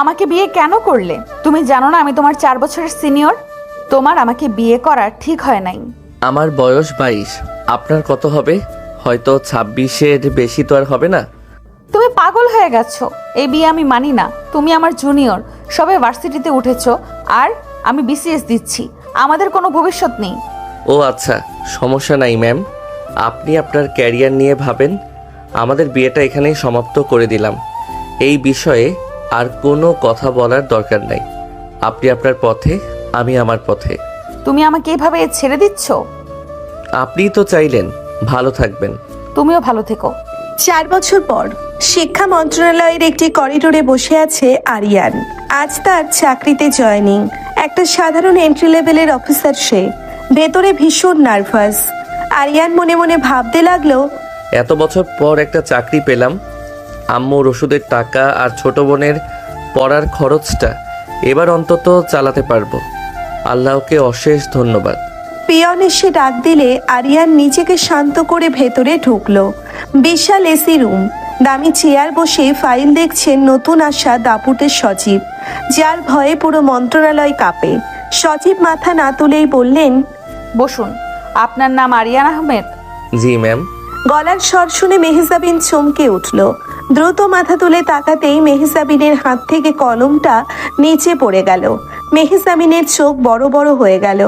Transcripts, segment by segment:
আমাকে বিয়ে কেন করলে? তুমি জানো না আমি তোমার 4 বছরের সিনিয়র? তোমার আমাকে বিয়ে করা ঠিক হয় নাই। আমার বয়স 22, আপনার কত হবে? হয়তো 26-এর বেশি তো আর হবে না। তুমি পাগল হয়ে গেছো। এই বিয়ে আমি মানি না। তুমি আমার জুনিয়র, সবে ভার্সিটিতে উঠেছো, আর আমি বিসিএস দিচ্ছি। আমাদের কোনো ভবিষ্যৎ নেই। ও আচ্ছা, সমস্যা নাই ম্যাম, আপনি আপনার ক্যারিয়ার নিয়ে ভাবেন। আমাদের বিয়েটা এখানেই সমাপ্ত করে দিলাম। এই বিষয়ে আর কোনো কথা বলার দরকার নাই। আপনি আপনার পথে, আমি আমার পথে। তুমি আমাকে এইভাবে ছেড়ে দিচ্ছ? আপনিই তো চাইলেন। ভালো থাকবেন। তুমিও ভালো থেকো। 4 বছর পর শিক্ষা মন্ত্রণালয়ের একটি করিডোরে বসে আছে আরিয়ান। আজ তার চাকরিতে জয়েনিং। একটা সাধারণ এন্ট্রি লেভেলের অফিসার সে। ভেতরে ভীষণ নার্ভাস। আরিয়ান মনে মনে ভাবতে লাগলো, এত বছর পর একটা চাকরি পেলাম। আম্মুর ওষুধের টাকা আর ছোট বোনের পড়ার খরচটা এবার অন্তত চালাতে পারবো। আল্লাহকে অশেষ ধন্যবাদ। পিয়ন এসে ডাক দিলে আরিয়ান নিজেকে শান্ত করে ভেতরে ঢুকলো। বিশাল এসি রুম। দামি চেয়ার বসে ফাইল দেখছেন নতুন আসা দাপুটের সচিব, যার ভয়ে পুরো মন্ত্রণালয় কাঁপে। সচিব মাথা না তুলেই বললেন, বসুন। আপনার নাম আরিয়ান আহমেদ? জি ম্যাম। গলার স্বর শুনে মেহজাবিন চমকে উঠল। দ্রুত মাথা তুলে তাকাতেই মেহজাবিনের হাত থেকে কলমটা নিচে পড়ে গেল। মেহজাবিনের চোখ বড় বড় হয়ে গেল।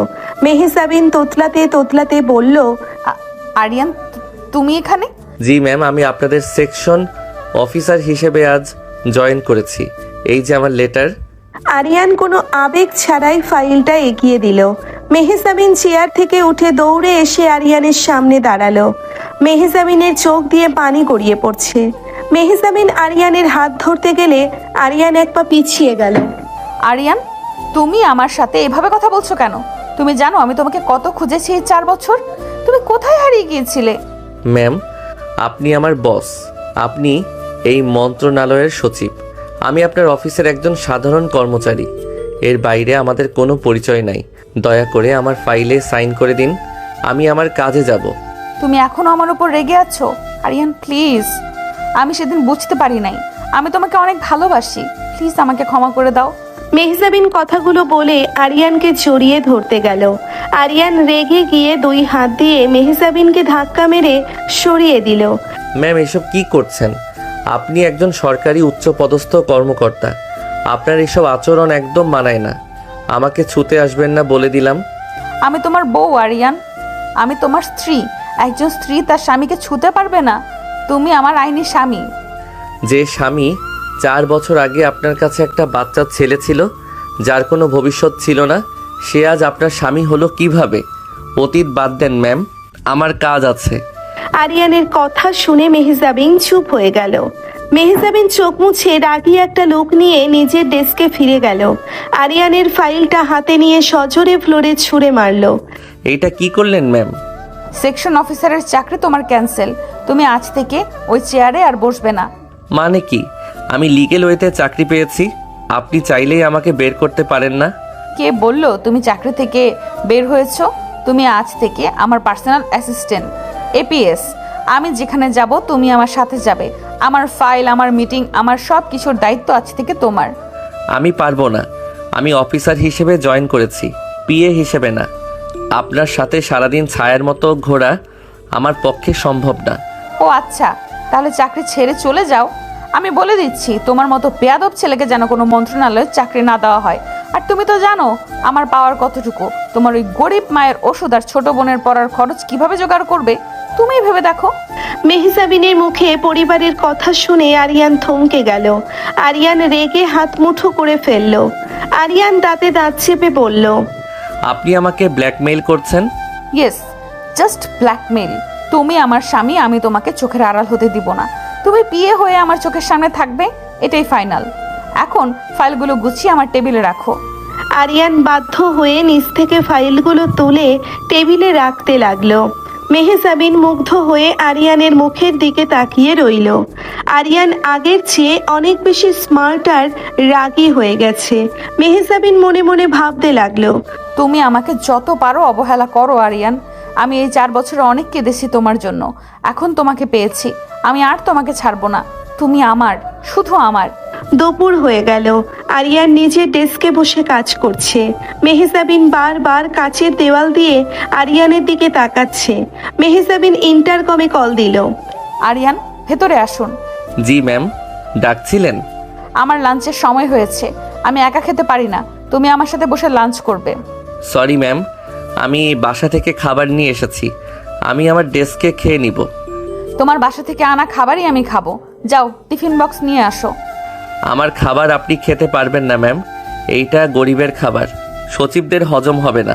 মেহজাবিন তোতলাতে তোতলাতে বলল, আরিয়ান, তুমি এখানে? জি ম্যাম, আমি আপনাদের সেকশন অফিসার হিসেবে আজ জয়েন করেছি। এই যে আমার লেটার। আরিয়ান কোনো আবেগ ছাড়াই ফাইলটা এগিয়ে দিল। মেহজাবিন চেয়ার থেকে উঠে দৌড়ে এসে আরিয়ানের সামনে দাঁড়ালো। মেহজাবিনের চোখ দিয়ে পানি গড়িয়ে পড়ছে। মেহজাবিন আরিয়ানের হাত ধরতে গেলে আরিয়ান এক পা পিছিয়ে গেল। আরিয়ান, তুমি আমার সাথে এভাবে কথা বলছো কেন? তুমি জানো আমি তোমাকে কত খুঁজেছি এই 4 বছর? তুমি কোথায় হারিয়ে গিয়েছিলে? ম্যাম, আপনি আমার বস। আপনি এই মন্ত্রণালয়ের সচিব। আমি আপনার অফিসের একজন সাধারণ কর্মচারী। এর বাইরে আমাদের কোনো পরিচয় নাই। দয়া করে আমার ফাইলে সাইন করে দিন। আমি আমার কাজে যাব। তুমি এখনো আমার উপর রেগে আছো? আরিয়ান প্লিজ, আমি সেদিন বুঝতে পারি নাই। আমি তোমাকে অনেক ভালোবাসি। প্লিজ আমাকে ক্ষমা করে দাও। মেহজাবিন কথাগুলো বলে আরিয়ানকে জড়িয়ে ধরতে গেল। আরিয়ান রেগে গিয়ে 2 হাত দিয়ে মেহজাবিনকে ধাক্কা মেরে সরিয়ে দিল। ম্যাম, এসব কি করছেন? আপনি একজন সরকারি উচ্চপদস্থ কর্মকর্তা। আপনার এসব আচরণ একদম মানায় না। আমাকে ছুতে আসবেন না বলে দিলাম। আমি তোমার বউ আরিয়ান, আমি তোমার স্ত্রী। একজন স্ত্রী তার স্বামীকে ছুতে পারবে না? তুমি আমার আইনি স্বামী। যে স্বামী 4 বছর আগে আপনার কাছে একটা বাচ্চা ছেলে ছিল, যার কোনো ভবিষ্যৎ ছিল না, সে আজ আপনার স্বামী হলো কিভাবে? অতীত বাদ দেন ম্যাম, আমার কাজ আছে। আরিয়ানের কথা শুনে মেহজাবিন চুপ হয়ে গেল। মেহজাবিন চোখ মুছে রাগী একটা লুক নিয়ে নিজের ডেস্কে ফিরে গেল। আরিয়ানের ফাইলটা হাতে নিয়ে সজোরে ফ্লোরে ছুঁড়ে মারল। এইটা কি করলেন ম্যাম? সেকশন অফিসারের চাকরি তোমার ক্যান্সেল। তুমি আজ থেকে ওই চেয়ারে আর বসবে না। মানে কি? আমি লিগ্যাল ওয়েতে চাকরি পেয়েছি। আপনি চাইলেই আমাকে বের করতে পারেন না। কে বললো তুমি চাকরি থেকে বের হয়েছো? তুমি আজ থেকে আমার পার্সোনাল অ্যাসিস্ট্যান্ট, এপিএস। আমি যেখানে যাব তুমি আমার সাথে যাবে। আমার ফাইল, আমার মিটিং, আমার সব কিছুর দায়িত্ব আজ থেকে তোমার। আমি পারবো না। আমি অফিসার হিসেবে জয়েন করেছি, পিএ হিসেবে না। আপনার সাথে সারাদিন ছায়ার মতো ঘোরা আমার পক্ষে সম্ভব না। ও আচ্ছা, তাহলে চাকরি ছেড়ে চলে যাও। আমি বলে দিচ্ছি, তোমার মতো বেয়াদব ছেলেকে যেন কোনো মন্ত্রণালয়ে চাকরি না দেওয়া হয়। আর তুমি তো জানো আমার পাওয়ার কতটুকু। তোমার ওই গরিব মায়ের ওষুধ আর ছোট বোনের পড়ার খরচ কিভাবে জোগাড় করবে তুমি ভেবে দেখো। মেহজাবিনের মুখে পরিবারের কথা শুনে আরিয়ান থমকে গেল। আরিয়ান রেগে হাত মুঠো করে ফেলল। আরিয়ান দাঁতে দাঁত চেপে বলল, আপনি আমাকে ব্ল্যাকমেইল করছেন? Yes, just blackmail. তুমি আমার স্বামী, আমি তোমাকে চোখের আড়াল হতে দিব না। তুমি বিয়ে হয়ে আমার চোখের সামনে থাকবে, এটাই ফাইনাল। এখন ফাইলগুলো গুছিয়ে আমার টেবিলে রাখো। আরিয়ান বাধ্য হয়ে নিচ থেকে ফাইলগুলো তুলে টেবিলে রাখতে লাগলো। মেহজাবিন মুগ্ধ হয়ে আরিয়ানের মুখের দিকে তাকিয়ে রইল। আরিয়ান আগের চেয়ে অনেক বেশি স্মার্ট আর রাগী হয়ে গেছে। মেহজাবিন মনে মনে ভাবতে লাগলো, তুমি আমাকে যত পারো অবহেলা করো আরিয়ান। আমি এই 4 বছরে অনেক কেঁদেছি তোমার জন্য। এখন তোমাকে পেয়েছি, আমি আর তোমাকে ছাড়বো না। তুমি আমার, শুধু আমার। দুপুর হয়ে গেল। আরিয়ান নিজের ডেস্কে বসে কাজ করছে। মেহজাবিন বারবার কাচের দেওয়াল দিয়ে আরিয়ানের দিকে তাকাচ্ছে। মেহজাবিন ইন্টারকমে কল দিল। আরিয়ান, ভেতরে আসুন। জি ম্যাম, ডাকছিলেন? আমার লাঞ্চের সময় হয়েছে, আমি একা খেতে পারি না, তুমি আমার সাথে বসে লাঞ্চ করবে। সরি ম্যাম, আমি বাসা থেকে খাবার নিয়ে এসেছি, আমি আমার ডেস্কে খেয়ে নিব। তোমার বাসা থেকে আনা খাবারই আমি খাবো। যাও, টিফিন বক্স নিয়ে আসো। আমার খাবার আপনি খেতে পারবেন না ম্যাম, এইটা গরিবের খাবার, সচিবদের হজম হবে না।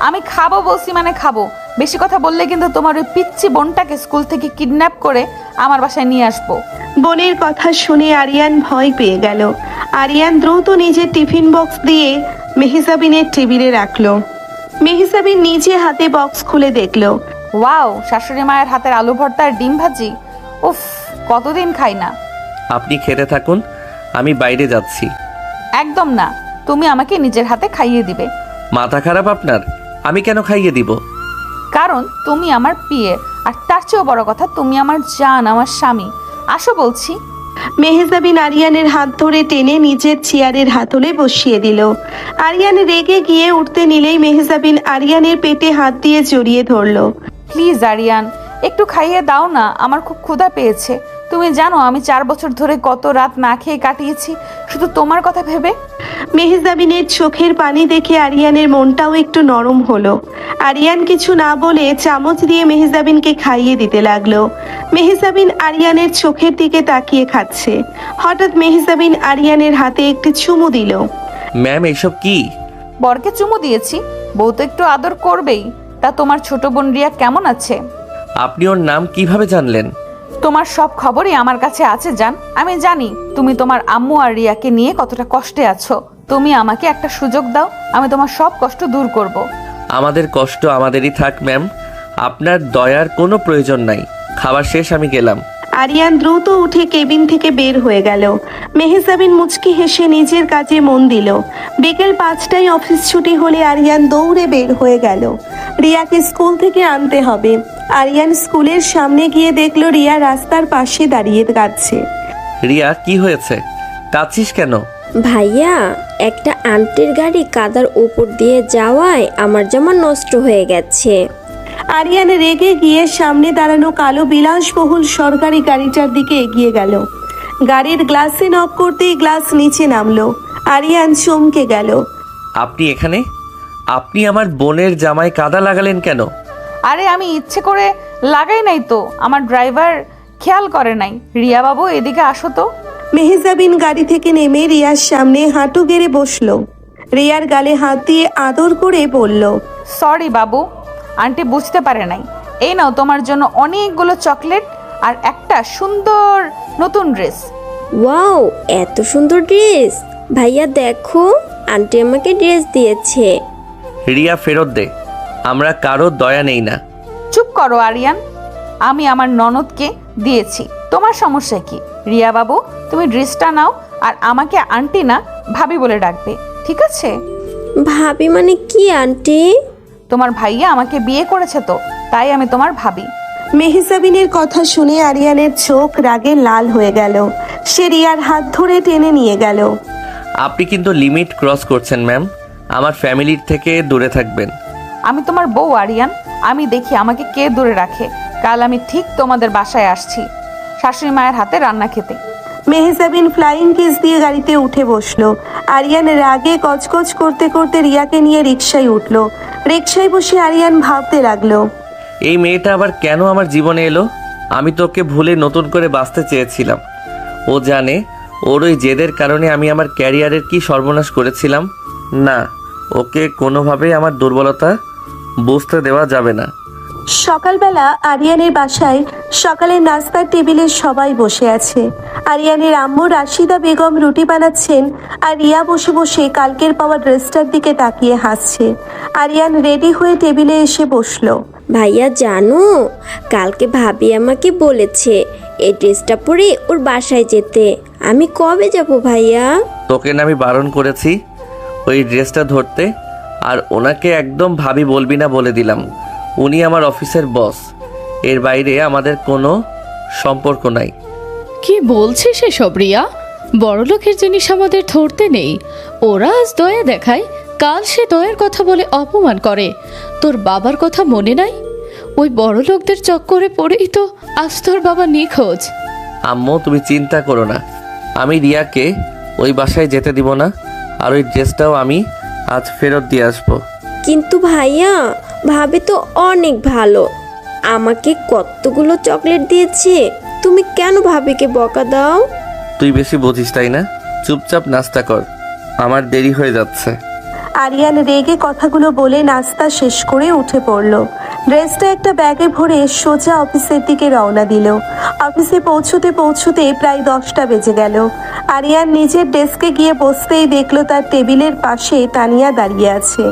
আমি খাবো বলছি মানে খাবো। বেশি কথা বললে কিন্তু তোমার ওই পিচ্চি বোনটাকে স্কুল থেকে কিডন্যাপ করে আমার বাসায় নিয়ে আসবো। বোনের কথা শুনে আরিয়ান ভয় পেয়ে গেল। আরিয়ান দ্রুত নিজের টিফিন বক্স দিয়ে মেহজাবিনের টেবিলে রাখলো। মেহজাবিন নিজে হাতে বক্স খুলে দেখলো। ওয়াও, শাশুড়ি মায়ের হাতের আলু ভর্তা আর ডিম ভাজি, উফ, কতদিন খাই না। আপনি খেতে থাকুন, আমি বাইরে যাচ্ছি। একদম না, তুমি আমাকে নিজের হাতে খাইয়ে দিবে। মাথা খারাপ আপনার? আমি কেন খাইয়ে দিব? কারণ তুমি আমার বিয়ে, আর তার চেয়েও বড় কথা, তুমি আমার জান, আমার স্বামী। আসো বলছি। মেহজাবিন আরিয়ানের হাত ধরে টেনে নিজের চেয়ারের হাতলে বসিয়ে দিল। আরিয়ান রেগে গিয়ে উঠতে নিলেই মেহজাবিন আরিয়ানের পেটে হাত দিয়ে জড়িয়ে ধরলো। প্লিজ আরিয়ান, একটু খাইয়ে দাও না, আমার খুব ক্ষুধা পেয়েছে। তুমি জানো আমি 4 বছর ধরে কত রাত না খেয়ে কাটিয়েছি শুধু তোমার কথা ভেবে। মেহজাবিনের চোখের পানি দেখে আরিয়ানের মনটাও একটু নরম হলো। আরিয়ান কিছু না বলে চামচ দিয়ে মেহজাবিনকে খাইয়ে দিতে লাগলো। মেহজাবিন আরিয়ানের চোখের দিকে তাকিয়ে খাচ্ছে। হঠাৎ মেহজাবিন আরিয়ানের হাতে একটি চুমু দিল। ম্যাম, এইসব কি? বরকে চুমু দিয়েছি, বউ তো একটু আদর করবেই। তা তোমার ছোট বোন রিয়া কেমন আছে? আপনি ওর নাম কিভাবে জানলেন? তোমার সব খবরই আমার কাছে আছে জান। আমি জানি তুমি তোমার আম্মু আর রিয়াকে নিয়ে কতটা কষ্টে আছো। তুমি আমাকে একটা সুযোগ দাও, আমি তোমার সব কষ্ট দূর করব। আমাদের কষ্ট আমাদেরই থাক ম্যাম, আপনার দয়ার কোনো প্রয়োজন নাই। খাবার শেষ, আমি গেলাম। আরিয়ান দ্রুত উঠে কেবিন থেকে বের হয়ে গেল। মেহজাবিন মুচকি হেসে নিজের কাজে মন দিল। বিকেল 5টায় অফিস ছুটি হলে আরিয়ান দৌড়ে বের হয়ে গেল। রিয়াকে স্কুল থেকে আনতে হবে। আরিয়ান স্কুলের সামনে গিয়ে দেখলো রিয়া রাস্তার পাশে দাঁড়িয়ে কাঁদছে। রিয়া, কি হয়েছে? কাঁদছিস কেন? ভাইয়া, একটা আন্টির গাড়ি কাদার উপর দিয়ে যাওয়ায় আমার জামা নষ্ট হয়ে গেছে। আরিয়ান রেগে গিয়ে সামনে দাঁড়ানো কালো বিলাসবহুল সরকারি গাড়িটার দিকে এগিয়ে গেল। গাড়ির গ্লাসে নক করতেই গ্লাস নিচে নামলো। আরিয়ান চমকে গেল। আপনি এখানে? আপনি আমার বোনের জামায় কাদা লাগালেন কেন? আরে আমি ইচ্ছে করে লাগাই নাই তো, আমার ড্রাইভার খেয়াল করে নাই। রিয়া বাবু, এদিকে আসো তো। মেহজাবিন গাড়ি থেকে নেমে রিয়ার সামনে হাঁটু গেড়ে বসলো। রিয়ার গালে হাত দিয়ে আদর করে বলল, সরি বাবু, আন্টি বুঝতে পারে নাই। এই নাও তোমার জন্য অনেকগুলো চকলেট আর একটা সুন্দর নতুন ড্রেস। ওয়াও, এত সুন্দর ড্রেস! ভাইয়া দেখো, আন্টি আমাকে ড্রেস দিয়েছে। রিয়া, ফেরত দে, আমরা কারো দয়া নেই না। চুপ করো আরিয়ান, আমি আমার ননদকে দিয়েছি, তোমার সমস্যা কি? রিয়া বাবু, তুমি ড্রেসটা নাও আর আমাকে আন্টি না ভাবি বলে ডাকবে, ঠিক আছে? ভাবি মানে কি আন্টি? তোমার ভাইয়া আমাকে বিয়ে করেছে তো, তাই আমি তোমার ভাবি। মেহজাবিনের কথা শুনে আরিয়ানের চোখ রাগে লাল হয়ে গেল। সে রিয়ার হাত ধরে টেনে নিয়ে গেল। আপনি কিন্তু লিমিট ক্রস করছেন ম্যাম, আমার ফ্যামিলির থেকে দূরে থাকবেন। আমি তোমার বউ আরিয়ান, আমি দেখি আমাকে কে দূরে রাখে। কাল আমি ঠিক তোমাদের বাসায় আসছি শাশুড়ি মায়ের হাতে রান্না খেতে। মেহজাবিন ফ্লাইং কিস দিয়ে গাড়িতে উঠে বসলো। আরিয়ান রাগে কচকচ করতে করতে রিয়াকে নিয়ে রিকশায় উঠলো। রিকশায় বসে আরিয়ান ভাবতে লাগলো, এই মেয়েটা আবার কেন আমার জীবনে এলো? আমি তোকে ভুলে নতুন করে বাঁচতে চেয়েছিলাম। ও জানে ওর ওই জেদের কারণে আমি আমার ক্যারিয়ারের কি সর্বনাশ করেছিলাম। না, ওকে কোনোভাবেই আমার দুর্বলতা বুঝতে দেওয়া যাবে না। সকালবেলা আরিয়ানের বাসায় সকালের নাস্তার টেবিলে সবাই বসে আছে। আরিয়ানের আম্মু রাশিদা বেগম রুটি বানাচ্ছেন আর রিয়া বসে বসে কালকের পাওয়া ড্রেসটার দিকে তাকিয়ে হাসছে। আরিয়ান রেডি হয়ে টেবিলে এসে বসলো। ভাইয়া জানো, কালকে ভাবি আমাকে বলেছে এই ড্রেসটা পরে ওর বাসায় যেতে। আমি কবে যাব ভাইয়া? তোকে না আমি বারণ করেছি ওই ড্রেসটা ধরতে, আর ওনাকে একদম ভাবি বলবি না বলে দিলাম। উনি আমার অফিসের বস, এর বাইরে আমাদের কোনো সম্পর্ক নাই। কি বলছিস এসব রিয়া? বড়লোকের জিনিস আমাদের ধরতে নেই। ওরা আজ দয়া দেখায়, কাল সে দয়ার কথা বলে অপমান করে। তোর বাবার কথা মনে নাই? ওই বড়লোকদের চক্করে পড়েই তো আজ তোর বাবা নিখোঁজ। আম্মু তুমি চিন্তা করো না, আমি রিয়াকে ওই বাসায় যেতে দিব না, আর ওই ড্রেসটাও আমি আজ ফেরত দিয়ে আসবো। কিন্তু ভাইয়া, ভাবি তো অনেক ভালো, আমাকে কতগুলো চকলেট দিয়েছে। তুমি কেন ভাবিকে বকা দাও? তুই বেশি বুঝিস তাই না? চুপচাপ নাস্তা কর, আমার দেরি হয়ে যাচ্ছে। আরিয়ান রেগে কথাগুলো বলে নাস্তা শেষ করে উঠে পড়ল। ড্রেসটা একটা ব্যাগে ভরে সোজা অফিসের দিকে রওনা দিল। অফিসে পৌঁছতে পৌঁছতে প্রায় 10টা বেজে গেল। আরিয়ান নিজের ডেস্কে গিয়ে বসতেই দেখলো তার টেবিলের পাশে তানিয়া দাঁড়িয়ে আছে।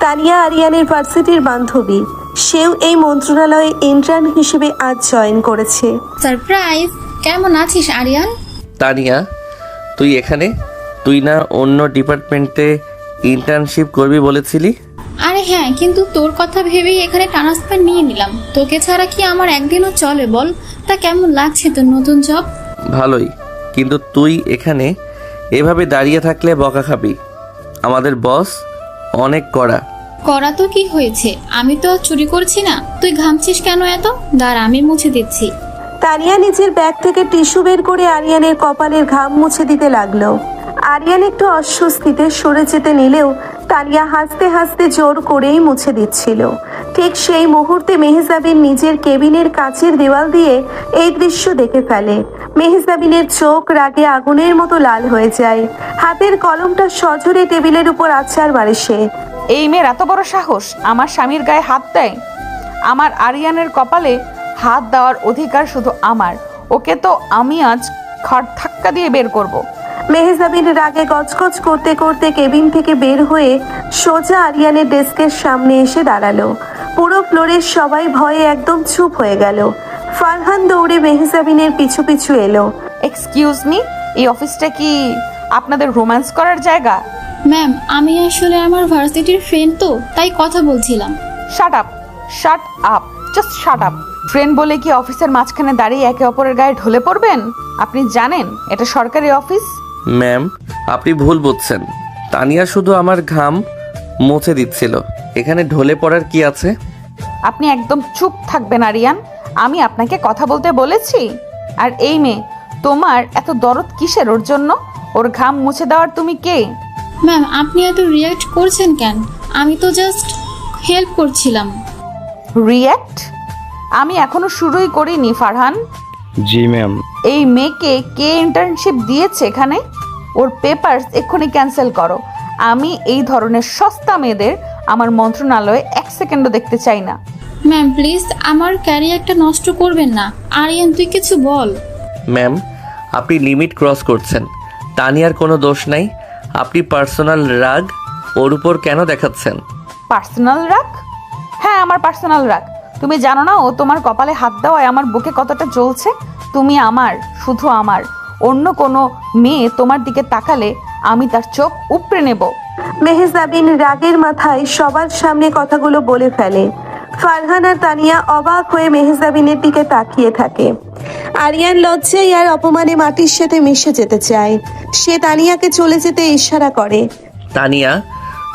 তানিয়া আরিয়ানের ভার্সিটির বান্ধবী। সেও এই মন্ত্রণালয়ে ইন্টার্ন হিসেবে আজ জয়েন করেছে। সারপ্রাইজ! কেমন আছিস আরিয়ান? তানিয়া, তুই এখানে? তুই না অন্য ডিপার্টমেন্টে ইন্টার্নশিপ করবি বলেছিলি? আরে হ্যাঁ, কিন্তু তোর কথা ভেবেই এখানে ট্রান্সফার নিয়ে নিলাম। তোকে ছাড়া কি আমার একদিনও চলে বল? তা কেমন লাগছে তোর নতুন জব? ভালোই, কিন্তু তুই এখানে এভাবে দাঁড়িয়ে থাকলে বকা খাবি। আমাদের বস অনেক কড়া। করা তো কি হয়েছে? আমি তো চুরি করছি না। তুই ঘামছিস কেন এত? দাঁড়া, আমি মুছে দিচ্ছি। তানিয়া নিজের ব্যাগ থেকে টিস্যু বের করে আরিয়ানের কপালের ঘাম মুছে দিতে লাগলো। আরিয়ান একটু অস্বস্তিতে সরে যেতে নিলেও তানিয়া হাসতে হাসতে জোর করেই মুছে দিচ্ছিল। ঠিক সেই মুহূর্তে মেহজাবিন নিজের কেবিনের কাচের দেওয়াল দিয়ে এই দৃশ্য দেখে ফেলে। মেহজাবিনের চোখ রাগে আগুনের মতো লাল হয়ে যায়। হাতের কলমটা সজোরে টেবিলের উপর আছাড় মারে সে। এই মেয়ের এত বড় সাহস আমার স্বামীর গায়ে হাত দেয়! আমার আরিয়ানের কপালে হাত দেওয়ার অধিকার শুধু আমার। ওকে তো আমি আজ খাট ধাক্কা দিয়ে বের করব। মেহজাবিন রাগে গজগজ করতে করতে কেবিন থেকে বের হয়ে সোজা আরিয়ানের ডেস্কের সামনে এসে দাঁড়ালো। পুরো ফ্লোরের সবাই ভয়ে একদম চুপ হয়ে গেল। ফারহান দৌড়ে মেহজাবিনের পিছু পিছু এলো। এক্সকিউজ মি, এই অফিসটা কি আপনাদের রোম্যান্স করার জায়গা? ম্যাম, আমি আসলে আমার ভার্সিটির ফ্রেন্ড, তো তাই কথা বলছিলাম। Shut up, shut up, just shut up. Friend বলে কি অফিসের মাঝখানে দাঁড়িয়ে একে অপরের গায়ে ঢলে পড়বেন? আপনি জানেন এটা সরকারি অফিস। ম্যাম, আপনি ভুল বুঝছেন। তানিয়া শুধু আমার ঘাম মুছে দিচ্ছিল, এখানে ঢলে পড়ার কি আছে? আপনি একদম চুপ থাকবেন আরিয়ান। আমি আপনাকে কথা বলতে বলেছি। আর এই মেয়ে, তোমার এত দরদ কিসের ওর জন্য? ওর ঘাম মুছে দেওয়ার তুমি কে? ম্যাম, আপনি এত রিয়াক্ট করছেন কেন? আমি তো জাস্ট হেল্প করছিলাম। রিয়্যাক্ট? আমি এখনো শুরুই করিনি ফারহান। জি ম্যাম। এই মেয়েকে কে ইন্টার্নশিপ দিয়েছে এখানে? ওর পেপারস এক্ষুনি ক্যান্সেল করো। আমি এই ধরনের সস্তা মেয়েদের আমার মন্ত্রণালয়ে 1 সেকেন্ডও দেখতে চাই না। ম্যাম প্লিজ, আমার ক্যারিয়ারটা নষ্ট করবেন না। আরিয়ান, তুই কিছু বল। ম্যাম, আপনি লিমিট ক্রস করছেন। তানিয়ার কোনো দোষ নাই, আপনি পার্সোনাল রাগ ওর উপর কেন দেখাচ্ছেন? পার্সোনাল রাগ? হ্যাঁ, আমার পার্সোনাল রাগ। তুমি জানো না ও তোমার কপালে হাত দেওয়ায় আমার বুকে কতটা জ্বলছে? তুমি আমার, শুধু আমার। অন্য কোনো মেয়ে তোমার দিকে তাকালে আমি তার চোখ উপড়ে নেব। মেহজাবিন রাগের মাথায় সবার সামনে কথাগুলো বলে ফেলে। ফারহান আর তানিয়া অবাক হয়ে মেহজাবিনের দিকে তাকিয়ে থাকে। আরিয়ান লজ্জায় আর অপমানে মাটির সাথে মিশে যেতে চায়। সে তানিয়াকে চলে যেতে ইশারা করে। তানিয়া,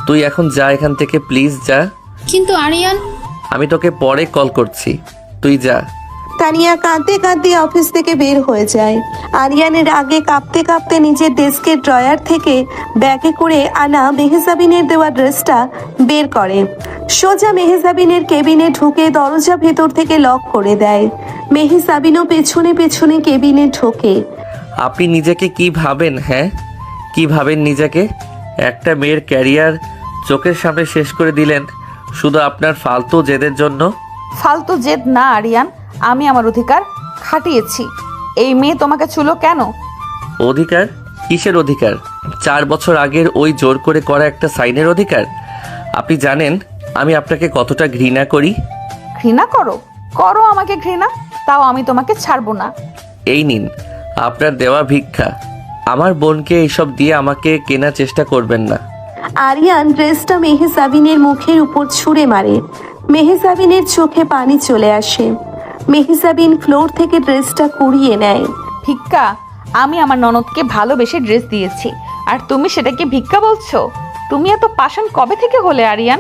তুই এখন যা এখান থেকে, প্লিজ যা। কিন্তু আরিয়ান। আমি তোকে পরে কল করছি, তুই যা। তানিয়া কাঁদতে কাঁদতে অফিস থেকে বের হয়ে যায়। আরিয়ানের আগে কাঁপতে কাঁপতে নিজের ডেস্কের ড্রয়ার থেকে ব্যাগে করে আনা মেহজাবিনের দেওয়া ড্রেসটা বের করে। সোজা মেহজাবিনের কেবিনে ঢুকে দরজা ভেতর থেকে লক করে দেয়। মেহজাবিনও পেছনে পেছনে কেবিনে ঢোকে। আপনি নিজেকে কি ভাবেন? হ্যাঁ, কি ভাবেন নিজেকে? একটা মেয়ের ক্যারিয়ার চোখের সামনে শেষ করে দিলেন শুধু আপনার ফালতু জেদের জন্য। ফালতু জেদ না আরিয়ান, আমি আমার অধিকার খাটিয়েছি। এই মেয়ে তোমাকে ছুলো কেন? অধিকার? কিসের অধিকার? 4 বছর আগের ওই জোর করে করা একটা সাইনের অধিকার? আপনি জানেন আমি আপনাকে কতটা ঘৃণা করি? ঘৃণা করো? করো আমাকে ঘৃণা, তাও আমি তোমাকে ছাড়বো না। এই নিন আপনার দেওয়া ভিক্ষা। আমার বোনকে এইসব দিয়ে আমাকে কেনার চেষ্টা করবেন না। আরিয়ান ড্রেসটা মেহজাবিনের মুখের উপর ছুঁড়ে মারে। মেহজাবিনের চোখে পানি চলে আসে। মেহজাবিন ফ্লোর থেকে ড্রেসটা কুড়িয়ে নেয়। ভিক্ষা? আমি আমার ননদকে ভালোবেসে ড্রেস দিয়েছি, আর তুমি সেটাকে ভিক্ষা বলছো? তুমি এত পাষাণ কবে থেকে হলে আরিয়ান?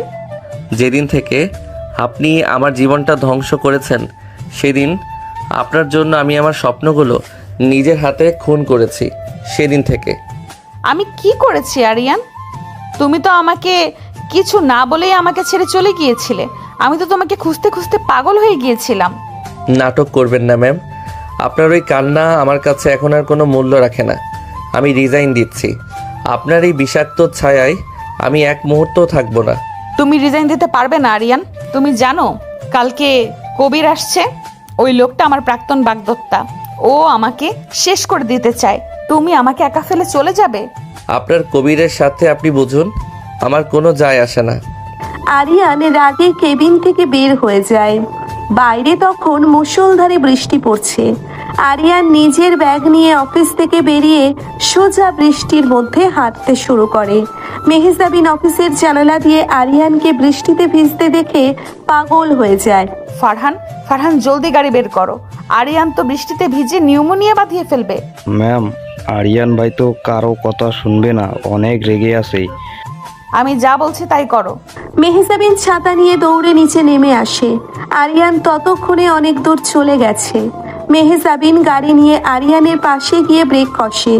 যেদিন থেকে আপনি আমার জীবনটা ধ্বংস করেছেন, সেদিন আপনার জন্য আমি আমার স্বপ্নগুলো নিজের হাতে খুন করেছি। সেদিন থেকে। আমি কি করেছি আরিয়ান? তুমি তো আমাকে কিছু না বলেই আমাকে ছেড়ে চলে গিয়েছিলে। আমি তো তোমাকে খুঁজতে খুঁজতে পাগল হয়ে গিয়েছিলাম। নাটক করবেন না ম্যাম। আপনার ওই কান্না আমার কাছে এখন আর কোনো মূল্য রাখে না। আমি রিজাইন দিচ্ছি। আপনার এই বিষাক্ত ছায়ায় আমি এক মুহূর্তও থাকবো না। তুমি রিজাইন দিতে পারবে না আরিয়ান। তুমি জানো কালকে কবির আসছে? ওই লোকটা আমার প্রাক্তন বাগদত্তা। ও আমাকে শেষ করে দিতে চায়। তুমি আমাকে একা ফেলে চলে যাবে? আপনার কবিরের সাথে আপনি বুঝুন, আমার কোনো যায় আসে না। আরিয়ান রাগে কেবিন থেকে বের হয়ে যায়। বাইরে তখন মুষলধারে বৃষ্টি পড়ছে। আরিয়ান নিজের ব্যাগ নিয়ে অফিস থেকে বেরিয়ে সোজা বৃষ্টির মধ্যে হাঁটতে শুরু করে। মেহজাবিন অফিসের জানালা দিয়ে আরিয়ানকে বৃষ্টিতে ভিজতে দেখে পাগল হয়ে যায়। ফারহান, ফারহান জলদি গাড়ি বের করো। আরিয়ান তো বৃষ্টিতে ভিজে নিউমোনিয়া বাঁধিয়ে ফেলবে। ম্যাম, আরিয়ান ভাই তো কারো কথা শুনবে না, অনেক রেগে আছে। আমি যা বলছি তাই করো। মেহজাবিন ছাতা নিয়ে দৌড়ে নিচে নেমে আসে। আরিয়ান ততক্ষণে অনেক দূর চলে গেছে। মেহজাবিন গাড়ি নিয়ে আরিয়ানের পাশে গিয়ে ব্রেক কষে।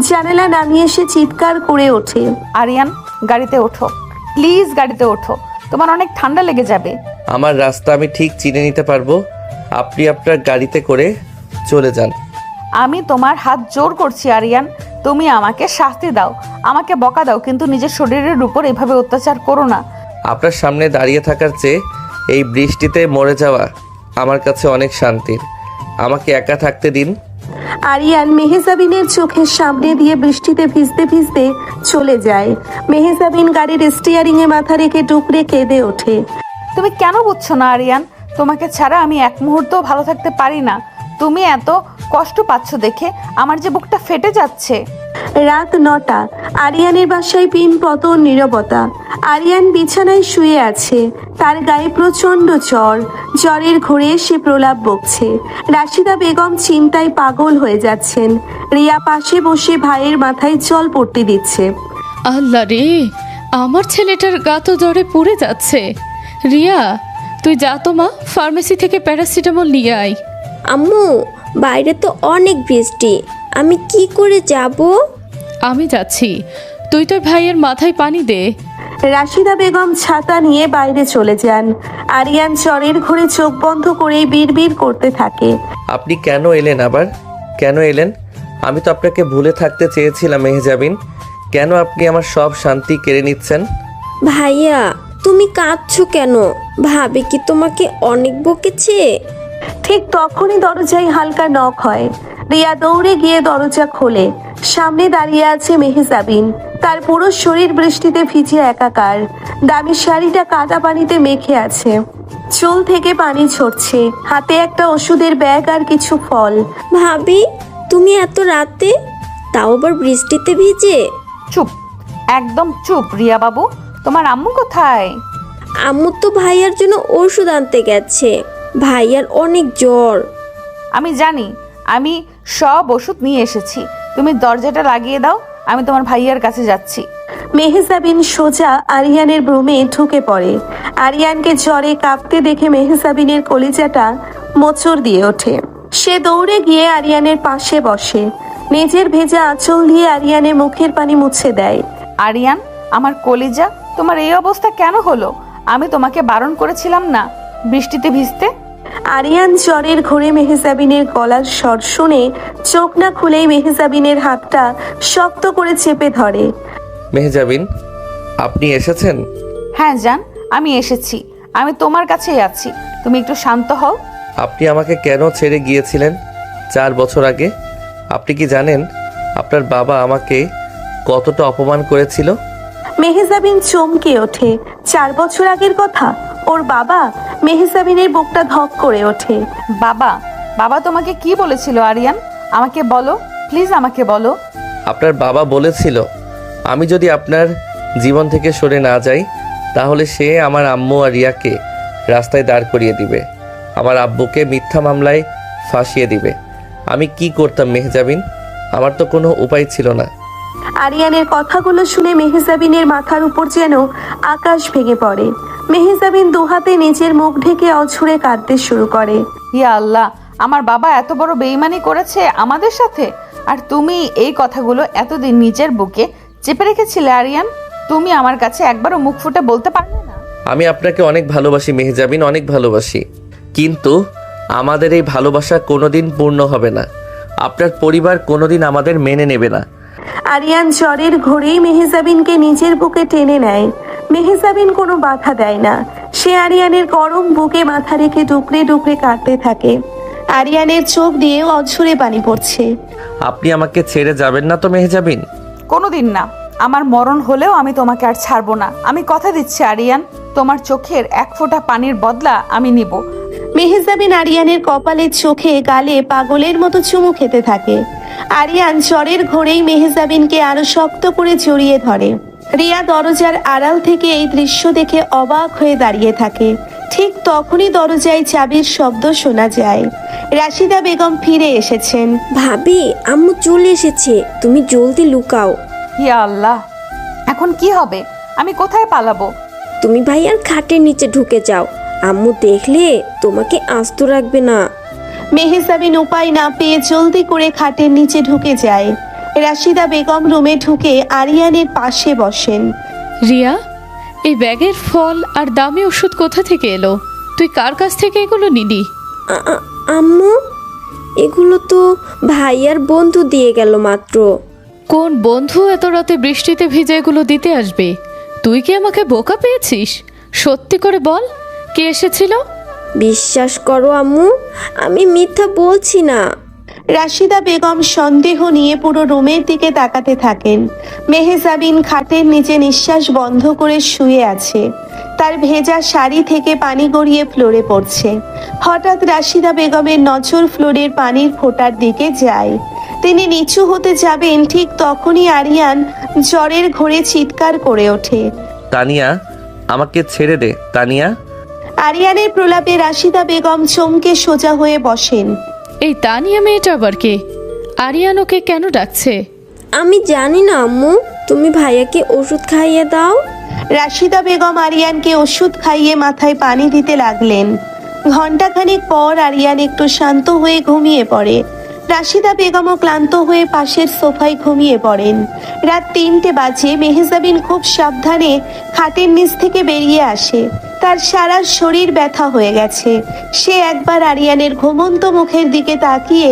জানালা নামিয়ে এসে চিৎকার করে ওঠে। আরিয়ান, গাড়িতে ওঠো প্লিজ, গাড়িতে ওঠো। তোমার অনেক ঠান্ডা লেগে যাবে। আমার রাস্তা আমি ঠিক চিনে নিতে পারবো। আপনি আপনার গাড়িতে করে চলে যান। আমি তোমার হাত জোর করছি আরিয়ান, তুমি আমাকে শাস্তি দাও, আমাকে বকা দাও, কিন্তু নিজের শরীরের উপর এভাবে অত্যাচার করো না। আপনার সামনে দাঁড়িয়ে থাকার চেয়ে এই বৃষ্টিতে মরে যাওয়া আমার কাছে অনেক শান্তির। আমাকে একা থাকতে দিন। আরিয়ান মেহজাবিনের চোখের সামনে দিয়ে বৃষ্টিতে ভিজতে ভিজতে চলে যায়। মেহজাবিন গাড়ির স্টিয়ারিং এ মাথা রেখে ডুকরে কেঁদে ওঠে। তুমি কেন বুঝছো না আরিয়ান? তোমাকে ছাড়া আমি এক মুহূর্তও ভালো থাকতে পারি না। তুমি এত কষ্ট পাচ্ছ দেখে আমার যে বুকটা ফেটে যাচ্ছে। রাত 9টা। আরিয়ানের বাসায় পিন পতন নীরবতা। আরিয়ান বিছানায় শুয়ে আছে। তার গায়ে প্রচন্ড জ্বর। জ্বরের ঘোরে সে প্রলাপ বকছে। রাশিদা বেগম চিন্তায় পাগল হয়ে যাচ্ছেন। রিয়া পাশে বসে ভাইয়ের মাথায় জল পড়তে দিচ্ছে। আল্লাহ রে, আমার ছেলেটার গা তো জ্বরে পুড়ে যাচ্ছে। রিয়া, তুই যা তো মা, ফার্মেসি থেকে প্যারাসিটামল নিয়ে আয়। আম্মু, বাইরে তো অনেক বৃষ্টি, আমি কি করে যাব? আমি যাচ্ছি, তুই তোর ভাইয়ের মাথায় পানি দে। রাশিদা বেগম ছাতা নিয়ে বাইরে চলে যান। আরিয়ান জ্বরের ঘোরে চোখ বন্ধ করে বিড়বিড় করতে থাকে। আপনি কেন এলেন আবার? কেন এলেন? আমি তো আপনাকে ভুলে থাকতে চেয়েছিলাম মেহজাবিন। কেন আপনি আমার সব শান্তি কেড়ে নিচ্ছেন? ভাইয়া, তুমি কাঁদছো কেন? ভাবে কি তোমাকে অনেক বকেছে? ঠিক তখনই দরজায় হালকা নক হয়। রিয়া দৌড়ে গিয়ে দরজা খোলে। সামনে দাঁড়িয়ে আছে মেহজাবিন। তার পুরো শরীর বৃষ্টিতে ভিজে একাকার। দামি শাড়িটা কাদা পানিতে মেখে আছে। চুল থেকে পানি ঝরছে। হাতে একটা ওষুধের ব্যাগ আর কিছু ফল। ভাবি, তুমি এত রাতে, তাও আবার বৃষ্টিতে ভিজে? চুপ, একদম চুপ রিয়া বাবু। তোমার আম্মু কোথায়? আম্মু তো ভাইয়ার জন্য ওষুধ আনতে গেছে। ভাইয়ার অনেক জ্বর। আমি জানি, আমি সব ওষুধ নিয়ে এসেছি। তুমি দরজাটা লাগিয়ে দাও, আমি তোমার ভাইয়ার কাছে যাচ্ছি। মেহজাবিন সোজা আরিয়ানের রুমে ঢুকে পড়ে। আরিয়ানকে জ্বরে কাঁপতে দেখে মেহজাবিনের কলিজাটা মোচড় দিয়ে ওঠে। সে দৌড়ে গিয়ে আরিয়ানের পাশে বসে। নিজের ভেজা আঁচল দিয়ে আরিয়ানের মুখের পানি মুছে দেয়। আরিয়ান, আমার কলিজা, তোমার এই অবস্থা কেন হলো? আমি তোমাকে বারণ করেছিলাম না বৃষ্টিতে ভিজতে? আরিয়ান জ্বরের ঘোরে মেহজাবিনের গলার স্বর শুনে চোখ না খুলেই মেহজাবিনের হাতটা শক্ত করে চেপে ধরে। মেহজাবিন, আপনি এসেছেন? হ্যাঁ জান, আমি এসেছি। আমি তোমার কাছেই আছি, তুমি একটু শান্ত হও। আপনি আমাকে কেন ছেড়ে গিয়েছিলেন 4 বছর আগে? আপনি কি জানেন আপনার বাবা আমাকে কতটা অপমান করেছিল? মেহজাবিন চমকে ওঠে। 4 বছর আগের কথা? ওর বাবা? মেহজাবিনের বুকটা ধক করে ওঠে। বাবা? বাবা তোমাকে কি বলেছিল আরিয়ান? আমাকে বলো প্লিজ, আমাকে বলো। আপনার বাবা বলেছিল আমি যদি আপনার জীবন থেকে সরে না যাই, তাহলে সে আমার আম্মু আর রিয়াকে রাস্তায় দাঁড় করিয়ে দিবে, আমার আব্বুকে মিথ্যা মামলায় ফাঁসিয়ে দিবে। আমি কি করতাম মেহজাবিন? আমার তো কোনো উপায় ছিল না। আরিয়ানের কথাগুলো শুনে মেহজাবিনের মাথার উপর যেন আকাশ ভেঙে পড়ে। মেহজাবিন দুহাতে নিজের মুখ ঢেকে অঝরে কাঁদতে শুরু করে। ইয়া আল্লাহ, আমার বাবা এত বড় বেইমানি করেছে আমাদের সাথে, আর তুমি এই কথাগুলো এতদিন নিজের বুকে চেপে রেখেছিলে আরিয়ান। তুমি আমার কাছে একবারও মুখ ফুটে বলতে পারলে না? আমি আপনাকে অনেক ভালোবাসি মেহজাবিন, অনেক ভালোবাসি, কিন্তু আমাদের এই ভালোবাসা কোনোদিন পূর্ণ হবে না। আপনার পরিবার কোনোদিন আমাদের মেনে নেবে না। আরিয়ান জ্বরের ঘোরেই মেহজাবিনকে নিজের বুকে টেনে নেয়। মেহজাবিন কোনো বাধা দেয় না। সে আরিয়ানের গরম বুকে মাথা রেখে ডুকরে ডুকরে কাঁদতে থাকে। আরিয়ানের চোখ দিয়ে অঝরে পানি পড়ছে। আপনি আমাকে ছেড়ে যাবেন না তো মেহজাবিন? কোনোদিন না। আমার মরণ হলেও আমি তোমাকে আর ছাড়বো না। আমি কথা দিচ্ছি আরিয়ান, তোমার চোখের এক ফোঁটা পানির বদলা আমি নিব। মেহজাবিন আরিয়ানের কপালের চোখে গালে পাগলের মতো চুমু খেতে থাকে। আরিয়ান জ্বরের ঘোরেই মেহজাবিনকে আরো শক্ত করে জড়িয়ে ধরে। রিয়া দরজার আড়াল থেকে এই দৃশ্য দেখে অবাক হয়ে দাঁড়িয়ে থাকে। ঠিক তখনই দরজায় চাবির শব্দ শোনা যায়। রাশিদা বেগম ফিরে এসেছেন। ভাবি, আম্মু চলে এসেছে, তুমি জলদি লুকাও। ইয়া আল্লাহ, এখন কি হবে? আমি কোথায় পালাবো? তুমি ভাইয়ার খাটের নিচে ঢুকে যাও, আম্মু দেখলে তোমাকে আস্ত রাখবে না। মেহজাবিন উপায় না পেয়ে জলদি করে খাটের নিচে ঢুকে যায়। রাশিদা বেগম রুমে ঢুকে আরিয়ানের পাশে বসেন। রিয়া, এই ব্যাগের ফল আর দামি ওষুধ কোথা থেকে এলো? তুই কার কাছ থেকে এগুলো নিলি? আম্মু, এগুলো তো ভাইয়ার বন্ধু দিয়ে গেল মাত্র। কোন বন্ধু এত রাতে বৃষ্টিতে ভিজে এগুলো দিতে আসবে? তুই কি আমাকে বোকা পেয়েছিস? সত্যি করে বল, কে এসেছিল? বিশ্বাস করো আম্মু, আমি মিথ্যা বলছি না। রাশিদা বেগম সন্দেহ নিয়ে পুরো রুমের দিকে তাকাতে থাকেন। মেহজাবিন খাটের নিচে নিঃশ্বাস বন্ধ করে শুয়ে আছে। তার ভেজা শাড়ি থেকে পানি গড়িয়ে ফ্লোরে পড়ছে। হঠাৎ রাশিদা বেগমের নজর ফ্লোরের পানির ফোঁটার দিকে যায়। তিনি নিচু হতে যাবেন, ঠিক তখনই আরিয়ান জ্বরের ঘোরে চিৎকার করে ওঠে। তানিয়া, আমাকে ছেড়ে দে তানিয়া। আরিয়ানের প্রলাপে রাশিদা বেগম চমকে সোজা হয়ে বসেন। এই তানিয়া মেয়েটা আবার কে? আরিয়ান ওকে কেন ডাকছে? আমি জানি না আম্মু, তুমি ভাইয়াকে ওষুধ খাইয়ে দাও। রাশিদা বেগম আরিয়ানকে ওষুধ খাইয়ে মাথায় পানি দিতে লাগলেন। ঘণ্টাখানেক পর আরিয়ান একটু শান্ত হয়ে ঘুমিয়ে পড়ে। রাশিদা বেগমও ক্লান্ত হয়ে পাশের সোফায় ঘুমিয়ে পড়েন। রাত 3টে বাজে। মেহজাবিন খুব সাবধানে খাটের নিচ থেকে বেরিয়ে আসে। তার সারা শরীর ব্যথা হয়ে গেছে। সে একবার আরিয়ানের ঘুমন্ত মুখের দিকে তাকিয়ে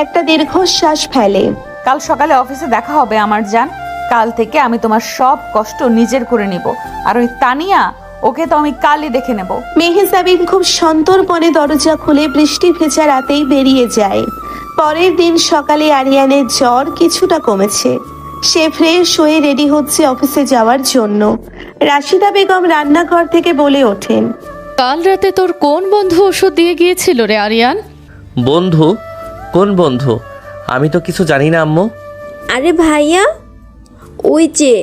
একটা দীর্ঘশ্বাস ফেলে। কাল সকালে অফিসে দেখা হবে আমার জান। কাল থেকে আমি তোমার সব কষ্ট নিজের করে নিব। আর ওই তানিয়া, ওকে তো আমি কালই দেখে নেব। মেহজাবিন খুব সন্তর্পণে দরজা খুলে বৃষ্টি ভেজা রাতেই বেরিয়ে যায়। পরের দিন সকালে আরিয়ানের জ্বর কিছুটা কমেছে। সে ফ্রেশ হয়ে রেডি হচ্ছে অফিসে যাওয়ার জন্য। রাশিদা বেগম রান্নাঘর থেকে বলে ওঠেন, কাল রাতে তোর কোন বন্ধু ওষুধ দিয়ে গিয়েছিল রে আরিয়ান? বন্ধু? কোন বন্ধু? আমি তো কিছু জানি না আম্মু। আরে ভাইয়া, ওই যে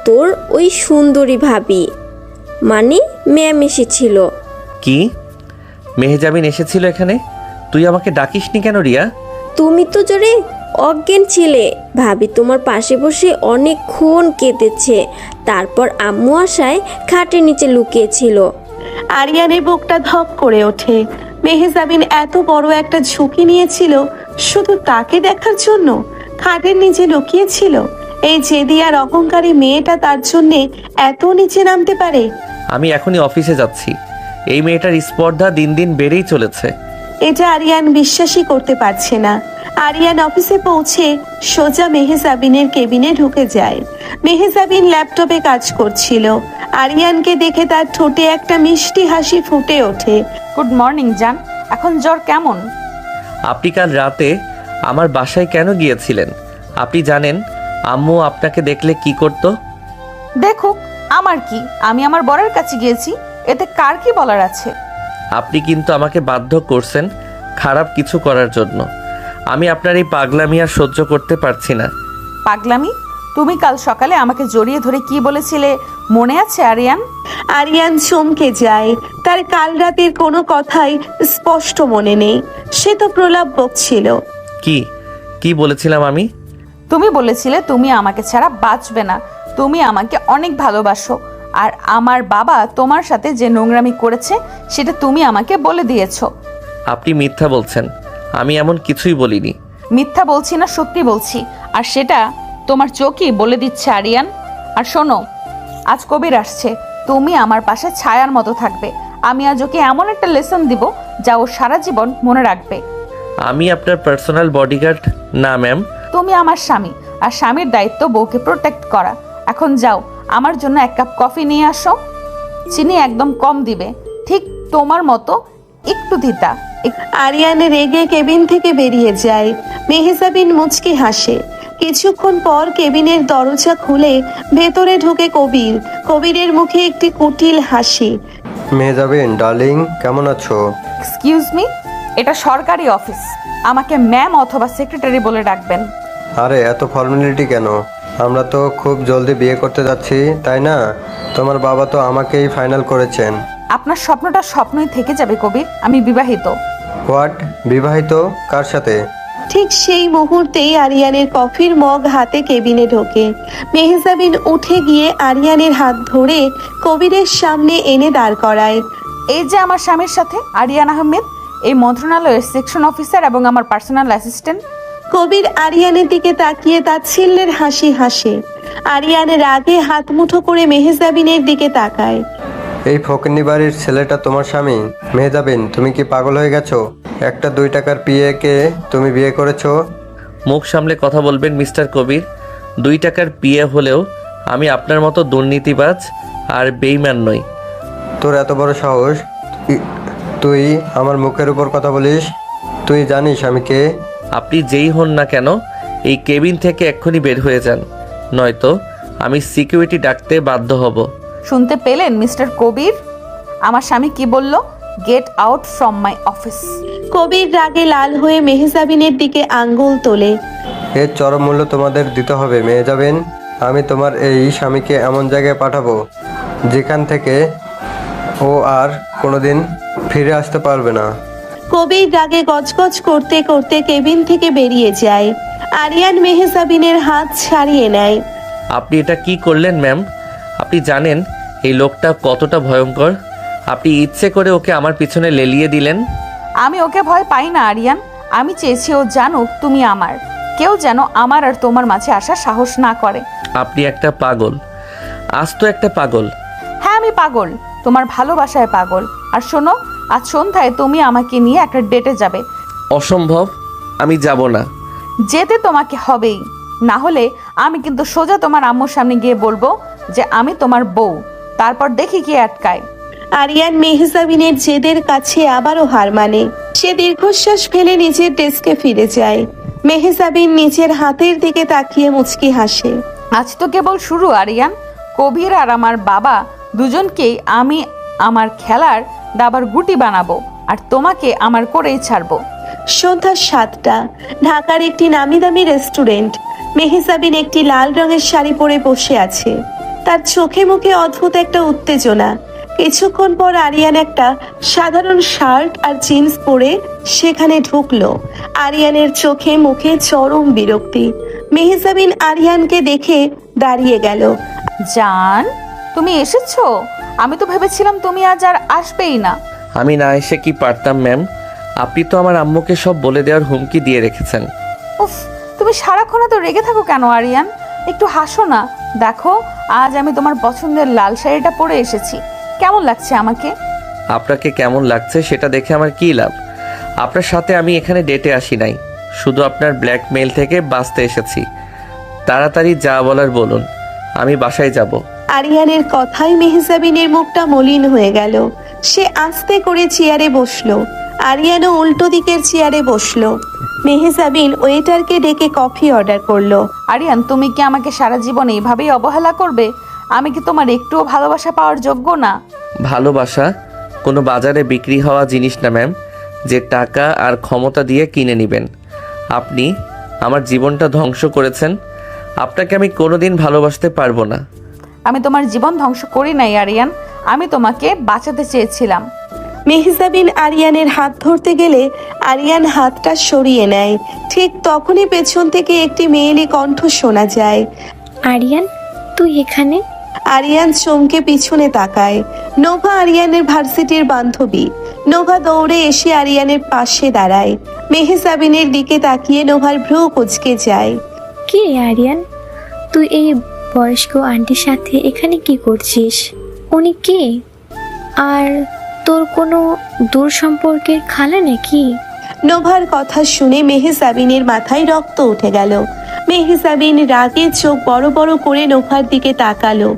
তোর ওই সুন্দরী ভাবি, মানে ম্যাম এসেছিল। কি? মেহজাবিন এসেছিল এখানে? তুই আমাকে ডাকিসনি কেন রিয়া? তুমি তো জোরে অজ্ঞান ছিলে। ভাবি তোমার পাশে বসে অনেকক্ষণ কেঁদেছে, তারপর আম্মু আসায় খাটের নিচে লুকিয়েছিল। আরিয়ানের বুকটা ধক করে ওঠে। মেহজাবিন এত বড় একটা ঝুঁকি নিয়েছিল শুধু তাকে দেখার জন্য। খাটের নিচে লুকিয়েছিল। এই জেদি আর অহংকারী মেয়েটা তার জন্যে এত নিচে নামতে পারে? আমি এখনই অফিসে যাচ্ছি। এই মেয়েটার স্পর্ধা দিন দিন বেড়েই চলেছে। এটা আরিয়ান বিশ্বাসই করতে পারছে না। আরিয়ান অফিসে পৌঁছে সোজা মেহজাবিনের কেবিনে ঢুকে যায়। মেহজাবিন ল্যাপটপে কাজ করছিল। আরিয়ানকে দেখে তার ঠোঁটে একটা মিষ্টি হাসি ফুটে ওঠে। গুড মর্নিং জান, এখন জ্বর কেমন? আপনি কাল রাতে আমার বাসায় কেন গিয়েছিলেন? আপনি জানেন আম্মু আপনাকে দেখলে কি করতো? দেখুক, আমার কি? আমি আমার বরের কাছে গিয়েছি, এতে কার কি বলার আছে? আপনি কিন্তু আমাকে বাধ্য করছেন খারাপ কিছু করার জন্য। আমি আপনার এই পাগলামি আর সহ্য করতে পারছি না। পাগলামি? তুমি কাল সকালে আমাকে জড়িয়ে ধরে কি বলেছিলে মনে আছে আরিয়ান? আরিয়ান চমকে যায়। তার কাল রাতের কোনো কথাই স্পষ্ট মনে নেই। সে তো প্রলাপ বকছিল। কি কি বলেছিলাম আমি? তুমি বলেছিলে তুমি আমাকে ছাড়া বাঁচবে না, তুমি আমাকে অনেক ভালোবাসো। আর আমার বাবা তোমার সাথে যে নোংরামি করেছে সেটা তুমি আমাকে বলে দিয়েছো। আপনি মিথ্যা বলছেন, আমি এমন কিছুই বলিনি। মিথ্যা বলছি না, সত্যি বলছি, আর সেটা তোমার চোখই বলে দিচ্ছে আরিয়ান। আর শোনো, আজ কবির আসছে, তুমি আমার পাশে ছায়ার মতো থাকবে। আমি আজ ওকে এমন একটা লেসন দিব যা ও সারা জীবন মনে রাখবে। আমি আপনার পার্সোনাল বডিগার্ড না ম্যাম। তুমি আমার স্বামী, আর স্বামীর দায়িত্ব বউকে প্রোটেক্ট করা। এখন যাও, আমার জন্য 1 কাপ কফি নিয়ে আসো। চিনি একদম কম দিবে, ঠিক তোমার মতো একটু দিতা। আরিয়ান রেগে কেবিন থেকে বেরিয়ে যায়। মেহজাবিন মুচকি হাসে। কিছুক্ষণ পর কেবিনের দরজা খুলে ভেতরে ঢোকে কবির। কবিরের মুখে একটি কুটিল হাসি। মেহজাবিন ডার্লিং, কেমন আছো? এক্সকিউজ মি, এটা সরকারি অফিস, আমাকে ম্যাম অথবা সেক্রেটারি বলে ডাকবেন। আরে এত ফর্মালিটি কেন? আমরা তো খুব জলদি বিয়ে করতে যাচ্ছি, তাই না? তোমার বাবা তো আমাকেই ফাইনাল করেছেন। আপনার স্বপ্নটা স্বপ্নই থেকে যাবে কবির, আমি বিবাহিত। হোয়াট? বিবাহিত? কার সাথে? ঠিক সেই মুহূর্তেই আরিয়ানের কফির মগ হাতে কেবিনে ঢোকে। মেহজাবিন উঠে গিয়ে আরিয়ানের হাত ধরে কবিরের সামনে এনে দাঁড় করায়। এই যে আমার স্বামীর সাথে আরিয়ান আহমেদ, এই মন্ত্রণালয়ের সেকশন অফিসার এবং আমার পার্সোনাল অ্যাসিস্ট্যান্ট। কবির আরিয়ানের দিকে তাকিয়ে তাচ্ছিল্যের হাসি হাসে। আরিয়ান রাগে হাত মুঠো করে মেহজাবিনের দিকে তাকায়। এই ফকিন্নি বাড়ির ছেলেটা তোমার স্বামী? মেহজাবিন, তুমি কি পাগল হয়ে গেছো? একটা 2 টাকার পিএকে তুমি বিয়ে করেছো? মুখ সামলে কথা বলবেন মিস্টার কবির। 2 টাকার পিএ হলেও আমি আপনার মতো দুর্নীতিবাজ আর বেইমান নই। তোর এত বড় সাহস, তুই আমার মুখের উপর কথা বলিস? তুই জানিস আমি কে? আপনি যেই হন না কেন, এই কেবিন থেকে এক্ষুনি বের হয়ে যান, নয়তো আমি সিকিউরিটি ডাকতে বাধ্য হব। শুনতে পেলেন মিস্টার কবির? আমার স্বামী কি বলল? Get out from my office. Kabir রাগে লাল হয়ে মেহজাবিনের দিকে আঙ্গুল তোলে। এর চরম মূল্য তোমাদের দিতে হবে মেহজাবিন। আমি তোমার এই স্বামীকে এমন জায়গায় পাঠাবো যেখান থেকে ও আর কোনোদিন ফিরে আসতে পারবে না। কবির রাগে গজগজ করতে করতে কেবিন থেকে বেরিয়ে যায়। আরিয়ান মেহজাবিনের হাত ছাড়িয়ে নেয়। আপনি এটা কি করলেন ম্যাম? আপনি জানেন এই লোকটা কতটা ভয়ঙ্কর? আপনি ইচ্ছে করে ওকে আমার পিছনে লেলিয়ে দিলেন। আমি ওকে ভয় পাই না আরিয়ান, আমি চেয়েছি ও জানুক তুমি আমার। কেউ যেন আমার আর তোমার মাঝে আসার সাহস না করে। আপনি একটা পাগল, আজ তো একটা পাগল। হ্যাঁ আমি পাগল, তোমার ভালোবাসায় পাগল। আর শোনো, আজ সন্ধ্যায় তুমি আমাকে নিয়ে একটা ডেটে যাবে। অসম্ভব, আমি যাব না। যেতে তোমাকে হবেই, না হলে আমি কিন্তু সোজা তোমার আম্মুর সামনে গিয়ে বলবো যে আমি তোমার বউ, তারপর দেখি কি আটকায়। আরিয়ান মেহজাবিনের জেদের কাছে আবারও হার মানে। সে দীর্ঘশ্বাস ফেলে নিজের ডেস্কে ফিরে যায়। মেহজাবিন নিজের হাতের দিকে তাকিয়ে মুচকি হাসে। আজ তো কেবল শুরু আরিয়ান। কবির আর আমার বাবা দুজনকেই আমি আমার খেলার দাবার গুটি বানাবো, আর তোমাকে আমার করেই ছাড়বো। সন্ধ্যা 7টা। ঢাকার একটি নামি দামি রেস্টুরেন্ট। মেহজাবিন একটি লাল রঙের শাড়ি পরে বসে আছে। তার চোখে মুখে অদ্ভুত একটা উত্তেজনা। কিছুক্ষণ পর আরিয়ান একটা সাধারণ শার্ট আর জিন্স পরে সেখানে ঢুকলো। আরিয়ানের চোখে মুখে চরম বিরক্তি। মেহজাবিন আরিয়ানকে দেখে দাঁড়িয়ে গেল। জান, তুমি এসেছো? আমি তো ভেবেছিলাম তুমি আজ আর আসবেই না। আমি না এসে কি পারতাম ম্যাম? আপনি তো আমার আম্মুকে সব বলে দেওয়ার হুমকি দিয়ে রেখেছেন। উফ, তুমি সারাক্ষণ তো রেগে থাকো কেন আরিয়ান? একটু হাসো না। দেখো, আজ আমি তোমার পছন্দের লাল শাড়িটা পরে এসেছি। কেমন লাগছে আমাকে? আপনাকে কেমন লাগছে সেটা দেখে আমার কী লাভ? আপনার সাথে আমি এখানে ডেটে আসি নাই, শুধু আপনার ব্ল্যাকমেইল থেকে বাঁচতে এসেছি। তাড়াতাড়ি যা বলার বলুন, আমি বাসায় যাব। আরিয়ানের কথায় মেহজাবিনের মুখটা মলিন হয়ে গেল। সে আস্তে করে চেয়ারে বসলো। আরিয়ানও উল্টো দিকের চেয়ারে বসলো। মেহজাবিন ওয়েটারকে ডেকে কফি অর্ডার করলো। আরিয়ান, তুমি কি আমাকে সারা জীবন এইভাবেই অবহেলা করবে? আমি কি তোমার একটুও ভালোবাসা পাওয়ার যোগ্য না? ভালোবাসা কোনো বাজারে বিক্রি হওয়া জিনিস না ম্যাম, যে টাকা আর ক্ষমতা দিয়ে কিনে নেবেন। আপনি আমার জীবনটা ধ্বংস করেছেন, আপনাকে আমি কোনোদিন ভালোবাসতে পারবো না। আমি তোমার জীবন ধ্বংস করি নাই আরিয়ান, আমি তোমাকে বাঁচাতে চেয়েছিলাম। মেহজাবিন আরিয়ানের হাত ধরতে গেলে আরিয়ান হাতটা সরিয়ে নেয়। ঠিক তখনই পেছন থেকে একটি মেয়েলি কণ্ঠ শোনা যায়। আরিয়ান, তুই এখানে? আরিয়ান চমকে পিছনে তাকায়। নোভা আরিয়ানের ভার্সিটির বান্ধবী। নোভা দৌড়ে এসে আরিয়ানের পাশে দাঁড়ায়। মেহজাবিনের দিকে তাকিয়ে নোভার ভ্রু কুঁচকে যায়। কি রে আরিয়ান, তুই এই বয়স্ক আন্টির সাথে এখানে কি করছিস? উনি কে? আর তোর কোনো দূর সম্পর্কের খালা নাকি? নোভার কথা শুনে মেহজাবিনের মাথায় রক্ত উঠে গেল। মেহজাবিন রাগে চোখ বড় বড় করে নোভার দিকে তাকালো।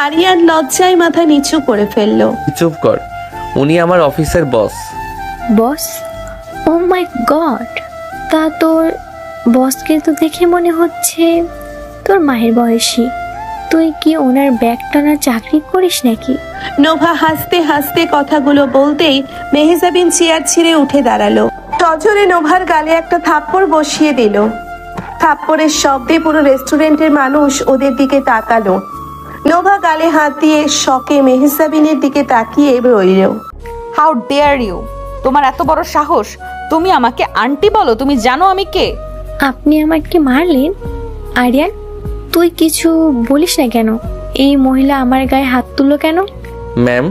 আরিয়ান লজ্জায় মাথা নিচু করে ফেললো। চুপ কর, উনি আমার অফিসের বস। বস? ও মাই গড! তা তোর বসকে তো দেখে মনে হচ্ছে তোর মায়ের বয়সী। তুই কি ওনার ব্যাগ টানার চাকরি করিস নাকি? নোভা হাসতে হাসতে কথাগুলো বলতেই মেহজাবিন চেয়ার ছিঁড়ে উঠে দাঁড়ালো। সজোরে নোভার গালে একটা থাপ্পড় বসিয়ে দিল। থাপ্পড়ের শব্দে পুরো রেস্টুরেন্টের মানুষ ওদের দিকে তাকালো। নোভা গালে হাত দিয়ে শকে মেহজাবিনের দিকে তাকিয়ে রইল। How dare you! তোমার এত বড় সাহস! তুমি আমাকে আন্টি বলো? তুমি জানো আমি কে? আপনি আমাকে মারলেন? আরিয়ান, তুই কিছু বলিস না কেন? এই মহিলা আমার গায়ে হাত তুললো কেন? ম্যাম,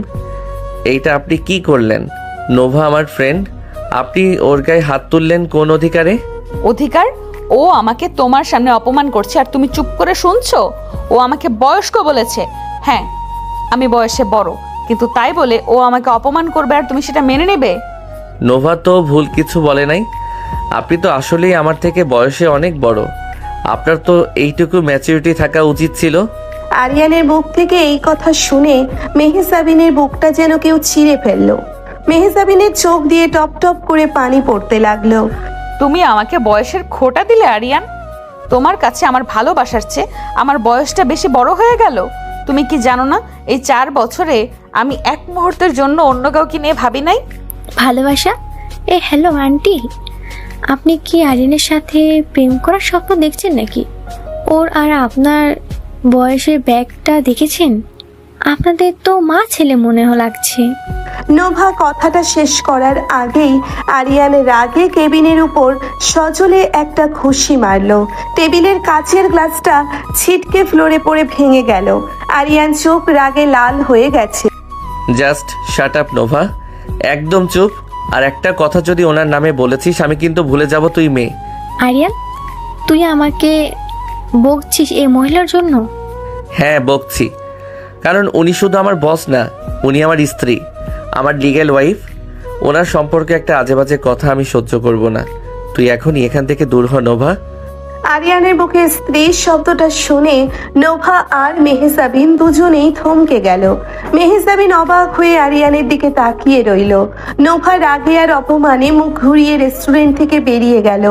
এইটা আপনি কি করলেন? নোভা আমার ফ্রেন্ড, আপনি ওর গায়ে হাত তুললেন কোন অধিকারে? অধিকার? ও আমাকে তোমার সামনে অপমান করছে আর তুমি চুপ করে শুনছো? ও আমাকে বয়স্ক বলেছে। হ্যাঁ, আমি বয়সে বড়, কিন্তু তাই বলে ও আমাকে অপমান করবে আর তুমি সেটা মেনে নেবে? নোভা তো ভুল কিছু বলে নাই। আপনি তো আসলেই আমার থেকে বয়সে অনেক বড়। আপনার তো এইটুকু ম্যাচুরিটি থাকা উচিত ছিল। আরিয়ানের মুখ থেকে এই কথা শুনে মেহজাবিনের বুকটা যেন কেউ ছিঁড়ে ফেললো। মেহজাবিনের চোখ দিয়ে টপ টপ করে পানি পড়তে লাগলো। তুমি আমাকে বয়সের খোঁটা দিলে আরিয়ান। তোমার কাছে আমার ভালোবাসার চেয়ে আমার বয়সটা বেশি বড় হয়ে গেল। তুমি কি জানো না, এই 4 বছরে আমি এক মুহূর্তের জন্য অন্য কাউকে নিয়ে ভাবি নাই। ভালোবাসা? হ্যালো আন্টি, আপনি কি আরিয়ানের সাথে প্রেম করার স্বপ্ন দেখছেন নাকি? ওর আর আপনার বয়সের ব্যাগটা দেখেছেন? আপনাদের তো মা ছেলে মনে লাগছে। নোভা কথাটা শেষ করার আগেই আরিয়ান রাগে কেবিনের উপর সজলে একটা ঘুষি মারলো। টেবিলের কাচের গ্লাসটা ছিটকে ফ্লোরে পড়ে ভেঙে গেল। আরিয়ান চোখ রাগে লাল হয়ে গেছে। জাস্ট শাট আপ নোভা, একদম চুপ। আর একটা কথা যদি ওনার নামে বলেছিস আমি কিন্তু ভুলে যাব তুই মেয়ে। আরিয়ান, তুই আমাকে বকছিস এই মহিলার জন্য? হ্যাঁ, বকছি, কারণ উনি শুধু আমার বস না, উনি আমার স্ত্রী, আমার লিগ্যাল ওয়াইফ। ওনার সম্পর্কে একটা আজে বাজে কথা আমি সহ্য করব না। তুই এখনই এখান থেকে দূর হ নোভা। আরিয়ানের মুখে স্ত্রী শব্দটা শুনে নোভা আর মেহজাবিন দুজনেই থমকে গেল। মেহজাবিন অবাক হয়ে আরিয়ানের দিকে তাকিয়ে রইল। নোভা রাগে আর অপমানে মুখ ঘুরিয়ে রেস্টুরেন্ট থেকে বেরিয়ে গেল।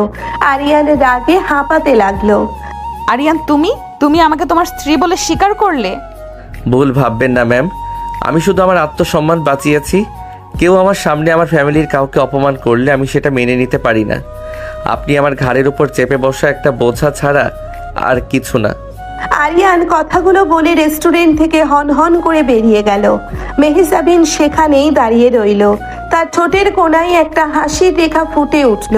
আরিয়ান রাগে হাঁপাতে লাগলো। আরিয়ান, তুমি আমাকে তোমার স্ত্রী বলে স্বীকার করলে? ভুল ভাববেন না ম্যাম, আমি শুধু আমার আত্মসম্মান বাঁচিয়েছি। কেউ আমার সামনে আমার ফ্যামিলির কাউকে অপমান করলে আমি সেটা মেনে নিতে পারি না। আপনি আমার ঘাড়ের উপর চেপে বসা একটা বোঝা ছাড়া আর কিছু না। আরিয়ান কথাগুলো বলে রেস্টুরেন্ট থেকে হন হন করে বেরিয়ে গেল। মেহজাবিন সেখানেই দাঁড়িয়ে রইল। তার ঠোঁটের কোণায় একটা হাসির রেখা ফুটে উঠল।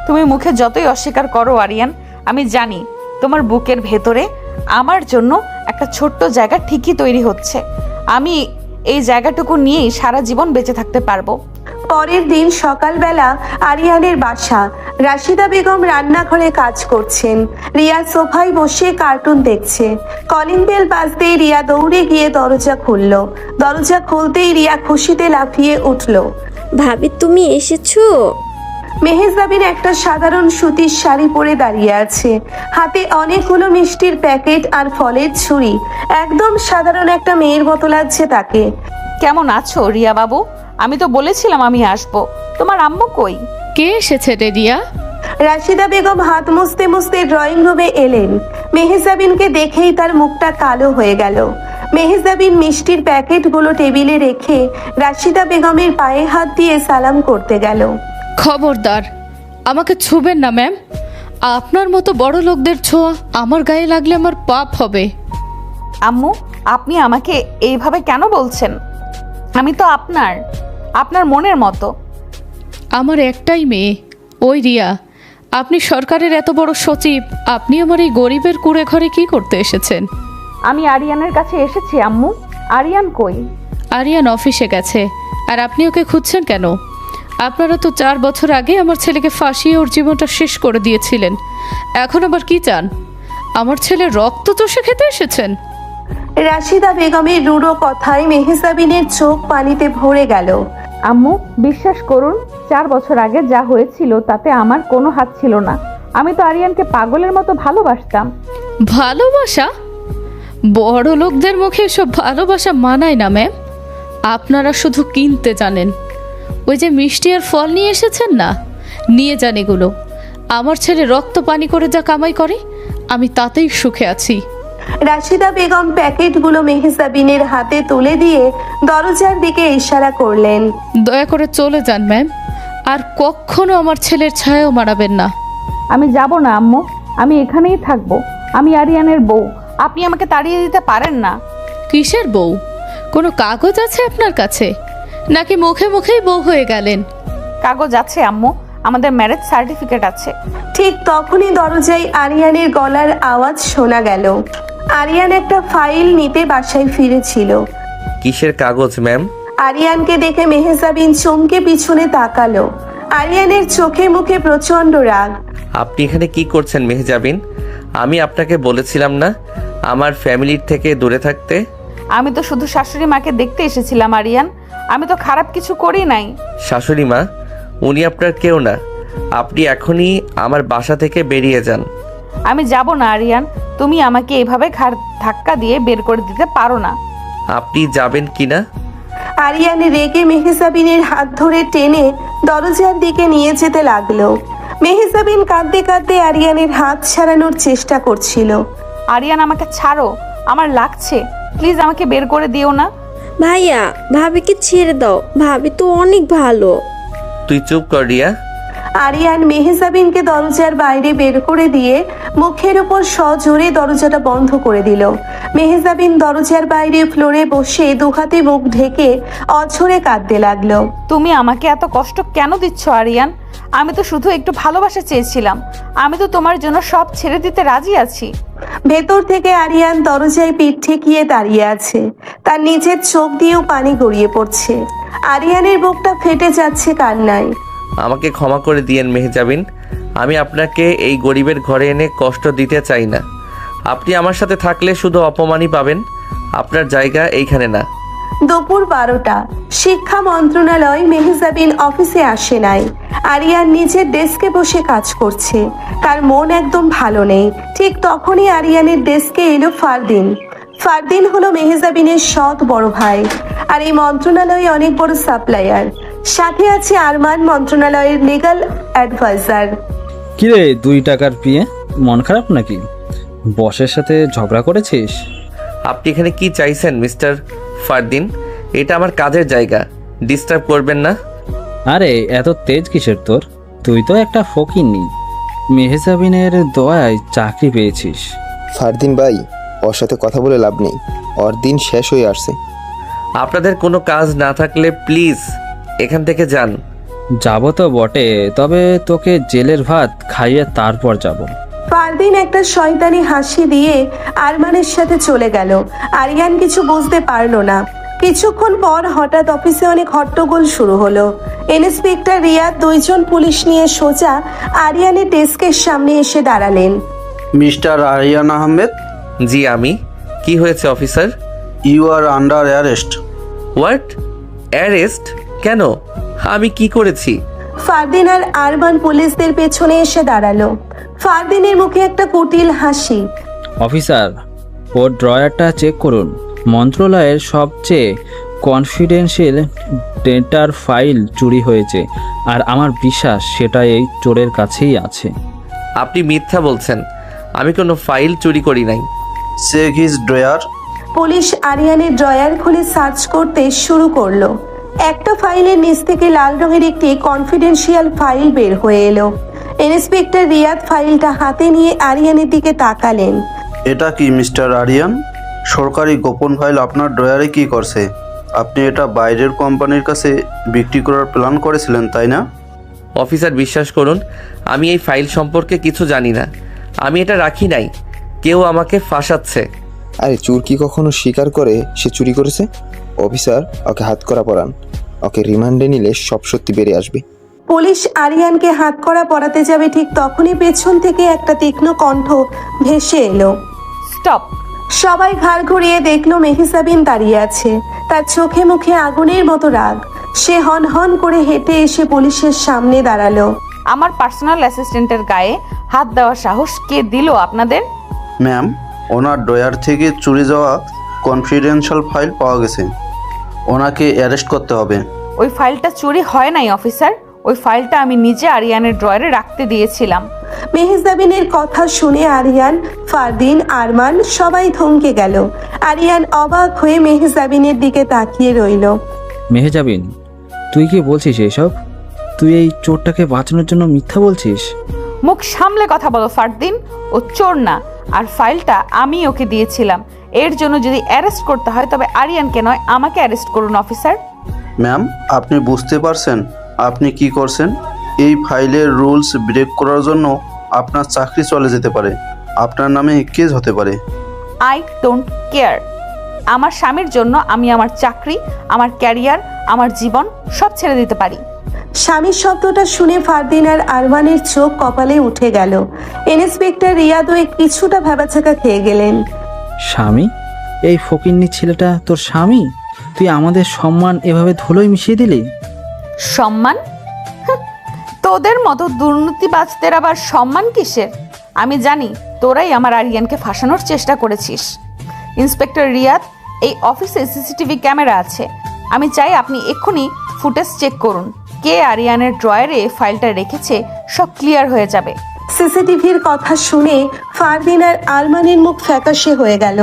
তুমি মুখে যতই অস্বীকার করো আরিয়ান, আমি জানি তোমার বুকের ভেতরে আমার জন্য একটা ছোট্ট জায়গা ঠিকই তৈরি হচ্ছে। আমি এই জায়গাটুকু নিয়েই সারা জীবন বেঁচে থাকতে পারবো। পরের দিন সকালবেলা আরিয়ানের বাসা। রাশিদা বেগম রান্নাঘরে কাজ করছেন। রিয়া সোফায় বসে কার্টুন দেখছে। কলিং বেল বাজতেই রিয়া দৌড়ে গিয়ে দরজা খুলল। দরজা খুলতেই রিয়া খুশিতে লাফিয়ে উঠল। ভাবি, তুমি এসেছো? মেহজাবিন একটা সাধারণ সুতির শাড়ি পরে দাঁড়িয়ে আছে। হাতে অনেকগুলো মিষ্টির প্যাকেট আর ফলের ছুরি। একদম সাধারণ একটা মেয়ের মতো লাগছে তাকে। কেমন আছো রিয়া বাবু? আমি তো বলেছিলাম আমি আসবো। তোমার আম্মু কই? কে এসেছে রে রিয়া? রাশিদা বেগম হাত মুছতে মুছতে ড্রয়িং রুমে এলেন। মেহজাবিনকে দেখেই তার মুখটা কালো হয়ে গেল। মেহজাবিন মিষ্টির প্যাকেটগুলো টেবিলে রেখে রাশিদা বেগমের পায়ে হাত দিয়ে সালাম করতে গেল। খবরদার, আমাকে ছুবেন না ম্যাম। আপনার মতো বড় লোকদের ছোঁয়া আমার গায়ে লাগলে আমার পাপ হবে। আম্মু, আপনি আমাকে এইভাবে কেন বলছেন? আমি তো আপনার। আপনার মনের মতো। আমার একটাই মেয়ে, ওই রিয়া। আপনি সরকারের এত বড় সচিব, আপনি আমার এই গরিবের কুঁড়ে ঘরে কি করতে এসেছেন? আমি আরিয়ানের কাছে এসেছি আম্মু। আরিয়ান কই? আরিয়ান অফিসে গেছে। আর আপনি ওকে খুঁজছেন কেন? আপনারা তো 4 বছর আগে আমার ছেলেকে ফাঁসিয়ে ওর জীবনটা শেষ করে দিয়েছিলেন। এখন আবার কি চান? আমার ছেলে রক্ত চষে খেতে এসেছেন? রাশিদা বেগমের রূঢ় কথায় মেহজাবিনের চোখ পানিতে ভরে গেল। আম্মু, বিশ্বাস করুন, 4 বছর আগে যা হয়েছিল তাতে আমার কোনো হাত ছিল না। আমি তো আরিয়ানকে পাগলের মতো ভালোবাসতাম। ভালোবাসা? বড় লোকদের মুখে এসব ভালোবাসা মানায় না ম্যাম। আপনারা শুধু কিনতে জানেন। ওই যে মিষ্টি আর ফল নিয়ে এসেছেন না, নিয়ে যান এগুলো। আমার ছেলে রক্ত পানি করে যা কামাই করে, আমি তাতেই সুখে আছি। রাশিদা বেগম প্যাকেটগুলো মেহজাবিনের হাতে তুলে দিয়ে দরজার দিকে ইশারা করলেন। দয়া করে চলে যান ম্যাম, আর কখনো আমার ছেলের ছায়াও মারাবেন না। আমি যাব না আম্মু, আমি এখানেই থাকবো। আমি আরিয়ানের বউ, আপনি আমাকে তাড়িয়ে দিতে পারেন না। কিসের বউ? কোনো কাগজ আছে আপনার কাছে, নাকি মুখে মুখেই বউ হয়ে গেলেন? কাগজ আছে আম্মু, আমাদের ম্যারেজ সার্টিফিকেট আছে। ঠিক তখনই দরজায় আরিয়ানের গলার আওয়াজ শোনা গেল। আরিয়ান একটা ফাইল নিতে বাসায় ফিরেছিল। কিসের কাগজ ম্যাম? আরিয়ানকে দেখে মেহজাবিন চমকে পিছনে তাকালো। আরিয়ানের চোখে মুখে প্রচন্ড রাগ। আপনি এখানে কি করছেন মেহজাবিন? আমি আপনাকে বলেছিলাম না আমার ফ্যামিলির থেকে দূরে থাকতে? আমি তো শুধু শাশুড়ি মাকে দেখতে এসেছিলাম আরিয়ান, আমি তো খারাপ কিছু করি নাই। শাশুড়ি মা? উনি আপনার কেউ না। আপনি এখনই আমার বাসা থেকে বেরিয়ে যান। আমি যাব না আরিয়ান, তুমি আমাকে এভাবে ঘাড় ধাক্কা দিয়ে বের করে দিতে পারো না। আপনি যাবেন কি না? আরিয়ান রেগে মেহজাবিনের হাত ধরে টেনে দরজার দিকে নিয়ে যেতে লাগলো। মেহজাবিন কাঁদতে কাঁদতে আরিয়ানের হাত ছাড়ানোর চেষ্টা করছিল। আরিয়ান, আমাকে ছাড়ো, আমার লাগছে, প্লিজ আমাকে বের করে দিও না। ভাইয়া, ভাবিকে ছেড়ে দাও, ভাবি তো অনেক ভালো। তুই চুপ কর রিয়া। আরিয়ান মেহজাবিনকে দরজার বাইরে বের করে দিয়ে মুখের উপর সজোরে দরজাটা বন্ধ করে দিল। মেহজাবিন দরজার বাইরে ফ্লোরে বসে দুহাতে মুখ ঢেকে অঝরে কাঁদতে লাগলো। তুমি আমাকে এত কষ্ট কেন দিচ্ছ আরিয়ান? আমি তো শুধু একটু ভালোবাসা চেয়েছিলাম। আমি তো তোমার জন্য সব ছেড়ে দিতে রাজি আছি। ভেতর থেকে আরিয়ান দরজায় পিঠ ঠেকিয়ে দাঁড়িয়ে আছে। তার নিজের চোখ দিয়েও পানি গড়িয়ে পড়ছে। আরিয়ানের বুকটা ফেটে যাচ্ছে কান্নায়। আমাকে ক্ষমা করে দিয়েন মেহজাবিন, আমি আপনাকে এই গরিবের ঘরে এনে কষ্ট দিতে চাই না। আপনি আমার সাথে থাকলে শুধু অপমানই পাবেন। আপনার জায়গা এইখানে না। দুপুর 12টা। শিক্ষা মন্ত্রণালয়। মেহজাবিন অফিসে আসে নাই। আরিয়ান নিজের ডেস্কে বসে কাজ করছে। তার মন একদম ভালো নেই। ঠিক তখনই আরিয়ানের ডেস্কে এলো ফারদিন। ফারদিন হলো মেহজাবিনের সৎ বড় ভাই, আর এই মন্ত্রণালয়ে অনেক বড় সাপ্লায়ার। সাথে আছে আরমান, মন্ত্রণালয়ের লিগ্যাল অ্যাডভাইজার। কিরে 2 টাকার পিয়ে, মন খারাপ নাকি? বসের সাথে ঝগড়া করেছিস? আপনি এখানে কি চাইছেন মিস্টার ফারদিন? এটা আমার কাজের জায়গা, ডিস্টার্ব করবেন না। আরে এত তেজ কিসের তোর? তুই তো একটা ফকিন্নি। মেহজাবিনের দয়ায় চাকরি পেয়েছিস। ফারদিন ভাই, ওর সাথে কথা বলে লাভ নেই, ওর দিন শেষ হয়ে আসছে। আপনাদের কোনো কাজ না থাকলে প্লিজ এখান থেকে যান। যাবো তো বটে, তবে তোকে জেলের ভাত খাইয়ে তারপর যাব। ফারদিন একটা শয়তানি হাসি দিয়ে আরমানের সাথে চলে গেল। আরিয়ান কিছু বুঝতে পারলো না। কিছুক্ষণ পর হঠাৎ অফিসে অনেক হট্টগোল শুরু হলো। ইন্সপেক্টর রিয়াদ 2 জন পুলিশ নিয়ে সোজা আরিয়ানের ডেস্কের সামনে এসে দাঁড়ালেন। মিস্টার আরিয়ান আহমেদ। জি আমি। কি হয়েছে officer? You are under arrest. What? Arrest? কেন? আমি কি করেছি? ফারদিন আর আরমান পুলিশদের পেছনে এসে দাঁড়ালো। ফারদিনের মুখে একটা কুটিল হাসি। অফিসার, ওর ড্রয়ারটা চেক করুন। মন্ত্রণালয়ের সবচেয়ে কনফিডেন্সিয়াল ডেটার ফাইল চুরি হয়েছে, আর আমার বিশ্বাস সেটা এই চোরের কাছেই আছে। আপনি মিথ্যা বলছেন, আমি কোনো ফাইল চুরি করি নাই। Check his drawer. পুলিশ আরিয়ানের ড্রয়ার খুলে সার্চ করতে শুরু করলো। একটা ফাইলের নিচ থেকে লাল রঙের একটি কনফিডেন্সিয়াল ফাইল বের হয়ে এলো। ইন্সপেক্টর রিয়াদ ফাইলটা হাতে নিয়ে আরিয়ানের দিকে তাকালেন। এটা কি মিস্টার আরিয়ান? সরকারি গোপন ফাইল আপনার ড্রয়ারে কি করছে? আপনি এটা বাইরের কোম্পানির কাছে বিক্রি করার প্ল্যান করেছিলেন তাই না? অফিসার বিশ্বাস করুন, আমি এই ফাইল সম্পর্কে কিছু জানি না। আমি এটা রাখি নাই, কেউ আমাকে ফাঁসাচ্ছে। আরে চোর কি কখনো স্বীকার করে সে চুরি করেছে? অফিসার, ওকে হাতকড়া পরান। ওকে রিমান্ডে নিলে সব সত্যি বেরিয়ে আসবে। পুলিশ আরিয়ানকে হাতকড়া পরাতে যাবে ঠিক তখনই পেছন থেকে একটা তীক্ষ্ণ কণ্ঠ ভেসে এলো। স্টপ! সবাই ঘাড় ঘুরিয়ে দেখলো মেহসাবিন দাঁড়িয়ে আছে। তার চোখে মুখে আগুনের মতো রাগ। সে হন হন করে হেঁটে এসে পুলিশের সামনে দাঁড়ালো। আমার পার্সোনাল অ্যাসিস্ট্যান্টের গায়ে হাত দেওয়ার সাহস কে দিল আপনাদের? ম্যাম, ওনার ড্রয়ার থেকে চুরি যাওয়া কনফিডেন্সিয়াল ফাইল পাওয়া গেছে। ওনাকে অ্যারেস্ট করতে হবে। ওই ফাইলটা চুরি হয় নাই অফিসার, ওই ফাইলটা আমি নিজে আরিয়ানের ড্রয়ারে রাখতে দিয়েছিলাম। মেহজাবিনের কথা শুনে আরিয়ান, ফারদিন, আরমান সবাই থমকে গেল। আরিয়ান অবাক হয়ে মেহজাবিনের দিকে তাকিয়ে রইল। মেহজাবিন, তুই কি বলছিস এসব? তুই এই চোরটাকে বাঁচানোর জন্য মিথ্যা বলছিস? মুখ সামলে কথা বলো ফারদিন, ও চোর না, আর ফাইলটা আমি ওকে দিয়েছিলাম। এর জন্য যদি অ্যারেস্ট করতে হয় তবে আরিয়ানকে নয়, আমাকে অ্যারেস্ট করুন অফিসার। ম্যাম, আপনি বুঝতে পারছেন আপনি কি করছেন? এই ফাইলের রুলস ব্রেক করার জন্য আপনার চাকরি চলে যেতে পারে, আপনার নামে কেস হতে পারে। I don't care. আমার স্বামীর জন্য আমি আমার চাকরি, আমার ক্যারিয়ার, আমার জীবন সব ছেড়ে দিতে পারি। স্বামীর শব্দটা শুনে ফারদিন আর আরমানের চোখ কপালে উঠে গেল। ইন্সপেক্টর রিয়াদও কিছুটা ভেবাচাকা খেয়ে গেলেন। স্বামী? এই ফকিন্নি ছেলেটা তোর স্বামী? তুই আমাদের সম্মান এভাবে ধুলোয় মিশিয়ে দিলি? সম্মান? হাহ, তোদের মতো দুর্নীতিবাজদের আবার সম্মান কিসের? আমি জানি তোরাই আমার আরিয়ানকে ফাঁসানোর চেষ্টা করেছিস। ইন্সপেক্টর রিয়াদ, এই অফিসে সিসিটিভি ক্যামেরা আছে। আমি চাই আপনি এক্ষুনি ফুটেজ চেক করুন। কে আরিয়ানের ড্রয়ারে ফাইলটা রেখেছে সব ক্লিয়ার হয়ে যাবে। সিসিটিভির কথা শুনে ফারদিন আর আরমানের মুখ ফ্যাকাশে হয়ে গেল।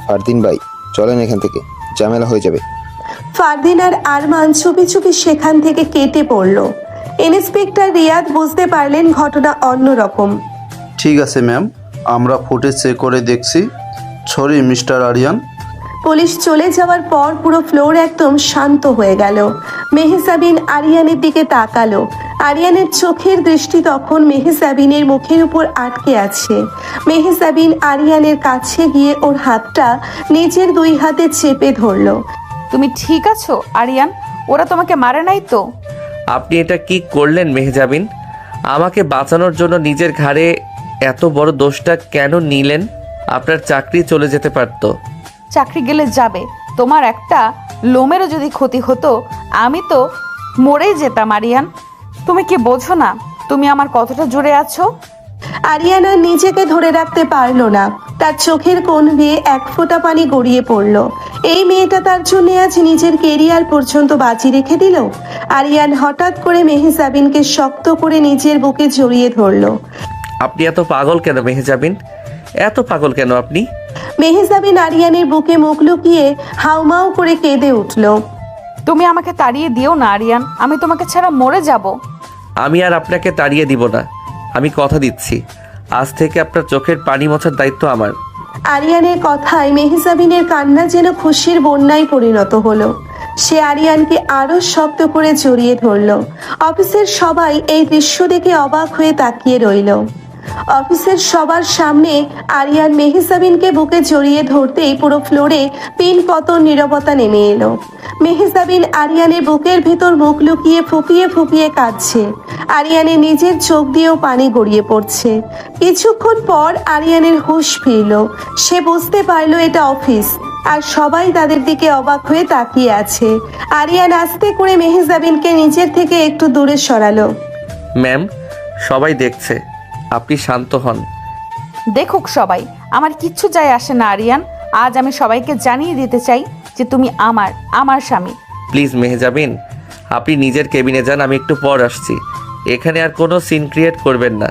ফারদিন ভাই, চলেন এখান থেকে, ঝামেলা হয়ে যাবে। ফারদিন আর আরমান চুপি চুপি সেখান থেকে কেটে পড়ল। ইন্সপেক্টর রিয়াদ বুঝতে পারলেন ঘটনা অন্যরকম। ঠিক আছে ম্যাম, আমরা ফুটেজ চেক করে দেখছি। Sorry mister Aryan. পুলিশ চলে যাওয়ার পর পুরো ফ্লোর একদম শান্ত হয়ে গেল। মেহসাবিন আরিয়ানের দিকে তাকালো। আরিয়ানের চোখের দৃষ্টি তখন মেহসাবিনের মুখের উপর আটকে আছে। মেহসাবিন আরিয়ানের কাছে গিয়ে ওর হাতটা নিজের দুই হাতে চেপে ধরলো। তুমি ঠিক আছো আরিয়ান? ওরা তোমাকে মারে নাই তো? আপনি এটা কি করলেন মেহজাবিন? আমাকে বাঁচানোর জন্য নিজের ঘাড়ে এত বড় দোষটা কেন নিলেন? আপনার চাকরি চলে যেতে পারতো। চাকরি গেলে যাবে, তোমার একটা লোমেরও যদি ক্ষতি হতো আমি তো মরেই যেতাম আরিয়ান। তুমি কি বোঝো না তুমি আমার কতটা জুড়ে আছো? আরিয়ানা নিজেকে ধরে রাখতে পারলো না। তার চোখের কোণ দিয়ে এক ফোঁটা পানি গড়িয়ে পড়ল। এই মেয়েটা তার জন্য আজ নিজের কেরিয়ার পর্যন্ত বাজি রেখে দিল। আরিয়ান হঠাৎ করে মেহজাবিনকে শক্ত করে নিজের বুকে জড়িয়ে ধরলো। আপনি এত পাগল কেন মেহজাবিন? এত পাগল কেন আপনি? মেহজাবিন আরিয়ানের বুকে মুখ লুকিয়ে হাউমাউ করে কেঁদে উঠল। তুমি আমাকে তাড়িয়ে দিও না আরিয়ান, আমি তোমাকে ছাড়া মরে যাব। আমি আর আপনাকে তাড়িয়ে দিব না, আমি কথা দিচ্ছি। আজ থেকে আপনার চোখের পানি মোছার দায়িত্ব আমার। আরিয়ানের কথায় মেহজাবিনের কান্না যেন খুশির বন্যায় পরিণত হলো। সে আরিয়ানকে আরো শক্ত করে জড়িয়ে ধরল। অফিসের সবাই এই দৃশ্য দেখে অবাক হয়ে তাকিয়ে রইল। অফিসের সবার সামনে আরিয়ান মেহজাবিনকে বুকে জড়িয়ে ধরতেই পুরো ফ্লোরে পিন পতন নীরবতা নেমে এলো। মেহজাবিন আরিয়ানের বুকের ভেতর মুখ লুকিয়ে ফুপিয়ে ফুপিয়ে কাঁদছে। আরিয়ানের নিজের চোখ দিয়েও পানি গড়িয়ে পড়ছে। কিছুক্ষণ পর আরিয়ানের হুঁশ ফিরল। সে বুঝতে পারল এটা অফিস, আর সবাই তাদের দিকে অবাক হয়ে তাকিয়ে আছে। আরিয়ান আস্তে করে মেহজাবিনকে নিজের থেকে একটু দূরে সরালো। ম্যাম, সবাই দেখছে, আপনি শান্ত হন। দেখুক সবাই, আমার কিচ্ছু যায় আসে না আরিয়ান। আজ আমি সবাইকে জানিয়ে দিতে চাই যে তুমি আমার স্বামী। প্লিজ মেহজাবিন, আপনি নিজের কেবিনে যান, আমি একটু পর আসছি। এখানে আর কোনো সিন ক্রিয়েট করবেন না।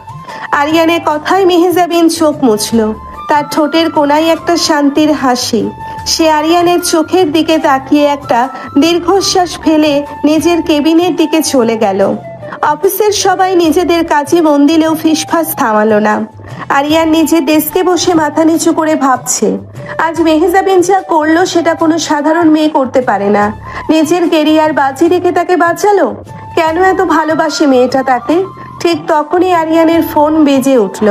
আরিয়ানের কথায় মেহজাবিন চোখ মুছল। তার ঠোঁটের কোনায় একটা শান্তির হাসি। সে আরিয়ানের চোখের দিকে তাকিয়ে একটা দীর্ঘশ্বাস ফেলে নিজের কেবিনের দিকে চলে গেল। অফিসের সবাই নিজেদের কাজে মন দিলেও ফিসফাস থামালো না। আরিয়ান নিজের ডেস্কে বসে মাথা নিচু করে ভাবছে, আজ মেহজাবিন যা করলো সেটা কোনো সাধারণ মেয়ে করতে পারে না। নিজের কেরিয়ার বাজি রেখে তাকে বাঁচালো। কেন এত ভালোবাসে মেয়েটা তাকে? ঠিক তখনই আরিয়ানের ফোন বেজে উঠল।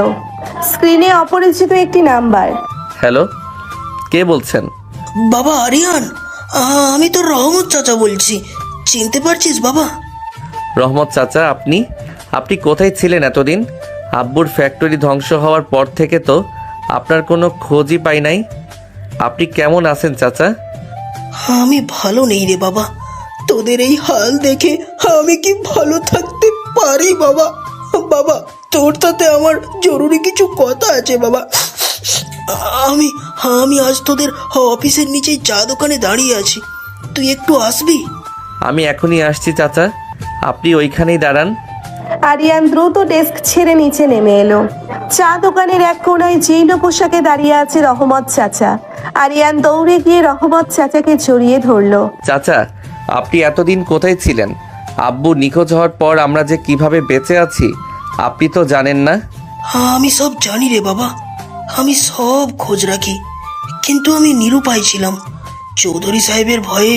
স্ক্রিনে অপরিচিত একটি নাম্বার। হ্যালো, কে বলছেন? বাবা আরিয়ান, আমি তো রহমত চাচা বলছি, চিনতে পারছিস বাবা? রহমত চাচা, আপনি আপনি কোথায় ছিলেন এতদিন? আব্বুর ফ্যাক্টরি ধ্বংস হওয়ার পর থেকে তো আপনার কোনো খোঁজই পাই নাই। আপনি কেমন আছেন চাচা? আমি ভালো নেই রে বাবা, তোদের এই হাল দেখে আমি কি ভালো থাকতে পারি বাবা? বাবা, তোর সাথে আমার জরুরি কিছু কথা আছে বাবা। আমি আমি আজ তোদের অফিসের নিচে চা দোকানে দাঁড়িয়ে আছি, তুই একটু আসবি? আমি এখনই আসছি চাচা, আপনি ওইখানেই দাঁড়ান। আরিয়ান দ্রুত ডেস্ক ছেড়ে নিচে নেমে এলো। চা দোকানের এক কোনায় জীর্ণ পোশাকে দাঁড়িয়ে আছে রহমত চাচা। আরিয়ান দৌড়ে গিয়ে রহমত চাচাকে জড়িয়ে ধরলো। চাচা, আপনি এতদিন কোথায় ছিলেন? আব্বু নিখোঁজ হওয়ার পর আমরা যে কিভাবে বেঁচে আছি আপনি তো জানেন না। আমি সব জানি রে বাবা, আমি সব খোঁজ রাখি, কিন্তু আমি নিরুপায় ছিলাম। চৌধুরী সাহেবের ভয়ে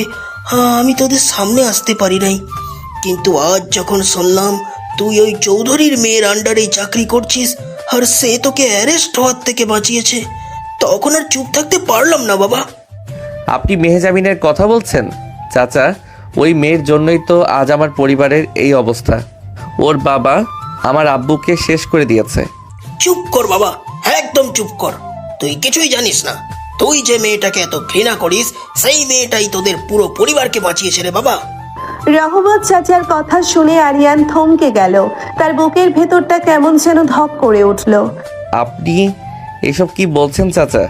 আমি তোদের সামনে আসতে পারি নাই। কিন্তু আজ যখন শুনলাম তুই ওই চৌধুরীর মেয়ের আন্ডারে চাকরি করছিস আর সে তোকে অ্যারেস্ট হওয়ার থেকে বাঁচিয়েছে, তখন আর চুপ থাকতে পারলাম না বাবা। আপনি মেহজাবিনের কথা বলছেন? চাচা, ওই মেয়ের জন্যই তো আজ আমার পরিবারের এই অবস্থা। ওর বাবা আমার আব্বুকে শেষ করে দিয়েছে। চুপ কর বাবা, একদম চুপ কর। তুই কিছুই জানিস না। তুই যে মেয়েটাকে এত ঘৃণা করিস, সেই মেয়েটাই তোদের পুরো পরিবারকে বাঁচিয়েছে রে বাবা। রহমত চাচার কথা শুনে আরিয়ান থমকে গেল। তার বুকের ভেতরটা কেমন যেন ধক করে উঠল। আপনি এসব কি বলছেন চাচা?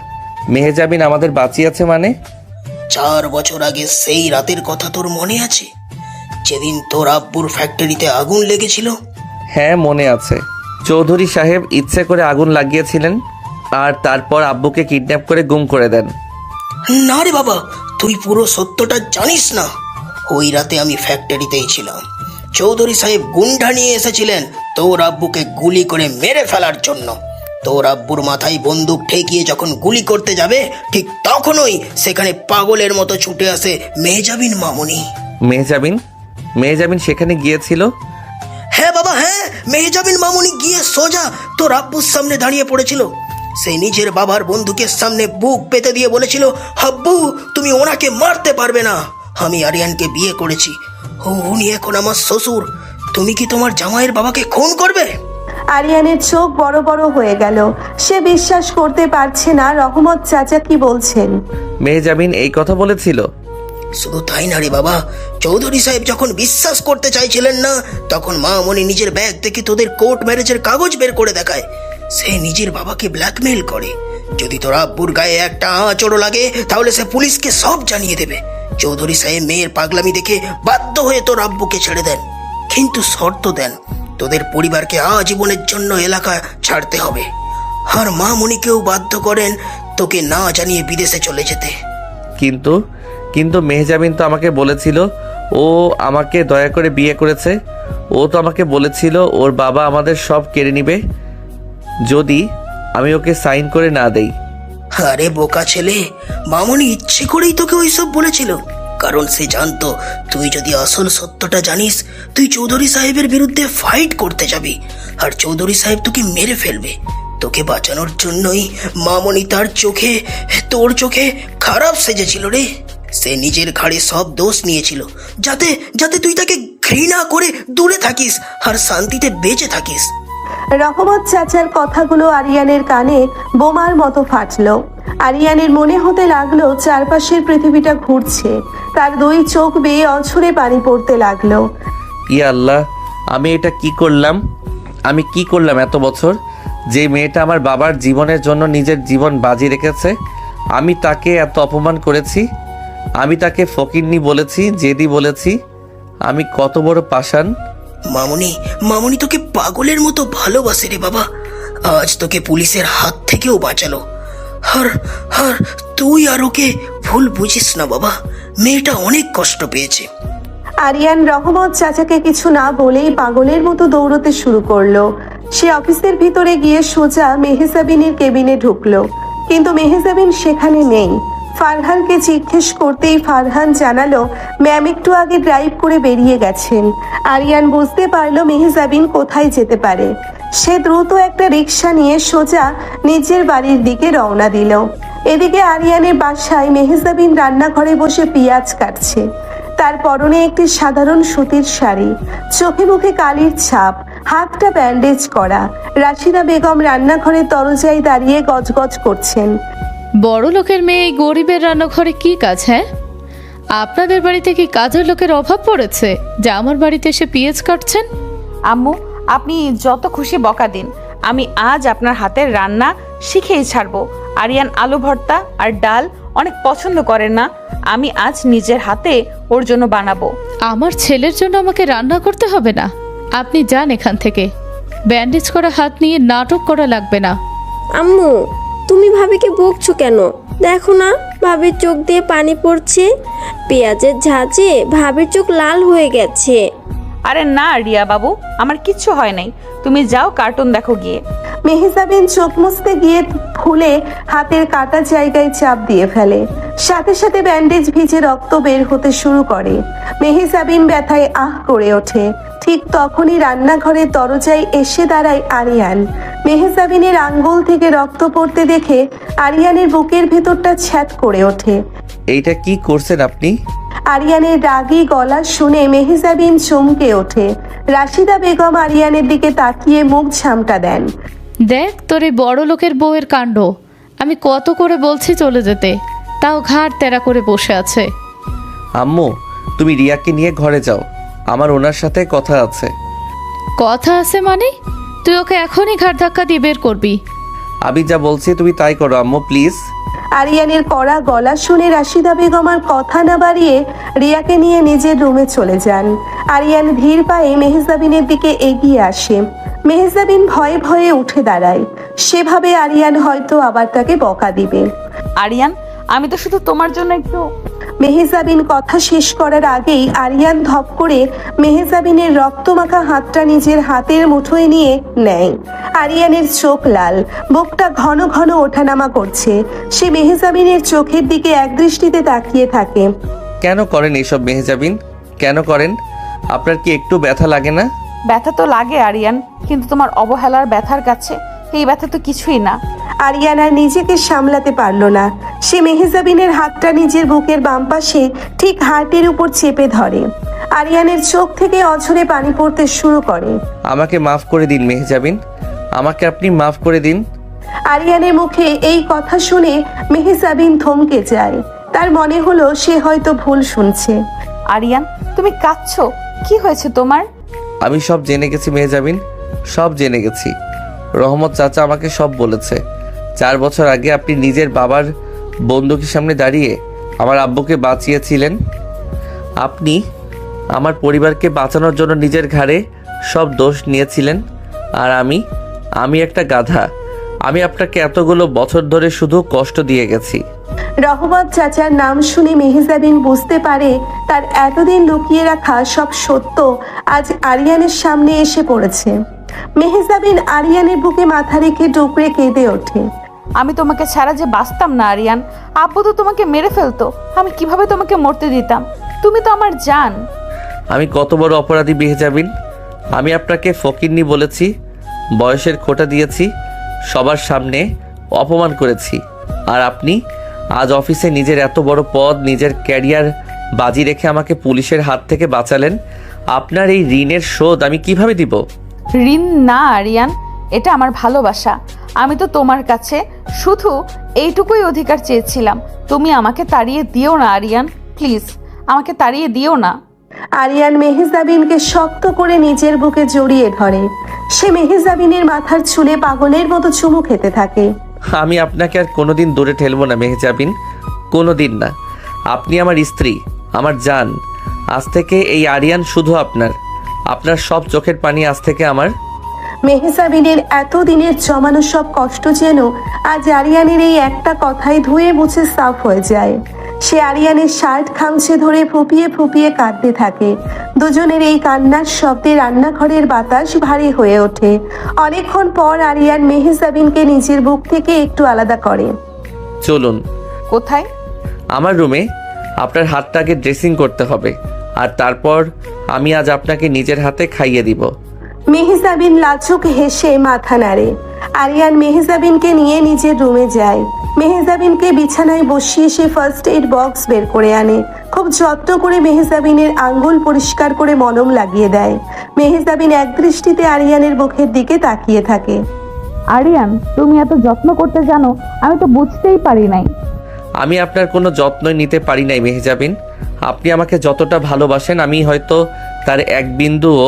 মেহজাবিন আমাদের বাঁচিয়েছে মানে? 4 বছর আগে সেই রাতের কথা তোর মনে আছে, যেদিন তোর আব্বুর ফ্যাক্টরিতে আগুন লেগেছিল? হ্যাঁ, মনে আছে। চৌধুরী সাহেব ইচ্ছে করে আগুন লাগিয়েছিলেন আর তারপর আব্বুকে কিডন্যাপ করে গুম করে দেন। না রে বাবা, তুই পুরো সত্যটা জানিস না। ওই রাতে আমি ফ্যাক্টরিতেই ছিলাম। চৌধুরী সাহেব গুন্ডা নিয়ে এসেছিলেন তোর আব্বুকে গুলি করে মেরে ফেলার জন্য। তোর আব্বুর মাথায় বন্দুক ঠেকিয়ে যখন গুলি করতে যাবে, ঠিক তখনই সেখানে পাগলের মতো ছুটে আসে মেহজাবিন মামুনি। মেহজাবিন সেখানে গিয়েছিল? হ্যাঁ বাবা, হ্যাঁ, মেহজাবিন মামুনি গিয়ে সোজা তোর আব্বুর সামনে দাঁড়িয়ে পড়েছিল। সে নিজের বাবার বন্দুকের সামনে বুক পেতে দিয়ে বলেছিল, আব্বু তুমি ওনাকে মারতে পারবে না, আমি আরিয়ানকে বিয়ে করেছি, উনি এখন আমার শ্বশুর, তুমি কি তোমার জামাইয়ের বাবাকে খুন করবে? আরিয়ানের চোখ বড় বড় হয়ে গেল। সে বিশ্বাস করতে পারছে না রহমত চাচা কি বলছেন। মেহজাবিন এই কথা বলেছিল? শুধু তাই না রে বাবা, চৌধুরী সাহেব যখন বিশ্বাস করতে চাইছিলেন না, তখন মামনি নিজের ব্যাগ থেকে তোদের কোর্ট ম্যারেজের কাগজ বের করে দেখায়। সে নিজের বাবাকে ব্ল্যাকমেল করে, যদি তোর আব্বুর গায়ে একটা আঁচড়ও লাগে তাহলে সে পুলিশকে সব জানিয়ে দেবে। চৌধুরী সাহেব মেয়ের পাগলামি দেখে বাধ্য হয়ে তোর আব্বুকে ছেড়ে দেন, কিন্তু শর্ত দেন তোদের পরিবারকে আজীবনের জন্য এলাকা ছাড়তে হবে। আর মামনিকেও বাধ্য করেন তোকে না জানিয়ে বিদেশে চলে যেতে। কিন্তু মেহজাবিন তো আমাকে বলেছিল ও আমাকে দয়া করে বিয়ে করেছে। ও তো আমাকে বলেছিল ওর বাবা আমাদের সব কেড়ে নিবে যদি আমি ওকে সাইন করে না দেই। আরে বোকা ছেলে, মামনি ইচ্ছে করেই তোকে ওইসব বলেছিল, কারণ সে জানতো তুই যদি আসল সত্যটা জানিস, তুই চৌধুরী সাহেবের বিরুদ্ধে ফাইট করতে যাবি আর চৌধুরী সাহেব তোকে মেরে ফেলবে। তোকে বাঁচানোর জন্যই মামনি তার চোখে, তোর চোখে খারাপ সেজেছিল রে। সে নিজের ঘাড়ে সব দোষ নিয়েছিল, যাতে যাতে তুই তাকে ঘৃণা করে দূরে থাকিস আর শান্তিতে বেঁচে থাকিস। রহমত চাচার কথাগুলো আরিয়ানের কানে বোমার মতো ফাটলো। আরিয়ানের মনে হতে লাগলো চারপাশের পৃথিবীটা ঘুরছে। তার 2 চোখ বেয়ে অঝরে পানি পড়তে লাগলো। ইয়া আল্লাহ, আমি এটা কি করলাম এত বছর? যে মেয়েটা আমার বাবার জীবনের জন্য নিজের জীবন বাজি রেখেছে, আমি তাকে এত অপমান করেছি। আমি তাকে ফকিন্নি বলেছি, জেদি বলেছি। আমি কত বড় পাষাণ। মামনি তোকে পাগলের মতো ভালোবাসে রে বাবা। আজ তোকে পুলিশের হাত থেকেও বাঁচালো। আর তুই আর ওকে ভুল বুঝিস না বাবা, মেয়েটা অনেক কষ্ট পেয়েছে। আরিয়ান রহমত চাচাকে কিছু না বলেই পাগলের মতো দৌড়তে শুরু করলো। সে অফিসের ভিতরে গিয়ে সোজা মেহজাবিনের কেবিনে ঢুকলো, কিন্তু মেহজাবিন সেখানে নেই। ফারহানকে জিজ্ঞেস করতেই ফারহান জানালো ম্যাম একটু আগে ড্রাইভ করে বেরিয়ে গেছেন। আরিয়ান বুঝতে পারলো মেহজাবিন কোথায় যেতে পারে। সে দ্রুত একটা রিক্সা নিয়ে সোজা নিজের বাড়ির দিকে রওনা দিল। এদিকে আরিয়ানের বাসায় মেহজাবিন রান্নাঘরে বসে পেঁয়াজ কাটছে। তার পরনে একটি সাধারণ সুতির শাড়ি, চোখে মুখে কালির ছাপ, হাতটা ব্যান্ডেজ করা। রাশিদা বেগম রান্নাঘরের দরজায় দাঁড়িয়ে গজগজ করছেন। বড় লোকের মেয়ে এই গরিবের রান্নাঘরে কি কাজ? হ্যাঁ, আপনাদের বাড়িতে কি কাজের লোকের অভাব পড়েছে যে আমার বাড়িতে এসে পেঁয়াজ কাটছেন? আম্মু, আপনি যত খুশি বকা দিন, আমি আজ আপনার হাতের রান্না শিখেই ছাড়বো। আরিয়ান আলু ভর্তা আর ডাল অনেক পছন্দ করেন না, আমি আজ নিজের হাতে ওর জন্য বানাবো। আমার ছেলের জন্য আমাকে রান্না করতে হবে না, আপনি যান এখান থেকে। ব্যান্ডেজ করা হাত নিয়ে নাটক করা লাগবে না। আম্মু, তুমি ভাবিকে বকছো কেন? দেখো না, ভাবির চোখ দিয়ে পানি পড়ছে। পেঁয়াজের ঝাঁঝে ভাবির চোখ লাল হয়ে গেছে। আরে না রিয়া বাবু, আমার কিচ্ছু হয় নাই, তুমি যাও কার্টুন দেখো গিয়ে। মেহজাবিন চোখ মুছতে গিয়ে ভুলে হাতের কাটা জায়গায় চাপ দিয়ে ফেলে। সাথে সাথে ব্যান্ডেজ ভিজে রক্ত বের হতে শুরু করে। মেহজাবিন ব্যথায় আহ করে ওঠে। ঠিক তখনই রান্নাঘরের দরজায় এসে দাঁড়ায় আরিয়ান। মেহজাবিনের আঙ্গুল থেকে রক্ত পড়তে দেখে আরিয়ানের বুকের ভেতরটা ছ্যাদ করে ওঠে। এইটা কি করছেন আপনি? আরিয়ানের রাগী গলা শুনে মেহজাবিন চমকে ওঠে। রাশিদা বেগম আরিয়ানের দিকে তাকিয়ে মুখ ঝামটা দেন। দেখ তোর এই বড় লোকের বউয়ের কাণ্ড, আমি কত করে বলছি চলে যেতে, তাও ঘাড় তেরা করে বসে আছে। আম্মু, তুমি রিয়াকে নিয়ে ঘরে যাও, আমার ওনার সাথে কথা আছে। কথা আছে মানে? তুই ওকে এখনই ঘাড় ধাক্কা দিয়ে বের করবি। আমি যা বলছি তুমি তাই করো আম্মু, প্লিজ। আরিয়ানের কড়া গলা শুনে রাশিদা বেগম আর কথা না বাড়িয়ে রিয়াকে নিয়ে নিজের রুমে চলে যান। আরিয়ান ধীর পায়ে মেহজাবিনের দিকে এগিয়ে আসে। মেহজাবিন ভয়ে ভয়ে উঠে দাঁড়ায়। সেভাবে আরিয়ান হয়তো আবার তাকে বকা দিবে। আরিয়ান, আমি তো শুধু তোমার জন্য একটু। মেহজাবিন কথা শেষ করার আগেই আরিয়ান ধপ করে মেহজাবিনের রক্তমাখা হাতটা নিজের হাতের মুঠোয় নিয়ে নেয়। আরিয়ানের চোখ লাল, বুকটা ঘন ঘন ওঠানামা করছে। সে মেহজাবিনের চোখের দিকে একদৃষ্টিতে তাকিয়ে থাকে। কেন করেন এইসব মেহজাবিন? কেন করেন? আপনার কি একটু ব্যথা লাগে না? ব্যথা তো লাগে আরিয়ান, কিন্তু তোমার অবহেলার ব্যথার কাছে এই ব্যথা তো কিছুই না। আরিয়ান আর নিজেকে সামলাতে পারল না। সে মেহজাবিনের হাতটা নিজের বুকের বাম পাশে ঠিক হার্টের উপর চেপে ধরে। আরিয়ানের চোখ থেকে অঝরে পানি পড়তে শুরু করে। আমাকে মাফ করে দিন মেহজাবিন, আমাকে আপনি মাফ করে দিন। আরিয়ানের মুখে এই কথা শুনে মেহজাবিন থমকে যায়। তার মনে হলো সে হয়তো ভুল শুনছে। আরিয়ান, তুমি কাঁদছো, কি হয়েছে তোমার? আমি সব জেনে গেছি মেহজাবিন, সব জেনে গেছি। রহমত চাচা আমাকে সব বলেছে। 4 বছর আগে আপনি নিজের বাবার বন্দুকের সামনে দাঁড়িয়ে আমার আব্বুকে বাঁচিয়েছিলেন। আপনি আমার পরিবারকে বাঁচানোর জন্য নিজের ঘাড়ে সব দোষ নিয়েছিলেন। আর আমি একটা গাধা। আমি আপনাকে এতগুলো বছর ধরে শুধু কষ্ট দিয়ে গেছি। রহমত চাচার নাম শুনে মেহজাবিন বুঝতে পারে তার এতদিন লুকিয়ে রাখা সব সত্য আজ আরিয়ানের সামনে এসে পড়েছে। মেহজাবিন আরিয়ানের বুকে মাথা রেখে ডুকরে কেঁদে ওঠে। আমি তোমাকে ছাড়া যে বাঁচতাম না আরিয়ান, আব্বু তো তোমাকে মেরে ফেলতো, আমি কিভাবে তোমাকে মরতে দিতাম? তুমি তো আমার জান। আমি কত বড় অপরাধী মেহজাবিন। আমি আপনাকে ফকিন্নি বলেছি, বয়সের খোঁটা দিয়েছি, সবার সামনে অপমান করেছি। আর আপনি আজ অফিসে নিজের এত বড় পদ, নিজের ক্যারিয়ার বাজি রেখে আমাকে পুলিশের হাত থেকে বাঁচালেন। আপনার এই ঋণের শোধ আমি কিভাবে দিব? ঋণ না আরিয়ান, এটা আমার ভালোবাসা। আমি তো তোমার কাছে শুধু এইটুকুই অধিকার চেয়েছিলাম। তুমি আমাকে তাড়িয়ে দিও না আরিয়ান, প্লিজ আমাকে তাড়িয়ে দিও না। আরিয়ান মেহজাবিনকে শক্ত করে নিজের বুকে জড়িয়ে ধরে। সে মেহজাবিনের মাথার চুলে পাগলের মতো চুমু খেতে থাকে। আমি আপনাকে আর কোনোদিন দূরে ঠেলবো না মেহজাবিন, কোনোদিন না। আপনি আমার স্ত্রী, আমার জান। আজ থেকে এই আরিয়ান শুধু আপনার সব চোখের পানি আজ থেকে আমার। মেহজাবিনের এতদিনের জমানো সব কষ্ট যেন আজ আরিয়ানের এই একটা কথায় ধুয়ে মুছে সাফ হয়ে যায়। সে আরিয়ানের শার্ট খামচে ধরে ফুপিয়ে ফুপিয়ে কাঁদতে থাকে। দুজনের এই কান্নার শব্দে রান্নাঘরের বাতাস ভারী হয়ে ওঠে। অনেকক্ষণ পর আরিয়ান মেহজাবিনকে নিজের বুক থেকে একটু আলাদা করে। চলুন। কোথায়? আমার রুমে। আপনার হাতটাকে ড্রেসিং করতে হবে, আর তারপর আমি আজ আপনাকে নিজের হাতে খাইয়ে দিব। মেহজাবিন লাজুক হেসে মাথা নাড়ে। আরিয়ান মেহজাবিনকে নিয়ে নিজের রুমে যায়। মেহজাবিনকে বিছানায় বসিয়ে সে ফার্স্ট এড বক্স বের করে আনে। খুব যত্ন করে মেহজাবিনের আঙ্গুল পরিষ্কার করে মলম লাগিয়ে দেয়। মেহজাবিন একদৃষ্টিতে আরিয়ানের মুখের দিকে তাকিয়ে থাকে। আরিয়ান, তুমি এত যত্ন করতে জানো, আমি তো বুঝতেই পারি নাই। আমি আপনার কোনো যত্নই নিতে পারি নাই মেহজাবিন। আপনি আমাকে যতটা ভালোবাসেন আমি হয়তো তার এক বিন্দুও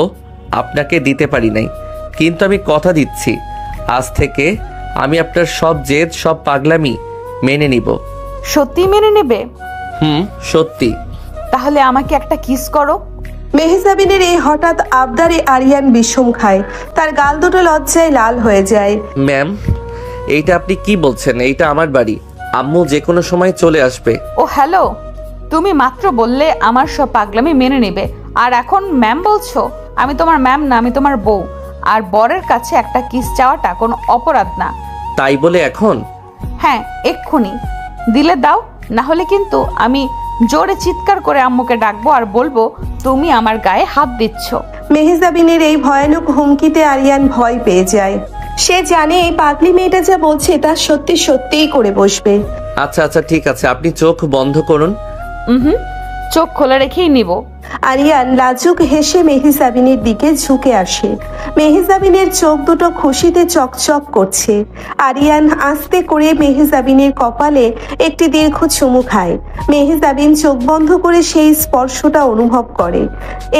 আপনাকে দিতে পারি নাই, কিন্তু আমি কথা দিচ্ছি আজ থেকে আমি আপনার সব জেদ, সব পাগলামি মেনে নিব। সত্যি মেনে নেবে? সত্যি। তাহলে আমাকে একটা কিস করো। মেহজাবিনের এই হঠাৎ আবদারে আরিয়ান বিষম খায়। তার গাল দুটো লজ্জায় লাল হয়ে যায়। ম্যাম, এইটা আপনি কি বলছেন? এইটা আমার বাড়ি, আম্মু যে কোনো সময় চলে আসবে। ও হ্যালো, তুমি মাত্র বললে আমার সব পাগলামি মেনে নেবে, আর এখন ম্যাম বলছো? আমি তোমার ম্যাম না, আমি তোমার বউ। আর বরের কাছে একটা কিস চাওয়াটা কোনো অপরাধ না। তাই বলে এখন? হ্যাঁ, এক্ষুনি দিলে দাও, না হলে কিন্তু আমি জোরে চিৎকার করে আম্মুকে ডাকবো আর বলবো তুমি আমার গায়ে হাত দিচ্ছ। মেহজাবিনের এই ভয়ানক হুমকিতে আরিয়ান ভয় পেয়ে যায়। সে জানে এই পাগলি মেয়েটা যা বলছে তা সত্যি সত্যিই করে বসবে। আচ্ছা আচ্ছা ঠিক আছে, আপনি চোখ বন্ধ করুন। চোখ খোলা রেখেই নিব। আরিয়ান লাজুক হেসে মেহজাবিনের দিকে ঝুঁকে আসে। মেহজাবিনের চোখ দুটো খুশিতে চকচক করছে। আরিয়ান আস্তে করে মেহজাবিনের কপালে একটি দীর্ঘ চুমু খায়। মেহজাবিন চোখ বন্ধ করে সেই স্পর্শটা অনুভব করে।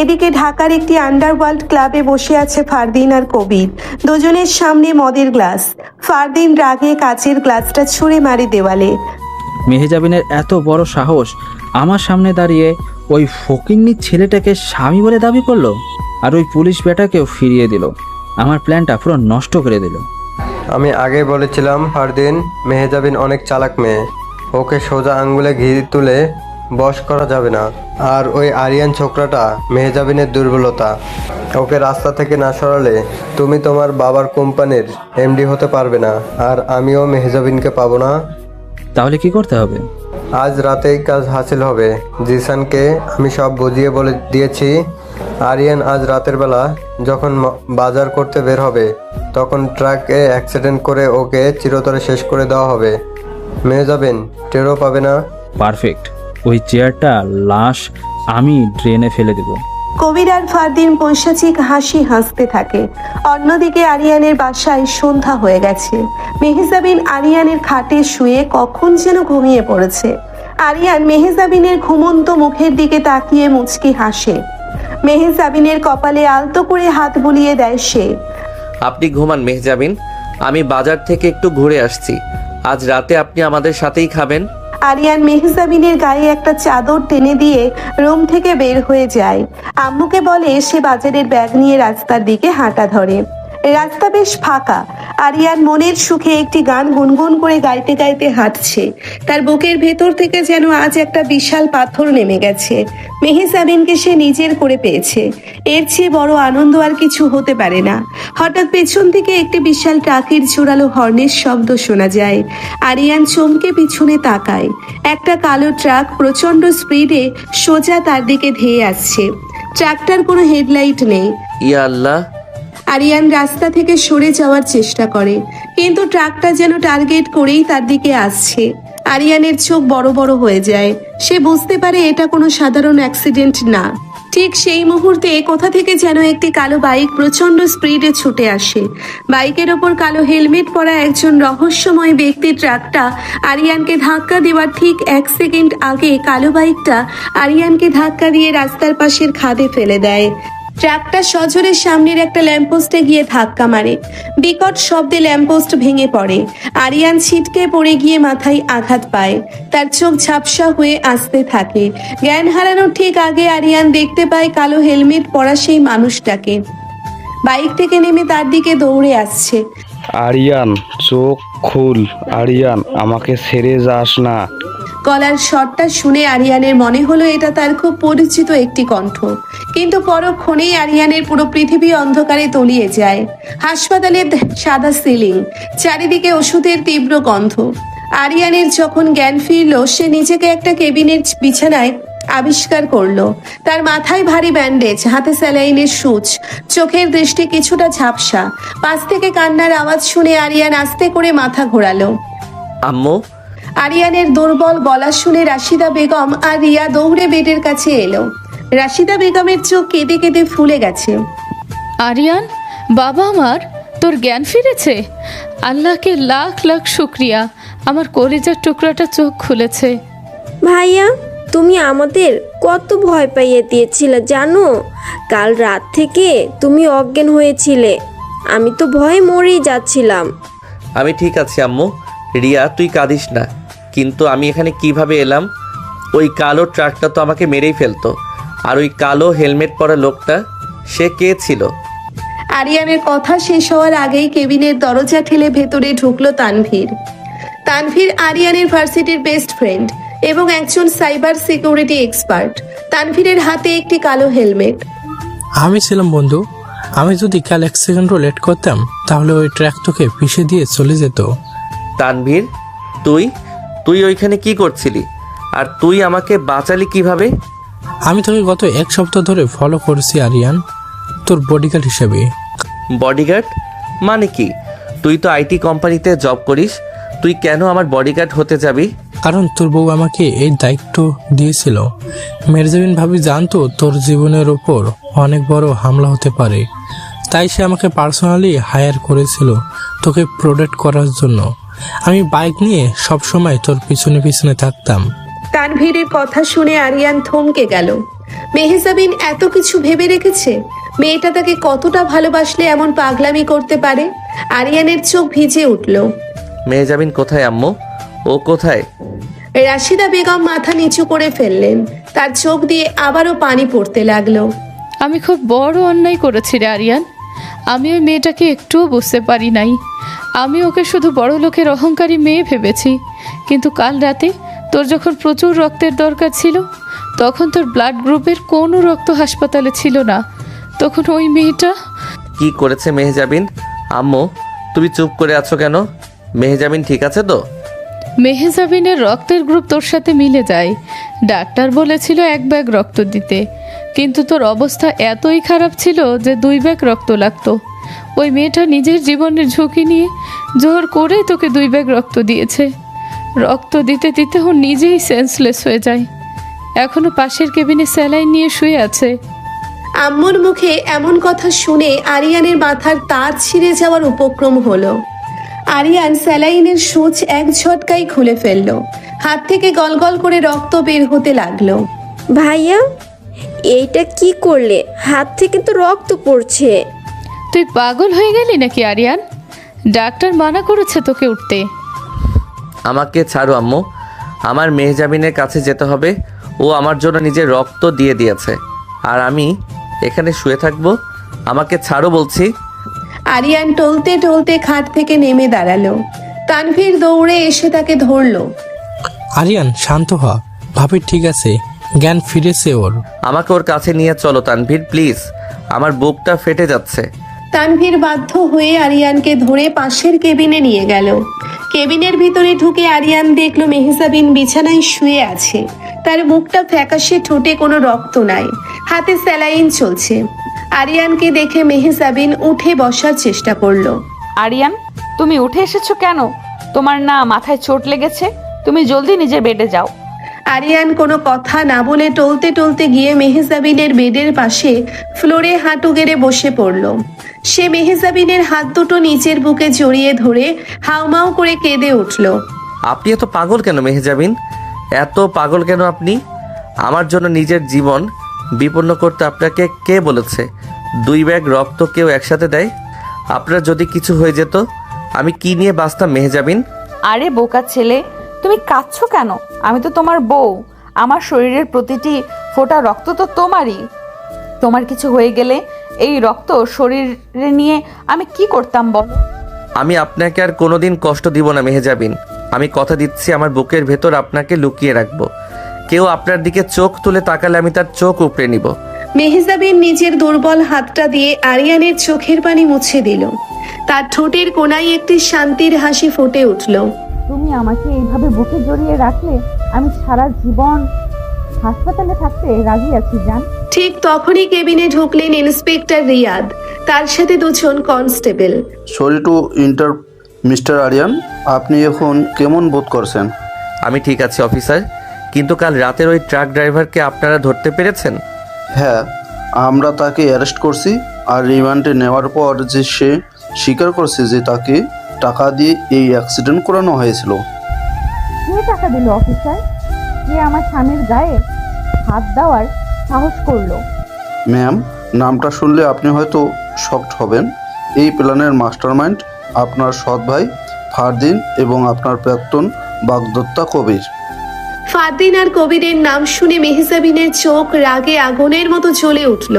এদিকে ঢাকার একটি আন্ডারওয়ার্ল্ড ক্লাবে বসে আছে ফারদিন আর কবির। দুজনের সামনে মদের গ্লাস। ফারদিন রাগে কাচের গ্লাসটা ছুঁড়ে মারে দেওয়ালে। মেহজাবিনের এত বড় সাহস, আমার সামনে দাঁড়িয়ে ওই ফকিন্নির ছেলেটাকে স্বামী বলে দাবি করলো, আর ওই পুলিশ বেটাকেও ফিরিয়ে দিল। আমার প্ল্যানটা পুরো নষ্ট করে দিল। আমি আগে বলেছিলাম ফারদিন, মেহজাবিন অনেক চালাক মেয়ে, ওকে সোজা আঙ্গুলে ঘি তুলে বশ করা যাবে না। আর ওই আরিয়ান ছোকরাটা মেহজাবিনের দুর্বলতা, ওকে রাস্তা থেকে না সরালে তুমি তোমার বাবার কোম্পানির এমডি হতে পারবে না, আর আমিও মেহজাবিনকে পাবো না। তাহলে কি করতে হবে? আজ রাতেই কাজ হাসিল হবে। জিসানকে আমি সব বুঝিয়ে বলে দিয়েছি। আরিয়ান আজ রাতের বেলা যখন বাজার করতে বের হবে তখন ট্রাকে অ্যাক্সিডেন্ট করে ওকে চিরতরে শেষ করে দেওয়া হবে। মেহজাবিন টেরও পাবে না। পারফেক্ট। ওই চেয়ারটা লাশ আমি ড্রেনে ফেলে দেব। কবির আর ফারদিন পৈশাচিক হাসি হাসতে থাকে। অন্যদিকে আরিয়ানের বাসায় সন্ধ্যা হয়ে গেছে। মেহজাবিন আরিয়ানের খাটে শুয়ে কখন যেন ঘুমিয়ে পড়েছে। আরিয়ান মেহজাবিনের ঘুমন্ত মুখের দিকে তাকিয়ে মুচকি হাসে। মেহজাবিনের কপালে আলতো করে হাত বুলিয়ে দেয় সে। আপনি ঘুমান মেহজাবিন, আমি বাজার থেকে একটু ঘুরে আসছি। আজ রাতে আপনি আমাদের সাথেই খাবেন। আরিয়ান মেহজাবিনের গায়ে একটা চাদর টেনে দিয়ে রুম থেকে বের হয়ে যায়। আম্মুকে বলে সে বাজারের ব্যাগ নিয়ে রাস্তার দিকে হাঁটা ধরে। রাস্তা বেশ ফাঁকা। আরিয়ান মনের সুখে একটি গান গুনগুন করে গাইতে গাইতে হাঁটছে। তার বুকের ভেতর থেকে যেন আজ একটা বিশাল পাথর নেমে গেছে। মেহজাবিনকে সে নিজের করে পেয়েছে। এর চেয়ে বড় আনন্দ আর কিছু হতে পারে না। হঠাৎ পেছন থেকে একটি বিশাল ট্রাকের জোরালো হর্নের শব্দ শোনা যায়। আরিয়ান চমকে পিছনে তাকায়। একটা কালো ট্রাক প্রচন্ড স্পিডে সোজা তার দিকে ধেয়ে আসছে। ট্রাকটার কোনো হেডলাইট নেই। ইয়া আল্লাহ! আরিয়ান রাস্তা থেকে সরে যাওয়ার চেষ্টা করে, কিন্তু ট্রাকটা যেন টার্গেট করেই তার দিকে আসছে। আরিয়ানের চোখ বড় বড় হয়ে যায়। সে বুঝতে পারে এটা কোনো সাধারণ অ্যাক্সিডেন্ট না। ঠিক সেই মুহূর্তে কোথা থেকে যেন একটি কালো বাইক প্রচন্ড স্পিডে ছুটে আসে। বাইকের ওপর কালো হেলমেট পরা একজন রহস্যময় ব্যক্তি ট্রাকটা আরিয়ানকে ধাক্কা দেওয়ার ঠিক 1 সেকেন্ড আগে কালো বাইকটা আরিয়ানকে ধাক্কা দিয়ে রাস্তার পাশের খাদে ফেলে দেয়। ট্রাকটা সজোরে সামনের একটা ল্যাম্পপোস্টে গিয়ে ধাক্কা মারে। বিকট শব্দে ল্যাম্পপোস্ট ভেঙে পড়ে। আরিয়ান ছিটকে পড়ে গিয়ে মাথায় আঘাত পায়। তার চোখ ঝাপসা হয়ে আসতে থাকে। জ্ঞান হারানোর ঠিক আগে আরিয়ান দেখতে পায় কালো হেলমেট পরা সেই মানুষটাকে বাইক থেকে নেমে তার দিকে দৌড়ে আসছে। আরিয়ান চোখ খুল, আরিয়ান আমাকে ছেড়ে যাস না। গলার স্বরটা শুনে আরিয়ানের মনে হলো এটা তার খুব পরিচিত একটি কণ্ঠ, কিন্তু পরক্ষণেই আরিয়ানের পুরো পৃথিবী অন্ধকারে তলিয়ে যায়। হাসপাতালের সাদা সিলিং, চারিদিকে ওষুধের তীব্র গন্ধ। আরিয়ানের যখন জ্ঞান ফিরল, সে নিজেকে একটা কেবিনের বিছানায় আবিষ্কার করলো। তার মাথায় ভারী ব্যান্ডেজ, হাতে স্যালাইনের সূচ, চোখের দৃষ্টি কিছুটা ঝাপসা। পাশ থেকে কান্নার আওয়াজ শুনে আরিয়ান আস্তে করে মাথা ঘোরালো। আম্মু, আরিয়ানের দুর্বল গলা শুনে রাশিদা বেগম আর রিয়া দৌড়ে বেডের কাছে এলো। রাশিদা বেগমের চোখ কেঁদে কেঁদে ফুলে গেছে। আরিয়ান, বাবা আমার, তোর জ্ঞান ফিরেছে? আল্লাহকে লাখ লাখ শুক্রিয়া, আমার কলিজার টুকরাটা চোখ খুলেছে। ভাইয়া, তুমি আমাদের কত ভয় পাইয়ে দিয়েছিলে জানো? কাল রাত থেকে তুমি অজ্ঞান হয়েছিলে, আমি তো ভয়ে মরেই যাচ্ছিলাম। আমি ঠিক আছি আম্মু। রিয়া, তুই কাঁদিস না। কিন্তু আমি এখানে কিভাবে এলাম? ওই কালো ট্রাকটা তো আমাকে মেরেই ফেলতো। আর ওই কালো হেলমেট পরা লোকটা, সে কে ছিল? আরিয়ানের কথা শেষ হওয়ার আগেই কেবিনের দরজা ঠেলে ভেতরে ঢুকলো তানভীর। তানভীর আরিয়ানের ভার্সিটির বেস্ট ফ্রেন্ড এবং একজন সাইবার সিকিউরিটি এক্সপার্ট। তানভীরের হাতে একটি কালো হেলমেট। আমি ছিলাম বন্ধু। আমি যদি কাল 1 সেকেন্ডও লেট করতাম তাহলে ওই ট্র্যাক তোকে পিষে দিয়ে চলে যেত। তানভীর, তুই ওইখানে কি করছিলি? আর তুই আমাকে বাঁচালি কিভাবে? আমি তোকে গত 1 সপ্তাহ ধরে ফলো করছি আরিয়ান, তোর বডিগার্ড হিসেবে। বডিগার্ড মানে কি? তুই তো আইটি কোম্পানিতে জব করিস, তুই কেন আমার বডিগার্ড হতে যাবি? কারণ তোর বউ আমাকে এই দায়িত্ব দিয়েছিল। মেরজাবিন ভাবি জানতো তোর জীবনের ওপর অনেক বড় হামলা হতে পারে, তাই সে আমাকে পার্সোনালি হায়ার করেছিল তোকে প্রোটেক্ট করার জন্য। আমি বাইক নিয়ে সব সময় তোর পিছনে পিছনে থাকতাম। তানভীরের কথা শুনে আরিয়ান থমকে গেল। মেহজাবিন এত কিছু ভেবে রেখেছে? মেয়েটা তাকে কতটা ভালোবাসলে এমন পাগলামি করতে পারে? আরিয়ানের চোখ ভিজে উঠল। মেহজাবিন কোথায় আম্মু? ও কোথায়? রাশিদা বেগম মাথা নিচু করে ফেললেন। তার চোখ দিয়ে আবারও পানি পড়তে লাগলো। আমি খুব বড় অন্যায় করেছি রে আরিয়ান। আমি ওই মেয়েটাকে একটুও বুঝতে পারি নাই। আমি ওকে শুধু বড় লোকের অহংকারী মেয়ে ভেবেছি। কিন্তু কাল রাতে তোর যখন প্রচুর রক্তের দরকার ছিল, তখন তোর ব্লাড গ্রুপের কোনো রক্ত হাসপাতালে ছিল না। তখন ওই মেয়েটা কি করেছে মেহজাবিন? আম্মু, তুমি চুপ করে আছো কেন? মেহজাবিন ঠিক আছে তো? মেহজাবিনের রক্তের গ্রুপ তোর সাথে মিলে যায়। ডাক্তার বলেছিল 1 ব্যাগ রক্ত দিতে, কিন্তু তোর অবস্থা এতই খারাপ ছিল যে 2 ব্যাগ রক্ত লাগতো। ওই মেয়েটা নিজের জীবনের ঝুঁকি নিয়ে জোর করে তোকে 2 ব্যাগ রক্ত দিয়েছে। রক্ত দিতে দিতে ও নিজেই সেন্সলেস হয়ে যায়। এখনো পাশের কেবিনে স্যালাইন নিয়ে শুয়ে আছে। আম্মুর মুখে এমন কথা শুনে আরিয়ানের মাথার তার ছিঁড়ে যাওয়ার উপক্রম হলো। আরিয়ান স্যালাইনের সূচ এক ঝটকায় খুলে ফেললো। হাত থেকে গলগল করে রক্ত বের হতে লাগলো। ভাইয়া, এইটা কি করলে? হাত থেকে তো রক্ত পড়ছে। তুই পাগল হয়ে গেলি নাকি আরিয়ান? ডাক্তার মানা করেছে তোকে উঠতে। আমাকে ছাড়ো আম্মু, আমার মেহজাবিনের কাছে যেতে হবে। ও আমার জন্য নিজের রক্ত দিয়ে দিয়েছে, আর আমি এখানে শুয়ে থাকবো? আমাকে ছাড়ো বলছি। আরিয়ান টলতে টলতে খাট থেকে নেমে দাঁড়ালো। তানভীর দৌড়ে এসে তাকে ধরলো। আরিয়ান, শান্ত হ। ভাবি ঠিক আছে, জ্ঞান ফিরেছে ওর। আমাকে ওর কাছে নিয়ে চলো তানভীর, প্লিজ। আমার বুকটা ফেটে যাচ্ছে। তানভীর বাধ্য হয়ে আরিয়ানকে ধরে পাশের কেবিনে নিয়ে গেল। কেবিনের ভিতরে ঢুকে আরিয়ান দেখলো মেহজাবিন বিছানায় শুয়ে আছে। তার মুখটা ফ্যাকাশে, ঠোঁটে কোনো রক্ত নাই, হাতে স্যালাইন চলছে। আরিয়ানকে দেখে মেহজাবিন উঠে বসার চেষ্টা করলো। আরিয়ান, তুমি উঠে এসেছো কেন? তোমার না মাথায় চোট লেগেছে? তুমি জলদি নিজের বেডে যাও। আরিয়ান কোনো কথা না বলে টলতে টলতে গিয়ে মেহজাবিনের বেডের পাশে ফ্লোরে হাঁটু গেড়ে বসে পড়ল। সে মেহজাবিনের হাত দুটো নিচের বুকে জড়িয়ে ধরে হাউমাউ করে কেঁদে উঠল। আপনি এত পাগল কেন মেহজাবিন? এত পাগল কেন আপনি? আমার জন্য নিজের জীবন বিপন্ন করতে আপনাকে কে বলেছে? 2 ব্যাগ রক্ত কেউ একসাথে দেয়? আপনার যদি কিছু হয়ে যেত, আমি কি নিয়ে বাঁচতাম মেহজাবিন? আরে বোকা ছেলে, তুমি কাঁদছো কেন? আমি তো তোমার বউ। আমার শরীরের প্রতিটি ফোঁটা রক্ত তো তোমারই। তোমার কিছু হয়ে গেলে এই রক্ত শরীরে নিয়ে আমি কি করতাম বলো? আমি আপনাকে আর কোনোদিন কষ্ট দিব না মেহজাবিন। আমি কথা দিচ্ছি আমার বুকের ভেতর আপনাকে লুকিয়ে রাখবো। কেউ আপনার দিকে চোখ তুলে তাকালে আমি তার চোখ উপড়ে নিব। মেহজাবিন নিজের দুর্বল হাতটা দিয়ে আরিয়ানের চোখের পানি মুছে দিল। তার ঠোঁটের কোণায় একটি শান্তির হাসি ফুটে উঠল। তুমি আমাকে এইভাবে বুকে জড়িয়ে রাখলে আমি সারা জীবন হাসপাতালে থাকতে রাজি আছি জান। ঠিক তখনই কেবিনে ঢুকলেন ইন্সপেক্টর রিয়াদ, তার সাথে দুজন constable. Sorry to enter mister Ariyan, আপনি এখন কেমন বোধ করছেন? আমি ঠিক আছি অফিসার, কিন্তু কাল রাতের ওই ট্রাক ড্রাইভারকে আপনারা ধরতে পেরেছেন? হ্যাঁ, আমরা তাকে অ্যারেস্ট করছি। আর রিমান্ডে নেওয়ার পর যে সে স্বীকার করছে যে তাকে টাকা দিয়ে এই অ্যাক্সিডেন্ট করানো হয়েছিল। কে টাকা দিল অফিসার? কে আমার স্বামীর গায়ে হাত দেওয়ার সাহস করলো? ম্যাম, নামটা শুনলে আপনি হয়তো শকড হবেন। এই প্ল্যানের মাস্টারমাইন্ড আপনার সৎ ভাই ফারদিন এবং আপনার প্রাক্তন বাগদত্তা কবির। ফারদিন আর কবিরের নাম শুনে মেহজাবিনের চোখ রাগে আগুনের মতো জ্বলে উঠল।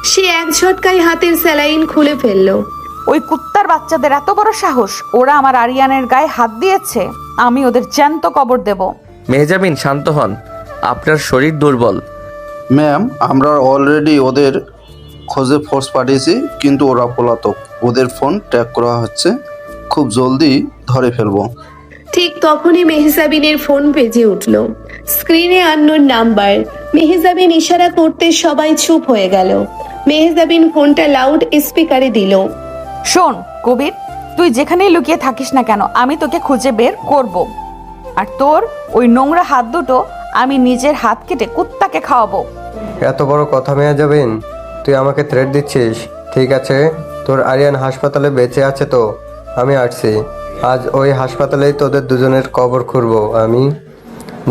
সে এক ঝটকায় হাতের স্যালাইন খুলে ফেলল। ওই কুত্তার বাচ্চাদের এত বড় সাহস! ওরা আমার আরিয়ানের গায়ে হাত দিয়েছে, আমি ওদের জ্যান্ত কবর দেব। মেহজাবিন শান্ত হন, আপনার শরীর দুর্বল। ম্যাম, আমরা অলরেডি ওদের খোঁজে ফোর্স পাঠিয়েছি, কিন্তু ওরা পলাতক। ওদের ফোন ট্র্যাক করা হচ্ছে, খুব জলদি ধরে ফেলবো। ঠিক তখনই মেহজাবিনের ফোন বেজে উঠল। স্ক্রিনে আননোন নাম্বার। মেহজাবিন ইশারা করতে সবাই চুপ হয়ে গেল। মেহজাবিন ফোনটা লাউড স্পিকারে দিল। শোন কবির, তুই যেখানেই লুকিয়ে থাকিস না কেন আমি তোকে খুঁজে বের করব। আর তোর ওই নোংরা হাত দুটো আমি নিজের হাত কেটে কুত্তাকে খাওয়াবো। এত বড় কথা মেহজাবিন, তুই আমাকে থ্রেট দিচ্ছিস? ঠিক আছে, তোর আরিয়ান হাসপাতালে বেঁচে আছে তো আমি আসছি। আজ ওই হাসপাতালেই তোদের দুজনের কবর খুঁড়বো আমি।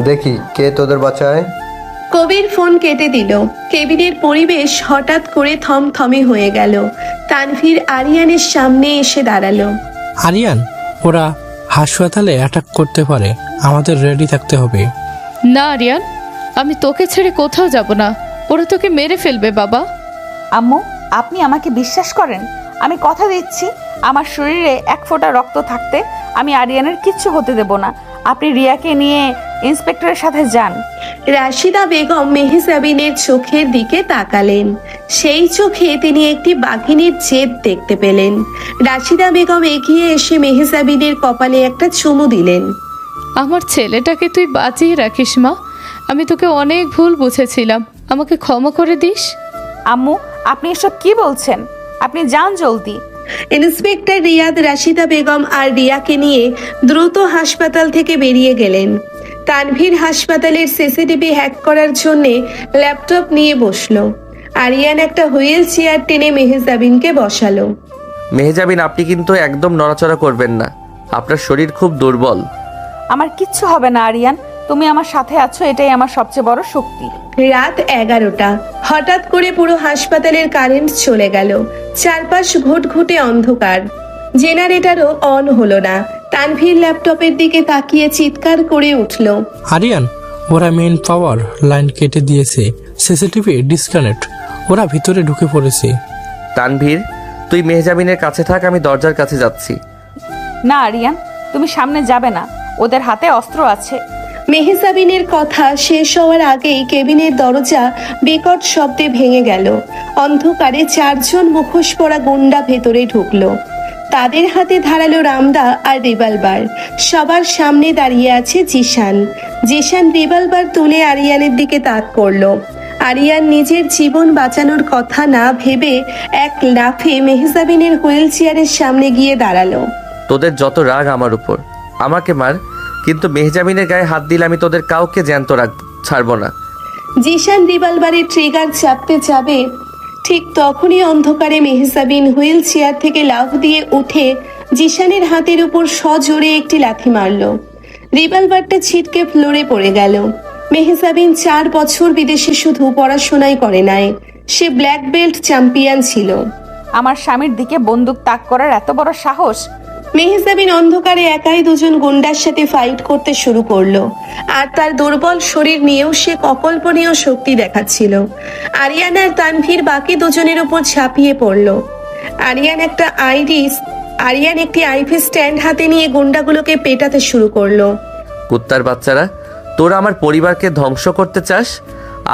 দেখি কে তোদের বাঁচায়। কবির ফোন কেটে দিল। কেবিনের পরিবেশ হঠাৎ করে থমথমে হয়ে গেল। তানভীর আরিয়ানের সামনে এসে দাঁড়ালো। আরিয়ান, ওরা হাসপাতালে অ্যাটাক করতে পারে, আমাদের রেডি থাকতে হবে। না আরিয়ান, আমি তোকে ছেড়ে কোথাও যাব না। ওরা তোকে মেরে ফেলবে বাবা। আম্মু, আপনি আমাকে বিশ্বাস করেন? আমি কথা দিচ্ছি আমার শরীরে এক ফোঁটা রক্ত থাকতে আমি আরিয়ানের কিচ্ছু হতে দেব না। আপনি রিয়াকে নিয়ে ইন্সপেক্টরের সাথে যান। রাশিদা বেগম মেহজাবিনের চোখের দিকে তাকালেন। সেই চোখে তিনি একটি বাঘিনীর জেদ দেখতে পেলেন। রাশিদা বেগম এগিয়ে এসে মেহজাবিনের কপালে একটা চুমু দিলেন। আমার ছেলেটাকে তুই বাঁচিয়ে রাখিস মা। আমি তোকে অনেক ভুল বুঝেছিলাম, আমাকে ক্ষমা করে দিস। আম্মু, আপনি এসব কি বলছেন? আপনি যান জলদি। ইন্সপেক্টর রিয়াদ রাশিদা বেগম আর রিয়াকে নিয়ে দ্রুত হাসপাতাল থেকে বেরিয়ে গেলেন। তানভীর হাসপাতালের সিসিটিভি হ্যাক করার জন্য ল্যাপটপ নিয়ে বসলো। আরিয়ান একটা হুইল চেয়ার টেনে মেহজাবিনকে বসালো। মেহজাবিন, আপনি কিন্তু একদম নড়াচড়া করবেন না, আপনার শরীর খুব দুর্বল। আমার কিচ্ছু হবে না আরিয়ান, তুমি আমার সাথে আছো, এটাই আমার সবচেয়ে বড় শক্তি। রাত 11টা। হঠাৎ করে পুরো হাসপাতালের কারেন্ট চলে গেল। চারপাশ ঘুটঘুটে অন্ধকার। জেনারেটরও অন হলো না। তানভীর ল্যাপটপের দিকে তাকিয়ে চিৎকার করে উঠল। আরিয়ান, ওরা মেইন পাওয়ার লাইন কেটে দিয়েছে, সিসিটিভি ডিসকানেক্ট, ওরা ভিতরে ঢুকে পড়েছে। তানভীর, তুই মেহজাবিনের কাছে থাক, আমি দরজার কাছে যাচ্ছি। না আরিয়ান, তুমি সামনে যাবে না, ওদের হাতে অস্ত্র আছে। মেহজাবিনের কথা শেষ হওয়ার আগেই কেবিনের দরজা বিকট শব্দে ভেঙে গেল। অন্ধকারে চারজন মুখোশ পরা গুন্ডা ভেতরে ঢুকলো। তাদের হাতে ধারালো রামদা আর রিভলভার। সবার সামনে দাঁড়িয়ে আছে জিশান। জিশান রিভলভার তুলে আরিয়ানের দিকে তাক করলো। আরিয়ান নিজের জীবন বাঁচানোর কথা না ভেবে এক লাফে মেহজাবিনের হুইল চেয়ারের সামনে গিয়ে দাঁড়ালো। তোদের যত রাগ আমার উপর, আমাকে মার, কিন্তু মেহজাবিনের গায়ে হাত দিলে আমি তোদের কাউকে জ্যান্ত ছাড়বো না। জিশান রিভলভারের ট্রিগার চাপতে যাবে, ঠিক তখনই অন্ধকারে মেহজাবিন হুইল চেয়ার থেকে লাফ দিয়ে উঠে জিশানের হাতের উপর সজোরে একটি লাথি মারল। রিভলভারটা ছিটকে ফ্লোরে পড়ে গেল। মেহজাবিন 4 বছর বিদেশে শুধু পড়াশোনাই করে নাই, সে ব্ল্যাক বেল্ট চ্যাম্পিয়ন ছিল। আমার স্বামীর দিকে বন্দুক তাক করার এত বড় সাহস! মেহজাবিন অন্ধকারে একাই দুজন গুন্ডার সাথে ফাইট করতে শুরু করলো। আর তার দুর্বল শরীর নিয়েও সে অকল্পনীয় শক্তি দেখাচ্ছিল। আরিয়ান আর তানভীর বাকি দুজনের উপর ঝাঁপিয়ে পড়লো। আরিয়ান একটা আরিয়ান একটি আইভি স্ট্যান্ড হাতে নিয়ে গুন্ডাগুলোকে পেটাতে শুরু করলো। কুত্তার বাচ্চারা, তোরা আমার পরিবারকে ধ্বংস করতে চাস?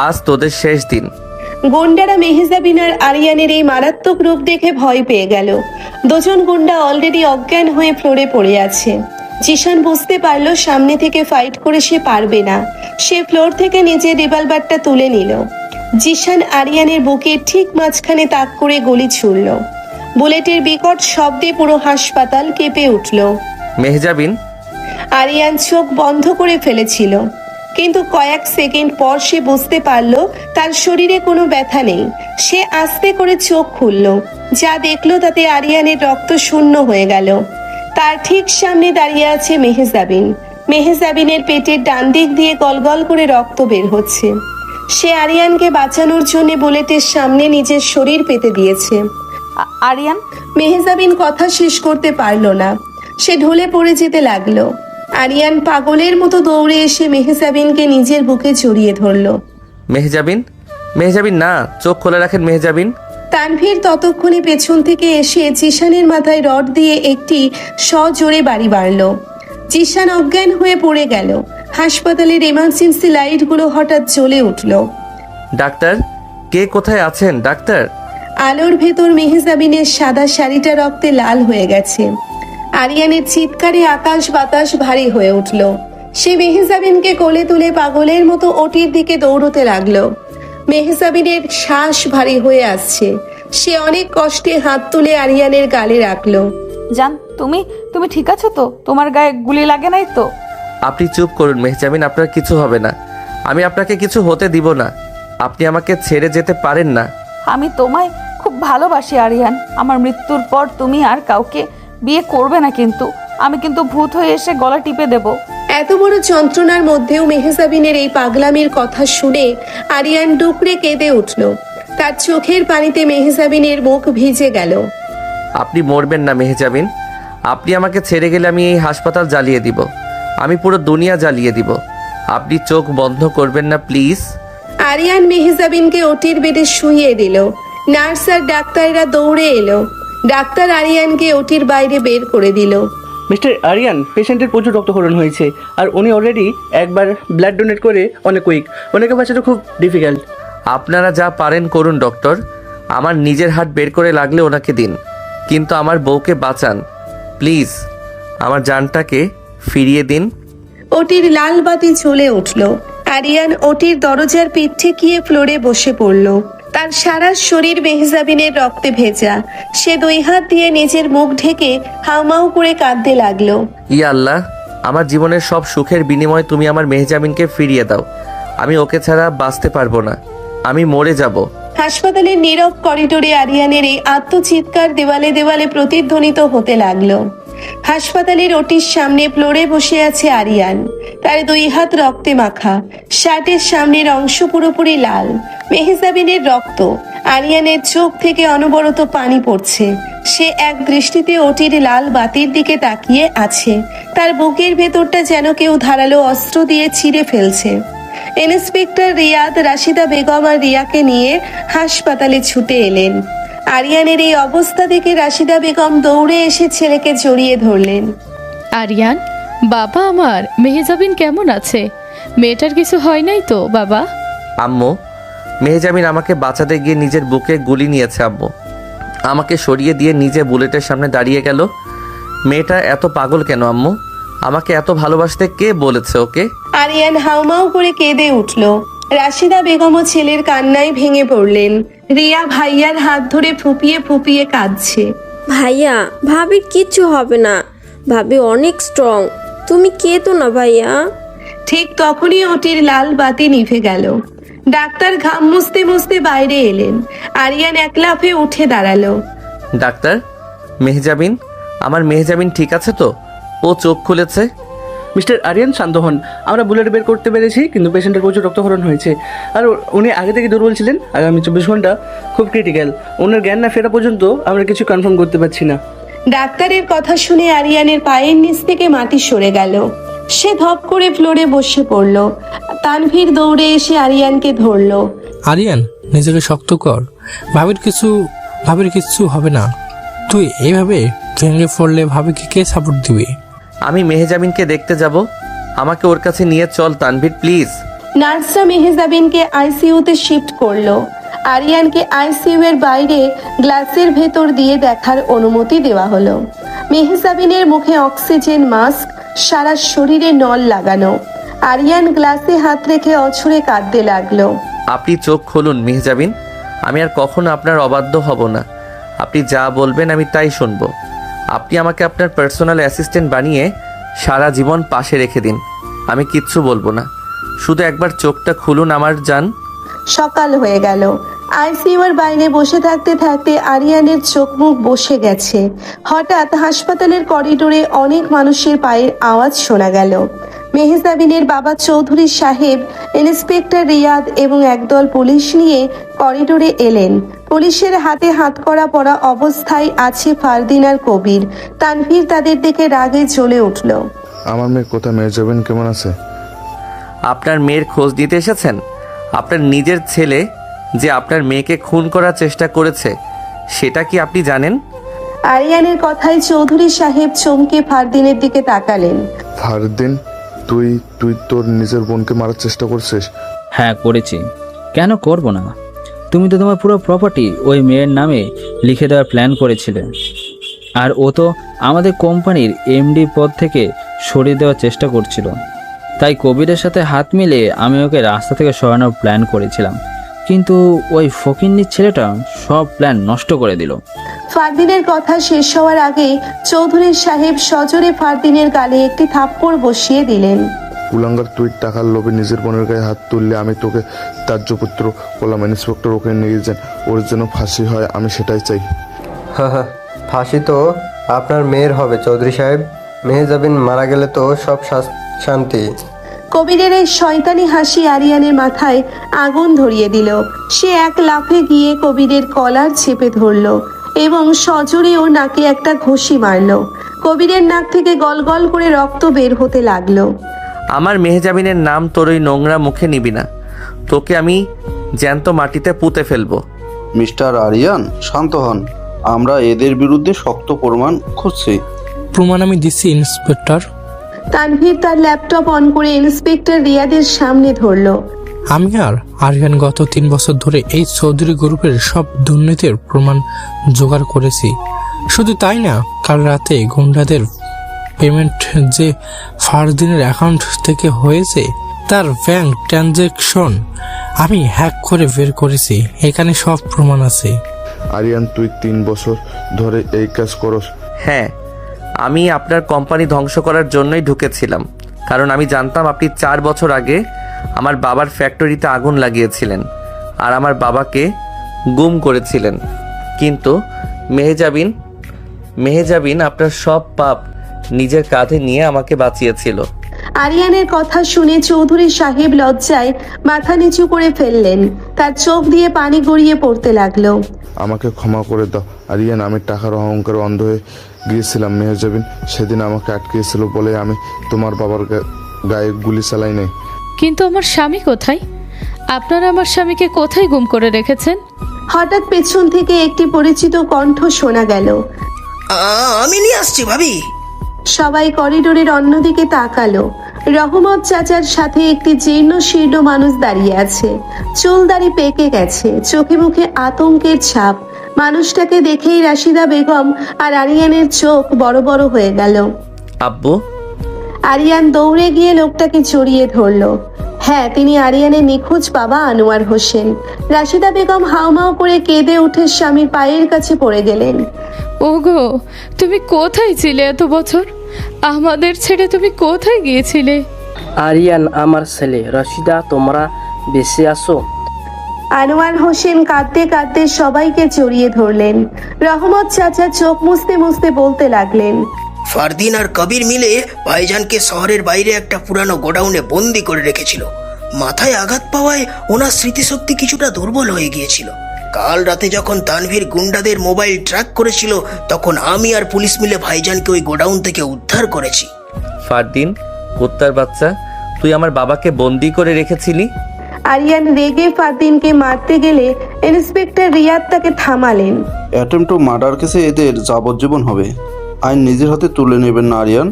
আজ তোদের শেষ দিন। গুন্ডারা মেহজাবিন আর আরিয়ানের এই মারাত্মক রূপ দেখে ভয় পেয়ে গেল। দুজন গুন্ডা অলরেডি অজ্ঞান হয়ে ফ্লোরে পড়ে আছে। জিশান বুঝতে পারলো সামনে থেকে ফাইট করে সে পারবে না। সে ফ্লোর থেকে নিজের রিভলভারটা তুলে নিল। জিশান আরিয়ানের বুকের ঠিক মাঝখানে তাক করে গুলি ছুড়ল। বুলেটের বিকট শব্দে পুরো হাসপাতাল কেঁপে উঠল। মেহজাবিন, আরিয়ান চোখ বন্ধ করে ফেলেছিল, কিন্তু কয়েক সেকেন্ড পর সে বুঝতে পারল তার শরীরে কোনো ব্যথা নেই। সে আস্তে করে চোখ খুলল। যা দেখলো তাতে আরিয়ানের রক্ত শূন্য হয়ে গেল। তার ঠিক সামনে দাঁড়িয়ে আছে মেহজাবিন। মেহজাবিনের পেটের ডান দিক দিয়ে গলগল করে রক্ত বের হচ্ছে। সে আরিয়ানকে বাঁচানোর জন্য বুলেটের সামনে নিজের শরীর পেতে দিয়েছে। আরিয়ান, মেহজাবিন কথা শেষ করতে পারল না। সে ঢলে পড়ে যেতে লাগলো। আরিয়ান পাগলের মতো দৌড়ে এসে মেহজাবিনকে নিজের বুকে জড়িয়ে ধরলো। মেহজাবিন, মেহজাবিন না, চোখ খোলা রাখেন মেহজাবিন। তানভীর ততক্ষণে পেছন থেকে এসে জিশানের মাথায় রড দিয়ে একটি সজোরে বাড়ি মারল। জিশান অজ্ঞান হয়ে পড়ে গেল। হাসপাতালের এমার্জেন্সি লাইটগুলো হঠাৎ জ্বলে উঠল। ডাক্তার, কে কোথায় আছেন ডাক্তার? আলোর ভেতর মেহজাবিনের সাদা শাড়িটা রক্তে লাল হয়ে গেছে। আরিয়ানের চিৎকারে আকাশ বাতাস ভারী হয়ে উঠল। সে মেহজাবিনকে কোলে তুলে পাগলের মতো ওটির দিকে দৌড়তে লাগলো। মেহজাবিনের শ্বাস ভারী হয়ে আসছে। সে অনেক কষ্টে হাত তুলে আরিয়ানের গালে রাখলো। জান, তুমি ঠিক আছো তো? তোমার গায়ে গুলি লাগে নাই তো? আপনি চুপ করুন মেহজাবিন, আপনার কিছু হবে না। আমি আপনাকে কিছু হতে দিব না। আপনি আমাকে ছেড়ে যেতে পারেন না। আমি তোমায় খুব ভালোবাসি আরিয়ান। আমার মৃত্যুর পর তুমি আর কাউকে বিয়ে করবে না, কিন্তু আমি কিন্তু ভূত হয়ে এসে গলা টিপে দেব। এত বড় যন্ত্রণার মধ্যেও মেহজাবিনের এই পাগলামির কথা শুনে আরিয়ান ডুকরে কেঁদে উঠল। তার চোখের পানিতে মেহজাবিনের মুখ ভিজে গেল। আপনি মরবেন না মেহজাবিন। আপনি আমাকে ছেড়ে গেলে আমি এই হাসপাতাল জ্বালিয়ে দিব। আমি পুরো দুনিয়া জ্বালিয়ে দিব। আপনি চোখ বন্ধ করবেন না প্লিজ। আরিয়ান মেহজাবিনকে ওটির বেডে শুইয়ে দিল। নার্স আর ডাক্তাররা দৌড়ে এলো। ডাক্তার আরিয়ানকে ওটির বাইরে বের করে দিল। মিস্টার আরিয়ান, পেশেন্টের প্রচুর রক্তক্ষরণ হয়েছে আর উনি অলরেডি একবার ব্লাড ডোনেট করে অনেক উইক। ওনাকে বাঁচানো খুব ডিফিকাল্ট। আপনারা যা পারেন করুন ডক্টর। আমার নিজের হাত বের করে লাগলে ওনাকে দিন, কিন্তু আমার বউকে বাঁচান প্লিজ। আমার জানটাকে ফিরিয়ে দিন। ওটির লাল বাতি জ্বলে উঠল। আরিয়ান ওটির দরজার পিঠ ঠেকিয়ে ফ্লোরে বসে পড়ল। তার সারা শরীর মেহজাবিনের রক্তে ভেজা। সে দুই হাত দিয়ে নিজের মুখ ঢেকে হাউমাউ করে কাঁদতে লাগলো। ইয়া আল্লাহ, আমার জীবনের সব সুখের বিনিময়ে তুমি আমার মেহজাবিনকে ফিরিয়ে দাও। আমি ওকে ছাড়া বাঁচতে পারবো না। আমি মরে যাব। হাসপাতালের নীরব করিডোরে আরিয়ানের এই আত্মচিৎকার দেওয়ালে দেওয়ালে প্রতিধ্বনিত হতে লাগলো। হাসপাতালের ওটির সামনে ফ্লোরে বসে আছে আরিয়ান। তার দুই হাত রক্তে মাখা, শার্টের সামনের অংশ পুরোপুরি লাল। মেহজাবিনের রক্ত। আরিয়ানের চোখ থেকে অনবরত পানি পড়ছে। সে এক দৃষ্টিতে ওটির লাল বাতির দিকে তাকিয়ে আছে। তার বুকের ভেতরটা যেন কেউ ধারালো অস্ত্র দিয়ে ছিঁড়ে ফেলছে। ইন্সপেক্টর রিয়াদ, রাশিদা বেগম আর রিয়াকে নিয়ে হাসপাতালে ছুটে এলেন। আরিয়ানের এই অবস্থা দেখে রাশিদা বেগম দৌড়ে এসে ছেলেকে জড়িয়ে ধরলেন। আরিয়ান, বাবা আমার, মেহজাবিন কেমন আছে? মেয়েটার কিছু হয় নাই তো বাবা? আম্মু, মেহজাবিন আমাকে বাঁচাতে গিয়ে নিজের বুকে গুলি নিয়েছে। আম্মু আমাকে সরিয়ে দিয়ে নিজে বুলেটের সামনে দাঁড়িয়ে গেল। মেয়েটা এত পাগল কেন আম্মু? আমাকে এত ভালোবাসতে কে বলেছে ওকে? আরিয়ান হাউমাউ করে কেঁদে উঠল। রাশিদা বেগমও ছেলের কান্নায় ভেঙে পড়লেন। রিয়া ভাইয়ার হাত ধরে ফুপিয়ে ফুপিয়ে কাঁদছে। ভাইয়া, ভাবির কিচ্ছু হবে না। ভাবি অনেক স্ট্রং। তুমি কেঁদো না ভাইয়া। ঠিক তখনই ওটির লাল বাতি নিভে গেল। ডাক্তার ঘাম মুছতে মুছতে বাইরে এলেন। আরিয়ান এক লাফে উঠে দাঁড়ালো। ডাক্তার, মেহজাবিন, আমার মেহজাবিন ঠিক আছে তো? ও চোখ খুলেছে। মিস্টার আরিয়ান, শান্ত হন। আমরা বুলেট বের করতে পেরেছি, কিন্তু পেশেন্টের প্রচুর রক্তক্ষরণ হয়েছে আর উনি আগে থেকে দুর্বল ছিলেন। আগামী 24 ঘন্টা খুব ক্রিটিক্যাল। ওনার জ্ঞান না ফেরা পর্যন্ত আমরা কিছু কনফার্ম করতে পারছি না। ডাক্তারের কথা শুনে আরিয়ানের পায়ের নিচ থেকে মাটি সরে গেল। সে ধপ করে ফ্লোরে বসে পড়ল। তানভীর দৌড়ে এসে আরিয়ানকে ধরলো। আরিয়ান, নিজেকে শক্ত কর। ভাবির কিছু হবে না। তুই এইভাবে ভেঙে পড়লে ভাবিকে কে সাপোর্ট দিবে? আমি মেহেজাবিনকে দেখতে যাব, আমাকে ওর কাছে নিয়ে চল তানভীর প্লিজ। নার্সরা মেহজাবিনকে আইসিইউতে শিফট করলো। আরিয়ানকে আইসিইউ এর বাইরে গ্লাসের ভেতর দিয়ে দেখার অনুমতি দেওয়া হলো। মেহজাবিনের মুখে অক্সিজেন মাস্ক, সারা শরীরে নল লাগানো। আরিয়ান গ্লাসে হাত রেখে অঝরে কাঁদতে লাগলো। আপনি চোখ খুলুন মেহজাবিন, আমি আর কখনো আপনার অবাধ্য হব না। আপনি যা বলবেন আমি তাই শুনবো। আপনি আমাকে আপনার পার্সোনাল অ্যাসিস্ট্যান্ট বানিয়ে সারা জীবন পাশে রেখে দিন, আমি কিচ্ছু বলবো না। শুধু একবার চোখটা খুলুন আমার জান। সকাল হয়ে গেল। আইসিইউ এর বাইরে বসে থাকতে থাকতে আরিয়ানের চোখ মুখ বসে গেছে। হঠাৎ হাসপাতালের করিডোরে অনেক মানুষের পায়ের আওয়াজ শোনা গেল। মেহজাবিনের বাবা চৌধুরী সাহেব, ইন্সপেক্টর রিয়াদ এবং একদল পুলিশ নিয়ে করিডোরে এলেন। পুলিশের হাতে হাতকড়া পরা অবস্থায় আছে ফারদিন আর কবির। তানভীর তাদের দেখে রাগে জ্বলে উঠল। আমার মেয়ে কোথায়? মেহজাবিন কেমন আছে? আপনার মেয়ের খোঁজ দিতে এসেছেন? আপনার নিজের ছেলে যে আপনার মেয়েকে খুন করার চেষ্টা করেছে সেটা কি আপনি জানেন? আরিয়ানের কথায় চৌধুরী সাহেব চমকে ফারদিনের দিকে তাকালেন। ফারদিন, তুই তোর নিজের বোনকে মারার চেষ্টা করছিস? হ্যাঁ করেছি, কেন করব না? তুমি তো তোমার পুরো প্রপার্টি ওই মেয়ের নামে লিখে দেওয়ার প্ল্যান করেছিলে, আর ও তো আমাদের কোম্পানির এমডি পদ থেকে সরিয়ে দেওয়ার চেষ্টা করছিল। তাই কবিরের সাথে হাত মিলিয়ে আমি ওকে রাস্তা থেকে সরানোর প্ল্যান করেছিলাম, কিন্তু ওই ফকিন্নির ছেলেটা সব প্ল্যান নষ্ট করে দিল। ফারদিনের কথা শেষ হওয়ার আগে চৌধুরী সাহেব সজোরে ফারদিনের গালে একটি থাপ্পড় বসিয়ে দিলেন। কুলাঙ্গার, তুই টাকার লোভে নিজের বোনের গায়ে হাত তুললে আমি তোকে তার্যপুত্র বললাম। ইন্সপেক্টর ওকে নিয়ে যান, ওর যেন ফাঁসি হয়, আমি সেটাই চাই। হ্যাঁ, ফাঁসি তো আপনার মেয়ের হবে চৌধুরী সাহেব। মেহজাবিন মারা গেলে তো সব শান্তি। কবিরের এই শয়তানি হাসি আরিয়ানের মাথায় আগুন ধরিয়ে দিল। সে এক লাফে গিয়ে কবিরের কলার চেপে ধরল এবং সজোরে ও নাকে একটা ঘুষি মারল। কবিরের নাক থেকে গলগল করে রক্ত বের হতে লাগলো। আমার মেহজাবিনের নাম তোর ওই নোংরা মুখে নিবি না, তোকে আমি জ্যান্ত মাটিতে পুঁতে ফেলবো। মিস্টার আরিয়ান, শান্ত হন। আমরা এদের বিরুদ্ধে শক্ত প্রমাণ খুঁজছি। প্রমাণ আমি দিচ্ছি ইন্সপেক্টর। তানভীর তার ল্যাপটপ অন করে ইন্সপেক্টর রিয়াদের সামনে ধরল। আমি আর আরিয়ান গত 3 বছর ধরে এই চৌধুরী গ্রুপের সব দুর্নীতির প্রমাণ জোগাড় করেছি। শুধু তাই না, কাল রাতে গুন্ডাদের পেমেন্ট যে ফারদিনের অ্যাকাউন্ট থেকে হয়েছে তার ব্যাংক ট্রানজ্যাকশন আমি হ্যাক করে বের করেছি। এখানে সব প্রমাণ আছে। আরিয়ান, তুই 3 বছর ধরে এই কাজ করস? হ্যাঁ, আমি আপনার কোম্পানি ধ্বংস করার জন্যই ঢুকেছিলাম, কারণ আমি জানতাম আপনি 4 বছর আগে আমার বাবার ফ্যাক্টরিতে আগুন লাগিয়েছিলেন আর আমার বাবাকে গুম করেছিলেন। কিন্তু মেহজাবিন আপনার সব পাপ নিজের কাঁধে নিয়ে আমাকে বাঁচিয়েছিল। আরিয়ানের কথা শুনে চৌধুরী সাহেব লজ্জায় মাথা নিচু করে ফেললেন। তার চোখ দিয়ে পানি গড়িয়ে পড়তে লাগলো। আমাকে ক্ষমা করে দাও আরিয়ান, আমি টাকার অহংকারে অন্ধ হয়ে গিয়েছিলাম। মেহজাবিন সেদিন আমাকে আটকেছিল বলে আমি তোমার বাবার গায়ে গুলি চালাই নাই। কিন্তু আমার স্বামী কোথায়? আপনারা আমার স্বামীকে কোথায় গুম করে রেখেছেন? হঠাৎ পেছন থেকে একটি পরিচিত কণ্ঠ শোনা গেল। আমি নিয়ে আসছি ভাবি। সবাই করিডোরের অন্যদিকে তাকালো। রহমত চাচার সাথে একটি জীর্ণ শীর্ণ মানুষ দাঁড়িয়ে আছে। চুল দাড়ি পেকে গেছে, চোখে মুখে আতঙ্কের ছাপ। মানুষটাকে দেখেই রাশিদা বেগম আর আরিয়ানের চোখ বড় বড় হয়ে গেল। আব্বু। আরিয়ান দৌড়ে গিয়ে লোকটাকে জড়িয়ে ধরলো। হ্যাঁ, তিনি আরিয়ানের নিখোঁজ বাবা আনোয়ার হোসেন। রাশিদা বেগম হাউমাউ করে কেঁদে উঠে স্বামীর পায়ের কাছে পড়ে গেলেন। ওগো, তুমি কোথায় ছিলে এত বছর? আমাদের ছেড়ে তুমি কোথায় গিয়েছিলে? আরিয়ান আমার ছেলে। রাশিদা, তোমরা বেঁচে আছো? আনোয়ার হোসেন কাঁদতে কাঁদতে সবাইকে জড়িয়ে ধরলেন। রহমত চাচা চোখ মুছতে মুছতে বলতে লাগলেন, ফারদিন আর কবির মিলে ভাইজানকে শহরের বাইরে একটা পুরানো গোডাউনে বন্দি করে রেখেছিল। মাথায় আঘাত পাওয়ায় ওনার স্মৃতিশক্তি কিছুটা দুর্বল হয়ে গিয়েছিল। কাল রাতে যখন তানভীর গুন্ডাদের মোবাইল ট্র্যাক করেছিল, তখন আমি আর পুলিশ মিলে ভাইজানকে ওই গোডাউন থেকে উদ্ধার করেছি। ফারদিন, কুত্তার বাচ্চা, তুই আমার বাবাকে বন্দি করে রেখেছিলি? আরিয়ান রেগে ফারদিনকে মারতে গেলে ইন্সপেক্টর রিয়াদ তাকে থামালেন। অ্যাটেম্প টু মার্ডার কেসে এদের যাবজ্জীবন হবে। আইন নিজের হাতে তুলে নেবেন না আরিয়ান।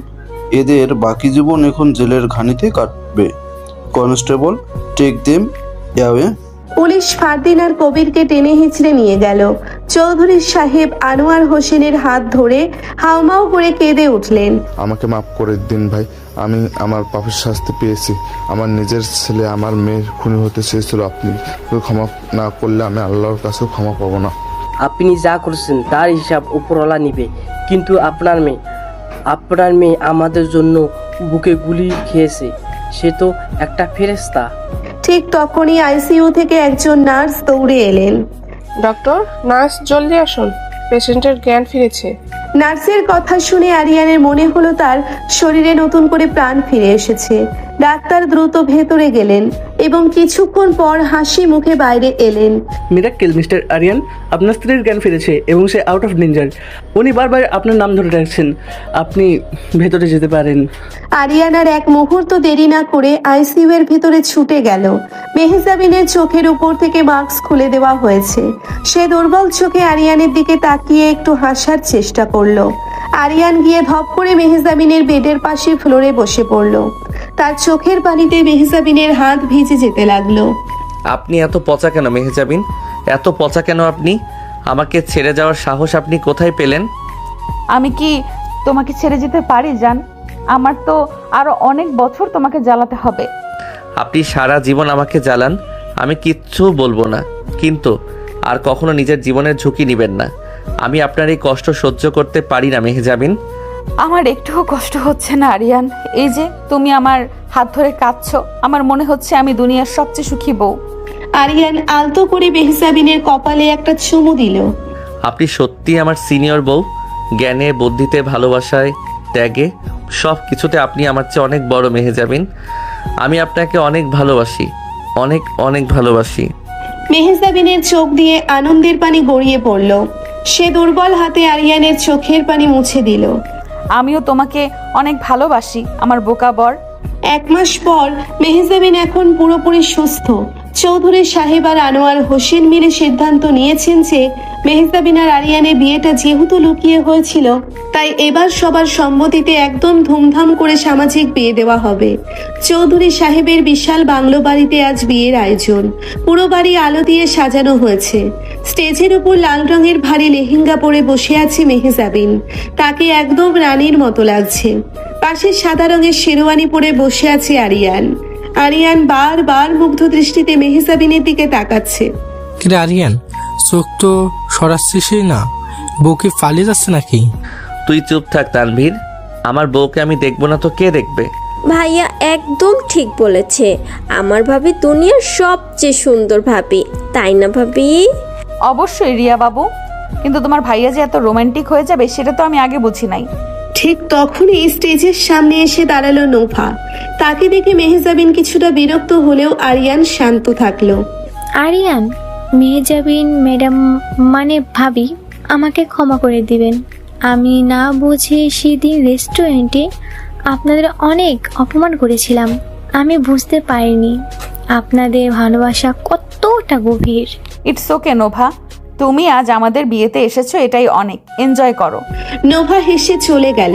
এদের বাকি জীবন এখন জেলের ঘানিতে কাটবে। Constable, take them away. Police Fardin আর কবিরকে টেনে হিঁচড়ে নিয়ে গেল। চৌধুরী সাহেব আনোয়ার হোসেনের হাত ধরে হাউমাউ করে কেঁদে উঠলেন। আমাকে মাফ করে দিন ভাই, আমি আমার পাপের শাস্তি পেয়েছি। আমার নিজের ছেলে আমার মেয়ের খুনি হতে চেয়েছিল, আপনি ক্ষমা না করলে আমি আল্লাহর কাছেও ক্ষমা পাবো না। আপনি যা করছেন তার হিসাব উপরওয়ালা নিবে, কিন্তু আপনার মেয়ে আমাদের জন্য বুকে গুলি খেয়েছে, সে তো একটা ফেরেশতা। ঠিক তখনই আইসিইউ থেকে একজন নার্স দৌড়ে এলেন। ডক্টর, নার্স জলদি আসুন, পেশেন্টের জ্ঞান ফিরেছে। নার্সের কথা শুনে আরিয়ানের মনে হলো তার শরীরে নতুন করে প্রাণ ফিরে এসেছে। ডাক্তার দ্রুত ভেতরে গেলেন এবং কিছুক্ষণ পর হাসি মুখে বাইরে এলেন। মিরাক্কেল মিস্টার আরিয়ান, আপনার স্ত্রীর জ্ঞান ফিরেছে এবং সে আউট অফ ডেঞ্জার। উনি বারবার আপনার নাম ধরে ডাকছেন, আপনি ভেতরে যেতে পারেন। আরিয়ান আর এক মুহূর্ত দেরি না করে আইসিইউ এর ভিতরে ছুটে গেল। মেহজাবিনের চোখের উপর থেকে মাস্ক খুলে দেওয়া হয়েছে। সে দুর্বল চোখে আরিয়ানের দিকে তাকিয়ে একটু হাসার চেষ্টা করলো। আরিয়ান গিয়ে ধপ করে মেহজাবিনের বেডের পাশে ফ্লোরে বসে পড়ল। তার চোখের পানিতে মেহজাবিনের হাত ভিজে যেতে লাগলো। আপনি এত পচা কেন মেহজাবিন? এত পচা কেন আপনি? আমাকে ছেড়ে যাওয়ার সাহস আপনি কোথায় পেলেন? আমি কি তোমাকে ছেড়ে যেতে পারি জান? আমার তো আরো অনেক বছর তোমাকে জ্বালাতে হবে। আপনি সারা জীবন আমাকে জ্বালান, আমি কিচ্ছু বলবো না, কিন্তু আর কখনো নিজের জীবনের ঝুঁকি নেবেন না। আমি আপনার এই কষ্ট সহ্য করতে পারি না মেহজাবিন। আমার একটুও কষ্ট হচ্ছে না আরিয়ান। এই যে তুমি আমার হাত ধরে কাঁদছো, আমার মনে হচ্ছে আমি দুনিয়ার সবচেয়ে সুখী বউ। আরিয়ান আলতো করে মেহজাবিনের কপালে একটা চুমু দিল। আপনি সত্যি আমার সিনিয়র বউ। জ্ঞানে, বুদ্ধিতে, ভালোবাসায়, ত্যাগে, সব কিছুতে আপনি আমার চেয়ে অনেক বড় মেহজাবিন। আমি আপনাকে অনেক ভালোবাসি, অনেক অনেক ভালোবাসি। মেহজাবিনের চোখ দিয়ে আনন্দের পানি গড়িয়ে পড়ল। সে দুর্বল হাতে আরিয়ানের চোখের পানি মুছে দিল। আমিও তোমাকে অনেক ভালোবাসি আমার বোকা বর। 1 মাস পর মেহজাবিন এখন পুরোপুরি সুস্থ। চৌধুরী সাহেব আর আনোয়ার হোসেন মিলে সিদ্ধান্ত নিয়েছেন যে মেহজাবিন আর আরিয়ানের বিয়েটা যেহেতু লুকিয়ে হয়েছিল, তাই এবার সবার সম্মতিতে একদম ধুমধাম করে সামাজিক বিয়ে দেওয়া হবে। চৌধুরী সাহেবের বিশাল বাংলো বাড়িতে আজ বিয়ের আয়োজন। পুরো বাড়ি আলো দিয়ে সাজানো হয়েছে। স্টেজের উপর লাল রঙের ভারী লেহেঙ্গা পরে বসে আছে মেহজাবিন। তাকে একদম রানীর মতো লাগছে। পাশে সাদা রঙের শেরওয়ানি পরে বসে আছে আরিয়ান। আরিয়ান বারবার মুগ্ধ দৃষ্টিতে মেহজাবিনের দিকে তাকাচ্ছে। কিরে আরিয়ান, চোখ তো সরাচ্ছিসই না, বউকে পালিয়ে যাচ্ছে নাকি? তুই চুপ থাক তানভীর, আমার বউকে আমি দেখবো না তো কে দেখবে? ভাইয়া একদম ঠিক বলেছে, আমার ভাবি দুনিয়ার সবচেয়ে সুন্দর ভাবি, তাই না ভাবি? অবশ্যই রিয়া বাবু, কিন্তু তোমার ভাইয়া যে এত রোমান্টিক হয়ে যাবে সেটা তো আমি আগে বুঝি নাই। ঠিক তখনই স্টেজের সামনে এসে দাঁড়ালো নোভা। তাকে দেখে মেহজাবিন কিছুটা বিরক্ত হলেও আরিয়ান শান্ত থাকলো। আরিয়ান, মেহজাবিন ম্যাডাম মানে ভাবি, আমাকে ক্ষমা করে দিবেন। আমি না বুঝে সেদিন রেস্টুরেন্টে আপনাদের অনেক অপমান করেছিলাম। আমি বুঝতে পারিনি আপনাদের ভালোবাসা কতটা গভীর। ইটস ওকে নোভা, তুমি আজ আমাদের বিয়েতে এসেছো, এটাই অনেক। এনজয় করো। নোভা হেসে চলে গেল।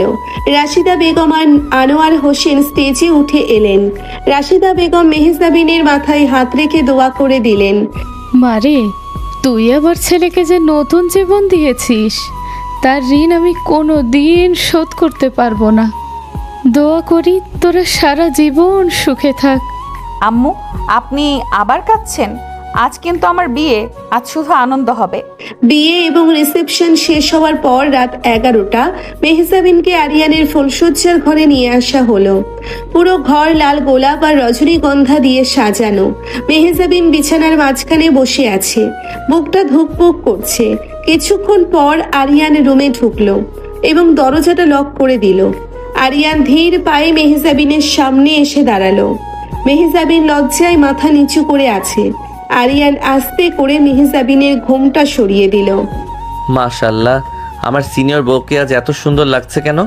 রাশিদা বেগম আর আনোয়ার হোসেন স্টেজে উঠে এলেন। রাশিদা বেগম মেহজাবিনের মাথায় হাত রেখে দোয়া করে দিলেন। মারে, তুই আবার ছেলেকে যে নতুন জীবন দিয়েছিস, তার ঋণ আমি কোনো দিন শোধ করতে পারবো না। দোয়া করি তোরা সারা জীবন সুখে থাক। আম্মু, আপনি আবার কাঁদছেন? আজ কিন্তু আমার বিয়ে, আজ শুধু আনন্দ হবে। বিয়ে এবং রিসেপশন শেষ হওয়ার পর রাত 11টা মেহজাবিনকে আরিয়ানের ফুলসজ্জার ঘরে নিয়ে আসা হলো। পুরো ঘর লাল গোলাপ আর রজনীগন্ধা দিয়ে সাজানো। মেহজাবিন বিছানার মাঝখানে বসে আছে, বুকটা ধুকপুক করছে। কিছুক্ষণ পর আরিয়ান রুমে ঢুকলো এবং দরজাটা লক করে দিল। আরিয়ান ধীর পায়ে মেহজাবিনের সামনে এসে দাঁড়ালো। মেহজাবিন লজ্জায় মাথা নিচু করে আছে। আরিয়ান আস্তে করে মেহজাবিনের ঘোমটা সরিয়ে দিল। মাশাআল্লাহ, আমার সিনিয়র বউকে আজ এত সুন্দর লাগছে কেন?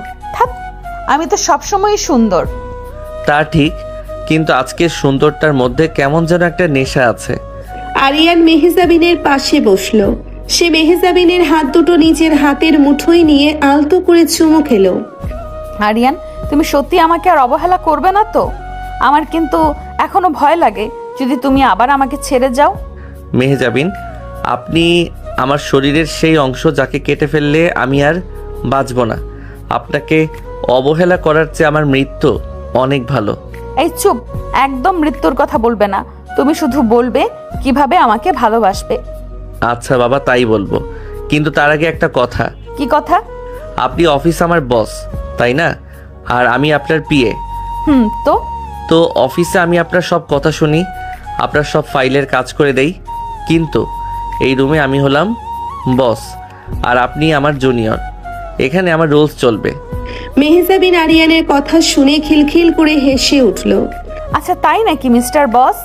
আমি তো সবসময় সুন্দর। তা ঠিক, কিন্তু আজকের সুন্দরটার মধ্যে কেমন যেন একটা নেশা আছে। আরিয়ান মেহজাবিনের পাশে বসলো। সে মেহজাবিনের হাত দুটো নিজের হাতের মুঠোয় নিয়ে আলতো করে চুমু খেলো। আরিয়ান, তুমি সত্যি আমাকে আর অবহেলা করবে না তো? আমার কিন্তু এখনো ভয় লাগে যদি তুমি আবার আমাকে ছেড়ে যাও। মেহজাবিন, আপনি আমার শরীরের সেই অংশ যাকে কেটে ফেললে আমি আর বাঁচব না। আপনাকে অবহেলা করার চেয়ে আমার মৃত্যু অনেক ভালো। এই চুপ, একদম মৃত্যুর কথা বলবে না। তুমি শুধু বলবে কিভাবে আমাকে ভালোবাসবে। আচ্ছা বাবা, তাই বলবো, কিন্তু তার আগে একটা কথা। কি কথা? আপনি অফিস আমার বস, তাই না? আর আমি আপনার পিএ। তো অফিসে আমি আপনার সব কথা শুনি, আপনার সব ফাইলের কাজ করে দেই, কিন্তু এই রুমে আমি হলাম বস আর আপনি আমার জুনিয়র। এখানে আমার রুলস চলবে। মেহজাবিন আরিয়ানের কথা শুনে খিলখিল করে হেসে উঠল। আচ্ছা তাই নাকি মিস্টার বস?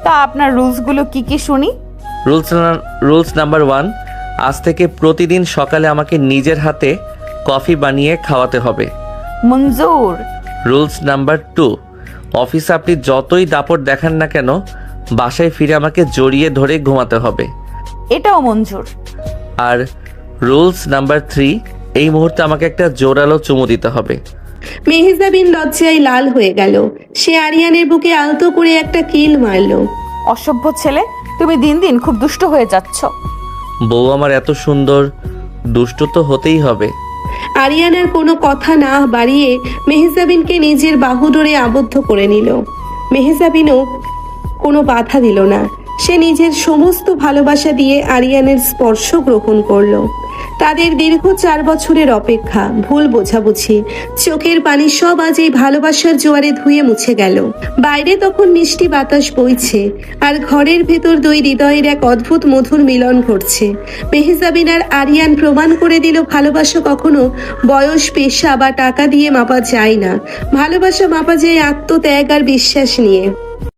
তা আপনার রুলসগুলো কি কি শুনি। রুলস নাম্বার 1, আজ থেকে প্রতিদিন সকালে আমাকে নিজের হাতে কফি বানিয়ে খাওয়াতে হবে। মঞ্জুর। রুলস নাম্বার 2, অফিসে আপনি যতই দাপট দেখান না কেন বাসায় ফিরে আমাকে জড়িয়ে ধরে ঘুমাতে হবে। এটাও মঞ্জুর। আর রুলস নাম্বার 3, এই মুহূর্তে আমাকে একটা জোরালো চুমু দিতে হবে। মেহজাবিন লজ্জায় লাল হয়ে গেল। সে আরিয়ানের বুকে আলতো করে একটা কিল মারল। অসভ্য ছেলে, তুমি দিন দিন খুব দুষ্ট হয়ে যাচ্ছ। বউ আমার এত সুন্দর, দুষ্ট তো হতেই হবে। আরিয়ানার কোনো কথা না বাড়িয়ে মেহজাবিনকে নিজের বাহুডোরে আবদ্ধ করে নিল। মেহজাবিনও কোনো বাধা দিল না। সে নিজের সমস্ত ভালোবাসা দিয়ে আরিয়ানের স্পর্শ গ্রহণ করলো। তাদের দীর্ঘ 4 বছরের অপেক্ষা, ভুল বোঝাবুঝি, চোখের পানি সব আজ এই ভালোবাসার জোয়ারে ধুয়ে মুছে গেল। বাইরে তখন মিষ্টি বাতাস বইছে, আর ঘরের ভেতর দুই হৃদয়ের এক অদ্ভুত মধুর মিলন ঘটছে। মেহজাবিন আর আরিয়ান প্রমাণ করে দিল ভালোবাসা কখনো বয়স, পেশা বা টাকা দিয়ে মাপা যায় না। ভালোবাসা মাপা যায় আত্মত্যাগ আর বিশ্বাস নিয়ে।